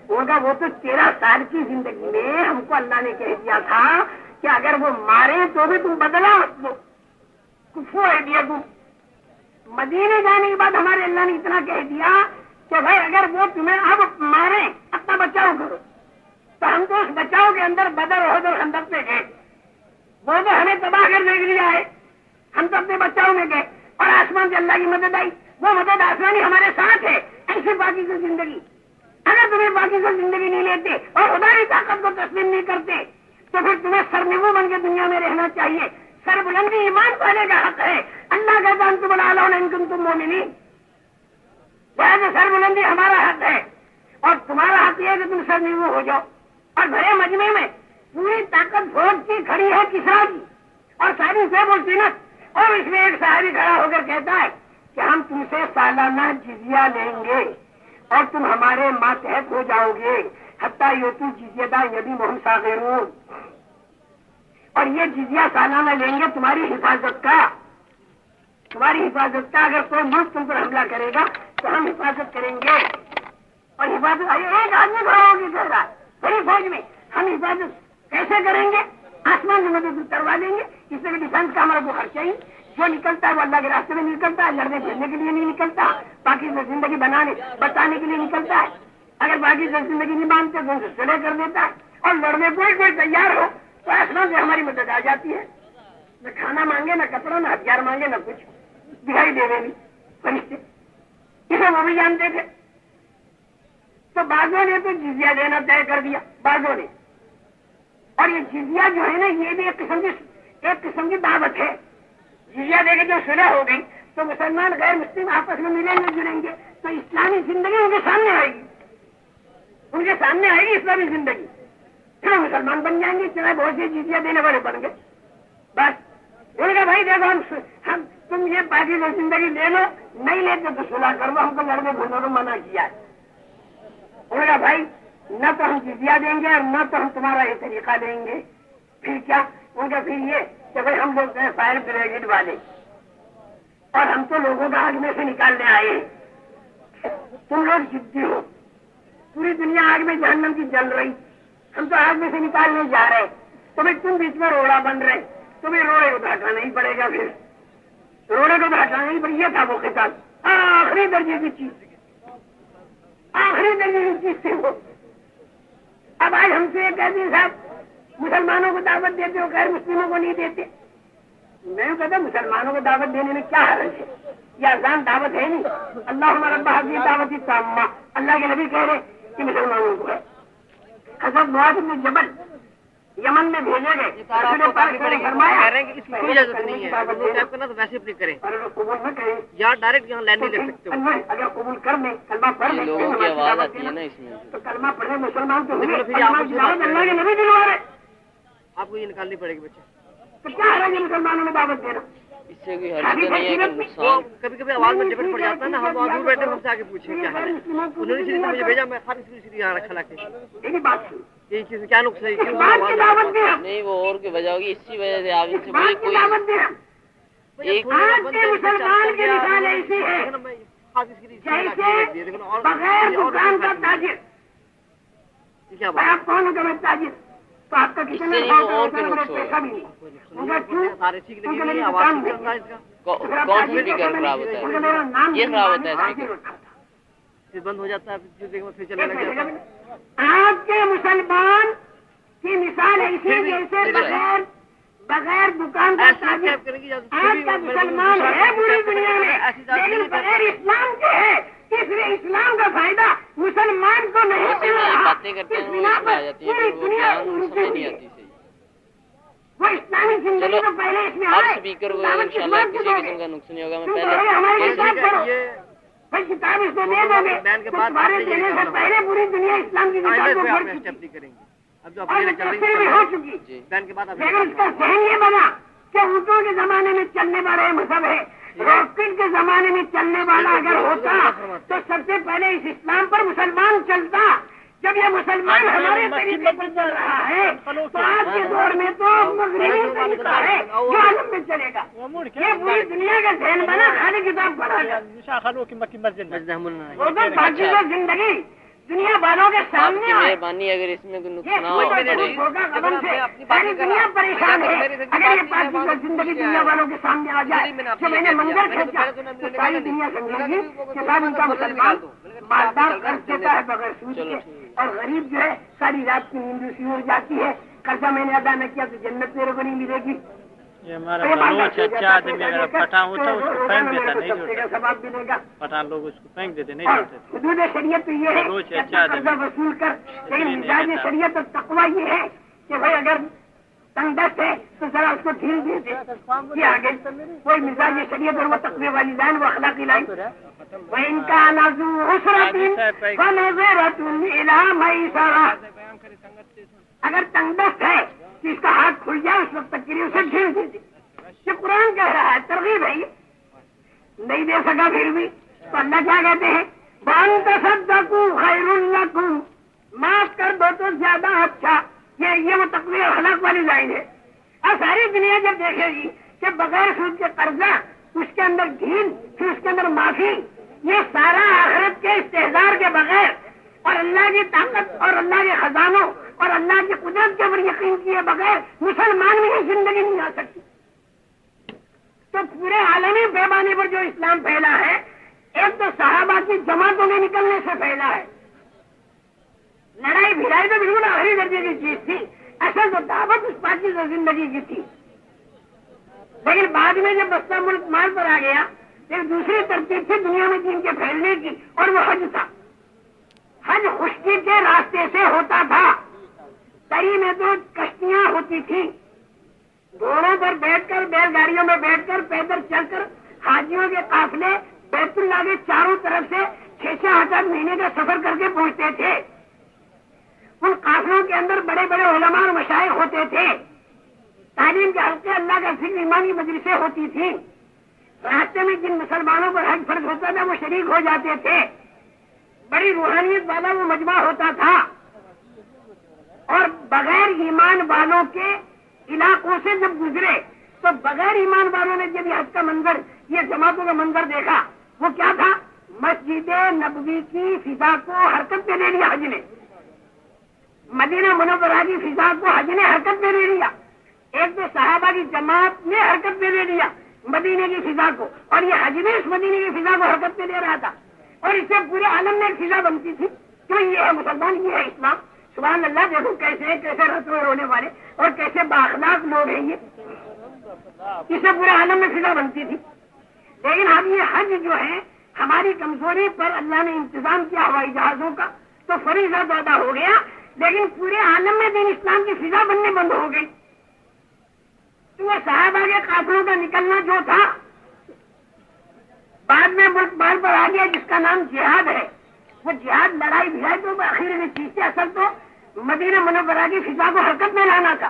ہوگا وہ تو 13 سال کی زندگی میں ہم کو اللہ نے کہہ دیا تھا کہ اگر وہ مارے تو بھی تم بدلا مت لو، کفو ہے دیا تم۔ مدینے جانے کے بعد ہمارے اللہ نے اتنا کہہ دیا کہ بھائی اگر وہ تمہیں اب مارے اپنا بچاؤ کرو، تو ہم تو اس بچاؤ کے اندر بدر احد اور خندق میں گئے، وہ تو ہمیں تباہ کرنے کے لیے آئے، ہم تو اپنے بچاؤ میں گئے، اور آسمان سے اللہ کی مدد آئی، وہ مدد آسمانی ہمارے ساتھ ہے۔ ایسے باقی کی زندگی اگر تمہیں باقی کو زندگی نہیں لیتے اور خدا کی طاقت کو تسلیم نہیں کرتے تو پھر تمہیں سرنگو بن کے دنیا میں رہنا چاہیے۔ سر بلندی ایمان پانے کا حق ہے، اللہ کہتا ہے تم ان کنتم مومنین، سر بلندی ہمارا حق ہے اور تمہارا حق یہ ہے کہ تم سرنگو ہو جاؤ۔ اور بڑے مجمع میں پوری طاقت فوج کی کھڑی ہے کسرا کی اور ساری سیب و زینت، اور اس میں ایک صحابی کھڑا ہو کر کہتا ہے کہ ہم تم سے سالانہ جزیہ لیں گے اور تم ہمارے ماتحت ہو جاؤ گے، حتیٰ یوتو جزیہ یدی محمد صاغرون، اور یہ جزیہ سالانہ لیں گے تمہاری حفاظت کا، تمہاری حفاظت کا۔ اگر کوئی ملک تم پر حملہ کرے گا تو ہم حفاظت کریں گے، اور حفاظت ایک آدمی کھڑا ہوگی کہہ رہا بڑی فوج میں، ہم حفاظت کیسے کریں گے؟ آسمان سے مدد کروا دیں گے، اس سے ڈیفینس کا ہمارا کو خرچہ ہی جو نکلتا ہے وہ اللہ کے راستے میں نکلتا ہے، لڑنے پھرنے کے لیے نہیں نکلتا، باقی سے زندگی بچانے کے لیے نکلتا ہے۔ اگر باقی سے زندگی نہیں مانتے تو ان سے صلح کر دیتا ہے، اور لڑنے کوئی تیار ہو تو آسمان سے ہماری مدد آ جاتی ہے، نہ کھانا مانگے، نہ کپڑا، نہ ہتھیار مانگے، نہ کچھ، دکھائی دے رہے فرشتے، اسے وہ بھی جانتے تھے۔ تو بعضوں نے تو جزیہ دینا طے کر دیا، بعضوں نے، اور یہ جزیہ جو ہے نا یہ بھی ایک قسم کی دعوت ہے۔ جزیہ دے کے جو صلح ہو گئی تو مسلمان غیر مسلم آپس میں ملیں گے جڑیں گے تو اسلامی زندگی ان کے سامنے آئے گی، ان کے سامنے آئے گی اسلامی زندگی، پھر مسلمان بن جائیں گے، چاہے بہت سے جزیہ دینے والے بن گئے۔ بس ان کا بھائی دیکھو ہم تم یہ باقی کو زندگی لے لو، نہیں لیتے تو صلح کر لو، ہم کو لڑنے بھولنے کو منع کیا ہے۔ ان کا بھائی نہ تو ہم جزیہ دیں گے اور نہ تو ہم تمہارا یہ طریقہ دیں گے، پھر کیا؟ ان کا پھر یہ کہ بھائی ہم لوگ ہیں فائر بریگیڈ والے اور ہم تو لوگوں کا آگ میں سے نکالنے آئے ہیں، تم لوگ جدی ہو، پوری دنیا آگ میں جہنم کی جل رہی، ہم تو آگ میں سے نکالنے جا رہے، تو بھائی تم بیچ میں روڑا بن رہے، تمہیں روڑے کو ہٹانا ہی پڑے گا، پھر روڑے کو ہٹانا ہی پڑے، یہ تھا وہ خطاب، آخری درجے کی چیز، آخری درجے کی چیز تھی وہ۔ اب آج ہم سے یہ کہتے ہیں صاحب مسلمانوں کو دعوت دیتے ہو، غیر مسلموں کو نہیں دیتے۔ میں کہتا مسلمانوں کو دعوت دینے میں کیا حرج ہے، یہ آسان دعوت ہے نہیں۔ اللہ رب هذه دعوت التامہ، اللہ کے نبی کہہ رہے کہ مسلمانوں کو ہے۔ حضرت معاذ بن جبل یمن میں بھیجے گئے، رسول پاک نے فرمایا اس کی کوئی اجازت نہیں ہے، وہ ٹیپ کرنا تو ویسے اپنی کریں، قبول نہ کریں یا ڈائریکٹ یہاں لائن نہیں لے سکتے ہو۔ اگر قبول کر لیں کلمہ پڑھ لیں لوگوں کی آواز آتی ہے نا اس میں، تو کلمہ پڑھنے مسلمان تو ہوئے، پھر آپ اللہ کے نبی دلوا رہے۔ آپ کو یہ نکالنی پڑے گی بچے۔ تو کیا حرج ہے مسلمانوں میں دعوت دینا؟ اس سے کوئی حرج تو نہیں ہے کہ نقصان کبھی کبھی آواز میں جھپٹ پڑ جاتا ہے نا، ہم وہاں دور بیٹھے ہم سے آگے پوچھیں کیا حال ہے، انہوں نے اس لیے مجھے بھیجا، میں خاص اس لیے یہاں رکھا لا کے یہی بات تھی، یہ چیز کیا نقصان ہے، کیوں بات کی دعوت دے ہم، نہیں وہ اور کی وجہ ہوگی، اسی وجہ سے آپ ان سے بات کی دعوت دے ہم۔ ایک آج کے مسلمان کی مثال ایسی ہے جیسے بغیر دکان کا تاجر، کیا میں آپ کون ہوں کہ میں تاجر، تو آپ کا کسی نے پیسہ بھی نہیں، مگر کیوں؟ کیونکہ میری دکان میں کون سی اسپیکر خراب ہوتا ہے، یہ خراب ہوتا ہے اسپیکر، پھر بند ہو جاتا ہے، پھر چلنے لگ جاتا ہے۔ آج کے مسلمان کی مثال ایسی ہے جیسے بغیر دکان کا تاجر۔ آج کا مسلمان ہے پوری دنیا میں لیکن بغیر اسلام کے ہے، اس لیے اسلام کا فائدہ مسلمان کو نہیں مل رہا، باتیں کرتے ہیں وہ آ جاتی ہے، پوری وہ دنیا بیان سمجھ نہیں آتی صحیح۔ وہ اسلامی زندگی کو پہلے اس میں ہر آئے، اسپیکر کو انشاءاللہ کسی قسم کا نقصان نہیں ہوگا، میں ہماری پہلے کتاب پڑھو، بھائی کتاب اس کو دے دو گے، تمہارے دینے سے پہلے پوری دنیا اسلام کی کتاب کو پڑھ چکی اسٹیپ نہیں کریں گے، اب جو اور اپنے چل متاثر بھی رہی ہو ہے چکی، بین کے بعد اب لیکن اس کا ذہن یہ بنا کہ اونٹوں کے زمانے میں چلنے والا مذہب ہے، راکٹ کے زمانے میں چلنے والا اگر ہوتا تو سب سے پہلے اس اسلام پر مسلمان چلتا۔ جب یہ مسلمان ہمارے طریقے پر چل رہا ہے تو آج کے دور میں تو مغربی طریقہ ہے جو عالم میں چلے گا۔ یہ پوری دنیا کا ذہن بنا، خالی کتاب پڑھا جائے، وہ تو باقی کا زندگی دنیا والوں کے آپ سامنے کی آئے۔ مہربانی اگر اس میں کوئی یہ نقصان ہو سوچ پڑے ہوگا قدم سے ساری دنیا پریشان ہے، اگر یہ پارٹی کا زندگی دنیا والوں کے سامنے آ جائے جو میں نے منظر کھینچا تو ساری دنیا سمجھے گی کہ صاحب ان کا مسلمان مالدار قرض دیتا ہے بغیر سود کے، اور غریب جو ہے ساری رات کی نیند اسی اڑ جاتی ہے، قرضہ میں نے ادا نہ کیا تو جنت میرے کو نہیں ملے گی۔ یہ ہمارا بلوچ اچھا آدمی اگر پٹھان ہوتا اس کو پھینک دیتا، نہیں کا ثواب ملے گا۔ پٹھان لوگ اس کو پھینک دیتے، نہیں اور چھوڑتے۔ حدود شریعت تو یہ ہے کہ اپنا قرضہ وصول کر، لیکن مزاج شریعت اور تقویٰ یہ ہے کہ بھائی اگر تنگ دست ہے تو ذرا اس کو ڈھیل دے دے، یہ آگے کوئی مزاج شریعت اور وہ تقوی والی لائن، وہ اخلاقی لائن، وَإِن كَانَ ذُو عُسْرَةٍ فَنَظِرَةٌ إِلَىٰ مَيْسَرَةٍ، اگر تنگ دست ہے کہ اس کا ہاتھ کھل جائے اس وقت تک کے لیے اسے ڈھیل دے دے، یہ قرآن کہہ رہا ہے، ترغیب ہے، یہ نہیں دے سکا پھر بھی تو اللہ کیا کہتے ہیں، وَأَن تَصَدَّقُوا خَيْرٌ لَكُمْ، معاف کر دو تو زیادہ اچھا۔ یہ وہ تقوی اور اخلاق والی لائن ہے۔ اور ساری دنیا جب دیکھے گی کہ بغیر سود کے قرضہ، اس کے اندر ڈھیل، پھر اس کے اندر معافی، یہ سارا آخرت کے استحضار کے بغیر اور اللہ کی طاقت اور اللہ کے خزانوں اور اللہ کی قدرت کے اوپر یقین کیے بغیر مسلمان میں یہ زندگی نہیں آ سکتی۔ تو پورے عالمی پیمانے پر جو اسلام پھیلا ہے، ایک تو صحابہ کی جماعتوں میں نکلنے سے پھیلا ہے، لڑائی بھڑائی تو بالکل آخری درجے کی چیز تھی، اصل تو دعوت اس پارٹی سے زندگی کی تھی، لیکن بعد میں جب بستہ ملک مال پر آ گیا ایک دوسری ترتیب تھی دنیا میں دین کے پھیلنے کی، اور وہ حج تھا۔ حج خشکی کے راستے سے ہوتا تھا، تری میں تو کشتیاں ہوتی تھی، گھوڑوں پر بیٹھ کر، بیل گاڑیوں میں بیٹھ کر، پیدل چل کر حاجیوں کے قافلے بیت اللہ کے چاروں طرف سے 6-8 مہینے کا سفر کر کے پہنچتے تھے۔ ان قافلوں کے اندر بڑے بڑے علماء اور مشائخ ہوتے تھے، تعلیم کے حلقے، اللہ کا ذکر، ایمانی مجلسیں ہوتی تھیں، راستے میں جن مسلمانوں پر حج فرض ہوتا تھا وہ شریک ہو جاتے تھے، بڑی روحانیت والا وہ مجمع ہوتا تھا، اور بغیر ایمان والوں کے علاقوں سے جب گزرے تو بغیر ایمان والوں نے جب یہ حج کا منظر، یہ جماعتوں کا منظر دیکھا، وہ کیا تھا، مسجد نبوی کی فضا کو حرکت میں لے لیا حج نے، مدینہ منورہ کی فضا کو حج نے حرکت میں لے لیا، ایک تو صحابہ کی جماعت نے حرکت میں لے لیا مدینے کی فضا کو، اور یہ حج نے اس مدینے کی فضا کو حرکت میں لے رہا تھا، اور اس سے پورے عالم میں ایک فضا بنتی تھی کہ یہ ہے مسلمان، یہ ہے اسلام۔ سبحان اللہ، دیکھو کیسے رت میں رونے والے اور کیسے بااخلاق لوگ ہیں یہ، اس سے پورے عالم میں فضا بنتی تھی۔ لیکن اب یہ حج جو ہے ہماری کمزوری پر اللہ نے انتظام کیا ہوائی جہازوں کا، تو فریضہ پیدا ہو گیا، لیکن پورے عالم میں دین اسلام کی فضا بننے بند ہو گئی۔ تو وہ صحابہ کے قافلوں کا نکلنا جو تھا بعد میں ملک بال پر آ گیا، جس کا نام جہاد ہے، وہ جہاد لڑائی بھڑائی تو آخر میں چیز تھی، اصل تو مدینہ منورہ کی فضا کو حرکت میں لانا تھا۔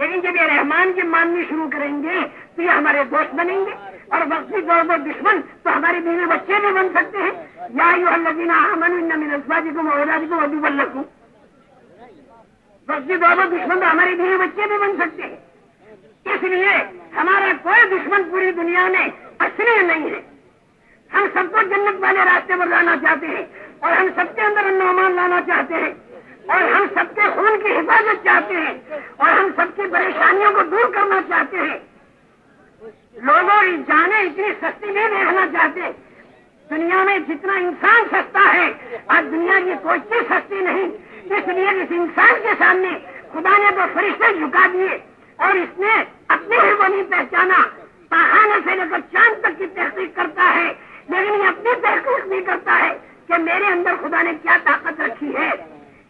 لیکن جب یہ رحمان کی ماننی شروع کریں گے تو یہ ہمارے دوست بنیں گے، اور وقتی طور پر دشمن تو ہمارے بیوی بچے بھی بن سکتے ہیں۔ یا ایھا الذین آمنوا ان من ازواجکم واولادکم عدوا لکم، وقتی طور پر دشمن تو ہمارے بیوی بچے بھی بن سکتے ہیں۔ اس لیے ہمارا کوئی دشمن پوری دنیا میں اصلی نہیں ہے۔ ہم سب کو جنت والے راستے پر لانا چاہتے ہیں، اور ہم سب کے اندر امن و امان لانا چاہتے ہیں، اور ہم سب کے خون کی حفاظت چاہتے ہیں، اور ہم سب کی پریشانیوں کو دور کرنا چاہتے ہیں۔ لوگوں کی جانیں اتنی سستی نہیں دیکھنا چاہتے۔ دنیا میں جتنا انسان سستا ہے، آج دنیا کی کوئی چیز سستی نہیں۔ اس لیے اس انسان کے سامنے خدا نے تو فرشتے جھکا دیے، اور اس نے اپنے ہی کو نہیں پہچانا۔ پہاڑ سے لے کر چاند تک کی تحقیق کرتا ہے، لیکن یہ اپنی تحقیق نہیں کرتا ہے کہ میرے اندر خدا نے کیا طاقت رکھی ہے۔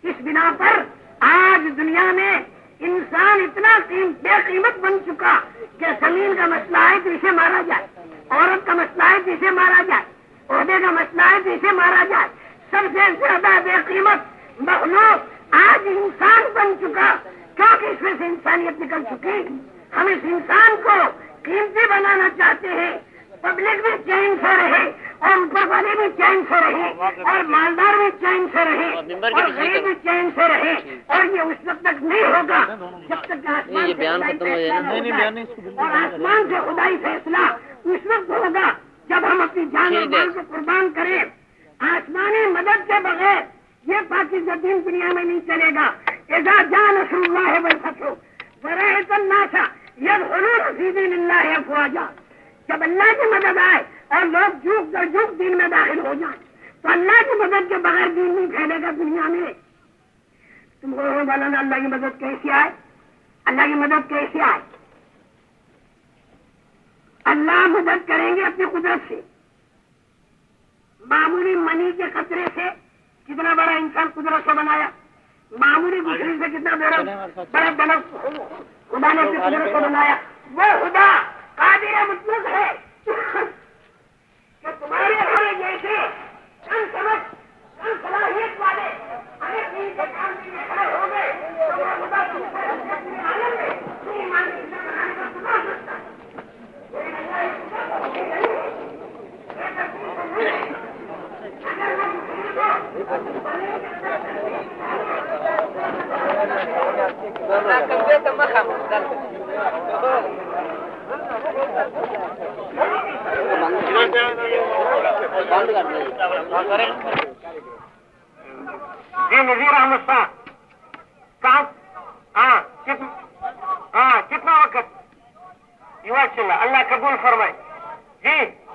اس بنا پر آج دنیا میں انسان اتنا بے قیمت بن چکا کہ زمین کا مسئلہ ہے تو اسے مارا جائے، عورت کا مسئلہ ہے تو اسے مارا جائے، عہدے کا مسئلہ ہے تو اسے مارا جائے۔ سب سے زیادہ بے قیمت مخلوق آج انسان بن چکا، کیونکہ اس میں سے انسانیت نکل چکی۔ ہم اس انسان کو قیمتی بنانا چاہتے ہیں، پبلک بھی چین سے رہے، اور اوپر والے بھی چین سے رہے، اور مالدار بھی چین سے رہے، اور غریب بھی چین سے رہے، اور یہ اس وقت تک نہیں ہوگا جب تک کہ آسمان سے خدائی فیصلہ اور آسمان سے خدائی فیصلہ اس وقت ہوگا جب ہم اپنی جان اور مال کو قربان کریں۔ آسمانی مدد کے بغیر یہ پاکیزہ دین دنیا میں نہیں چلے گا۔ اذا جاء نصر اللہ والفتح ورأیت الناس یدخلون فی دین اللہ افواجا، جب اللہ کی مدد آئے اور لوگ جھوک در جھوک دین میں داخل ہو جائیں تو اللہ کی مدد کے بغیر دین نہیں پھیلے گا دنیا میں۔ تم کو مولانا اللہ کی مدد کیسے آئے؟ اللہ کی مدد کیسے آئے؟ اللہ مدد کریں گے اپنی قدرت سے۔ معمولی منی کے قطرے سے کتنا بڑا انسان قدرت سے بنایا، معمولی گٹھلی سے کتنا بڑا بڑا خدا نے اپنی قدرت کو بنایا۔ وہ خدا قادر مطلق ہے کہ تمہارے ہمارے جیسے چند سمجھ چند صلاحیت والے اگر دین کے کام کے لیے کھڑے ہو گئے تو وہ خدا تم سے اپنے عالم میں اپنی ایمان کی عزت بنانے کا خدا سکتا ہے۔ جی نذیر احمد صاحب کہاں؟ کتنا وقت؟ اللہ قبول فرمائے جی۔